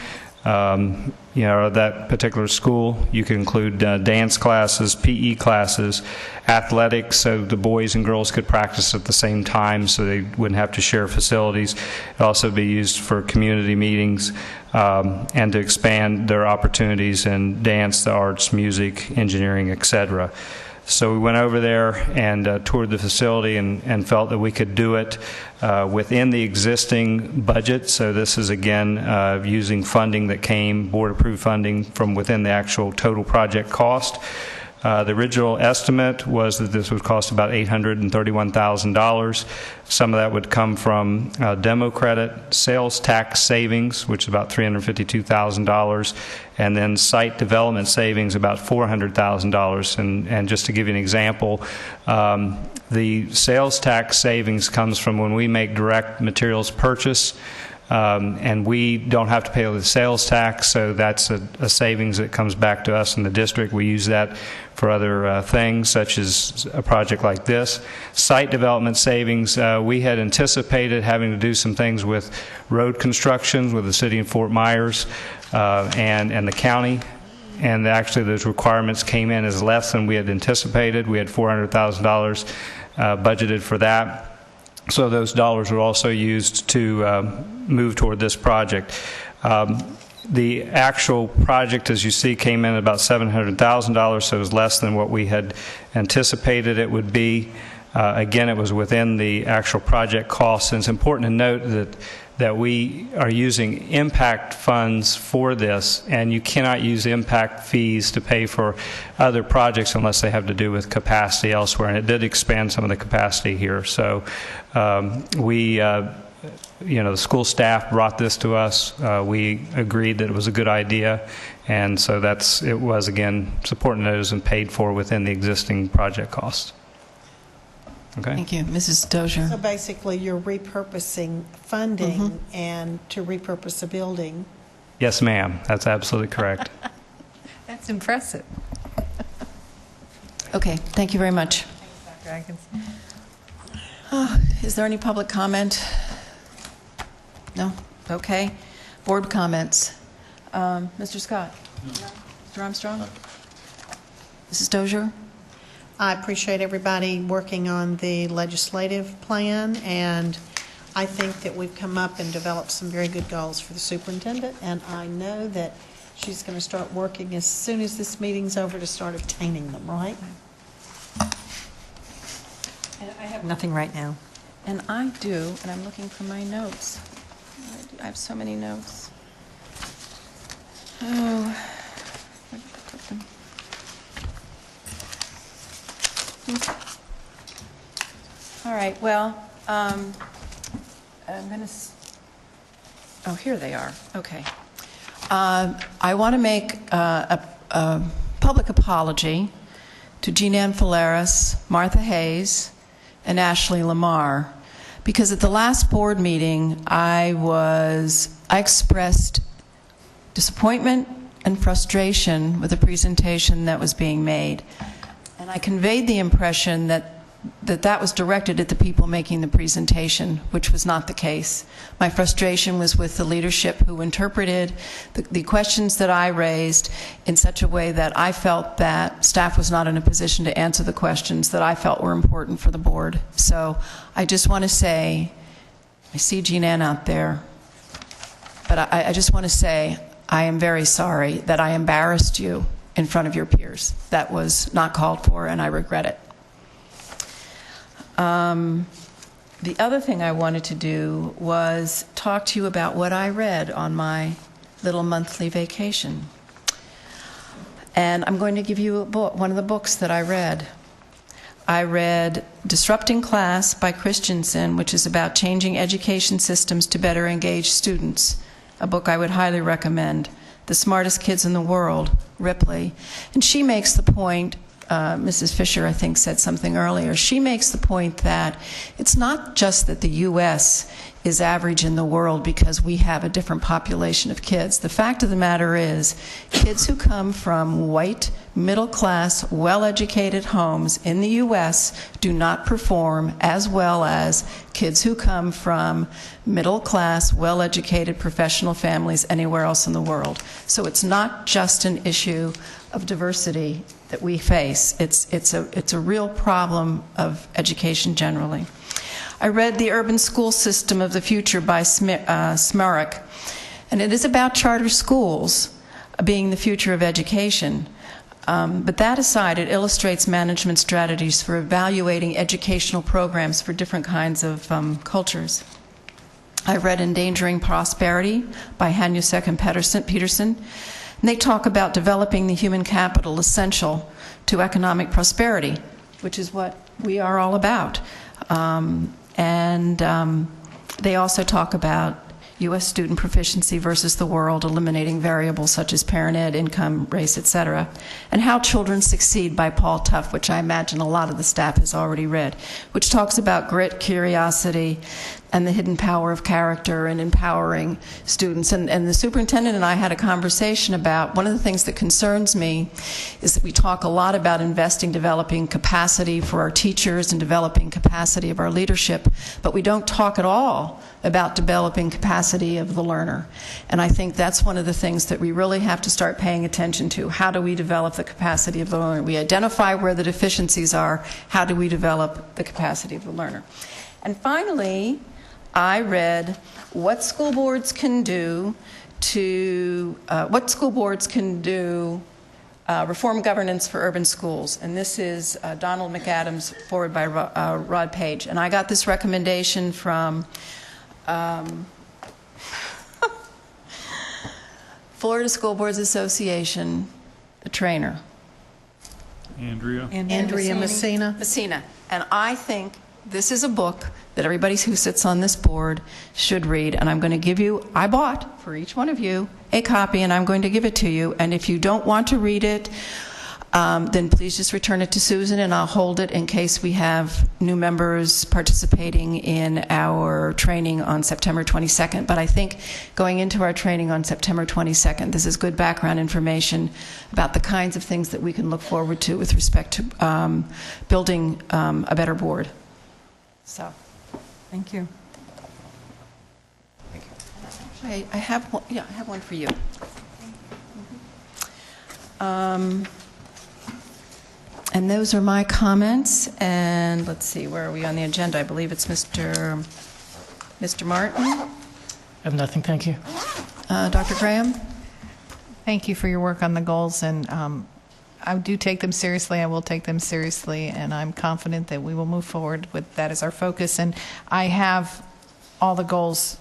That particular school. You could include dance classes, PE classes, athletics, so the boys and girls could practice at the same time so they wouldn't have to share facilities. It'd also be used for community meetings and to expand their opportunities in dance, the arts, music, engineering, etc. So we went over there and toured the facility and felt that we could do it within the existing budget. So this is, again, using funding that came, board-approved funding, from within the actual total project cost. The original estimate was that this would cost about $831,000. Some of that would come from demo credit, sales tax savings, which is about $352,000, and then site development savings, about $400,000. And just to give you an example, the sales tax savings comes from when we make direct materials purchase. And we don't have to pay the sales tax, so that's a savings that comes back to us in the district. We use that for other things, such as a project like this. Site development savings, we had anticipated having to do some things with road construction with the city of Fort Myers and the county. And actually those requirements came in as less than we had anticipated. We had $400,000 budgeted for that. So those dollars were also used to move toward this project. The actual project, as you see, came in at about $700,000, so it was less than what we had anticipated it would be. Again, it was within the actual project costs, and it's important to note that we are using impact funds for this, and you cannot use impact fees to pay for other projects unless they have to do with capacity elsewhere, and it did expand some of the capacity here. So the school staff brought this to us. We agreed that it was a good idea, and so it was, again, it's important to note, and paid for within the existing project costs. Okay. Thank you. Mrs. Dozier. So basically, you're repurposing funding and to repurpose a building. Yes, ma'am. That's absolutely correct. That's impressive. Okay, thank you very much. Dr. Atkins. Is there any public comment? No? Okay. Board comments. Mr. Scott? No. Mr. Armstrong? No. Mrs. Dozier? I appreciate everybody working on the legislative plan, and I think that we've come up and developed some very good goals for the superintendent, and I know that she's going to start working as soon as this meeting's over to start obtaining them, right? And I have nothing right now. And I do, and I'm looking for my notes. I have so many notes. Oh, where did I put them? All right, well, I'm going to, here they are. Okay. I want to make a public apology to Jean Ann Faleras, Martha Hayes, and Ashley Lamar, because at the last board meeting, I expressed disappointment and frustration with the presentation that was being made. And I conveyed the impression that was directed at the people making the presentation, which was not the case. My frustration was with the leadership who interpreted the questions that I raised in such a way that I felt that staff was not in a position to answer the questions that I felt were important for the board. So I just want to say, I see Jean Ann out there, but I just want to say I am very sorry that I embarrassed you in front of your peers. That was not called for, and I regret it. The other thing I wanted to do was talk to you about what I read on my little monthly vacation. And I'm going to give you a book, one of the books that I read. I read Disrupting Class by Christensen, which is about changing education systems to better engage students, a book I would highly recommend. The Smartest Kids in the World, Ripley. And she makes the point, Mrs. Fisher, I think, said something earlier. She makes the point that it's not just that the U.S. is average in the world because we have a different population of kids. The fact of the matter is, kids who come from white, middle-class, well-educated homes in the U.S. do not perform as well as kids who come from middle-class, well-educated professional families anywhere else in the world. So it's not just an issue of diversity that we face. It's a real problem of education generally. I read The Urban School System of the Future by Smerek, and it is about charter schools being the future of education. But that aside, it illustrates management strategies for evaluating educational programs for different kinds of cultures. I read Endangering Prosperity by Hanusek and Peterson. And they talk about developing the human capital essential to economic prosperity, which is what we are all about. They also talk about U.S. student proficiency versus the world, eliminating variables such as parent ed, income, race, etc., and How Children Succeed by Paul Tough, which I imagine a lot of the staff has already read, which talks about grit, curiosity, and the hidden power of character and empowering students. And the superintendent and I had a conversation about one of the things that concerns me is that we talk a lot about investing, developing capacity for our teachers and developing capacity of our leadership, but we don't talk at all about developing capacity of the learner. And I think that's one of the things that we really have to start paying attention to. How do we develop the capacity of the learner? We identify where the deficiencies are. How do we develop the capacity of the learner? And finally, I read What School Boards Can Do to Reform Governance for Urban Schools. And this is Donald McAdams, forward by Rod Page. And I got this recommendation from Florida School Boards Association, the trainer. Andrea? Andrea Messina. Messina. And I think this is a book that everybody who sits on this board should read, and I'm going to give you, I bought for each one of you a copy, and I'm going to give it to you. And if you don't want to read it, then please just return it to Susan, and I'll hold it in case we have new members participating in our training on September 22nd. But I think going into our training on September 22nd, this is good background information about the kinds of things that we can look forward to with respect to building a better board. So, Thank you. I have one. Yeah, I have one for you. And those are my comments. And let's see, where are we on the agenda? I believe it's Mr. Martin. I have nothing, thank you. Dr. Graham? Thank you for your work on the goals, and I do take them seriously. I will take them seriously, and I'm confident that we will move forward with that as our focus. And I have all the goals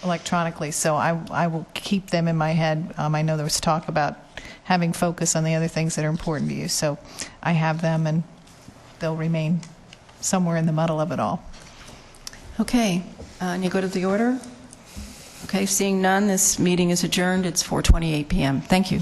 electronically, so I will keep them in my head. I know there was talk about having focus on the other things that are important to you, so I have them, and they'll remain somewhere in the muddle of it all. Okay, and you go to the order? Okay, seeing none, this meeting is adjourned. It's 4:28 p.m. Thank you.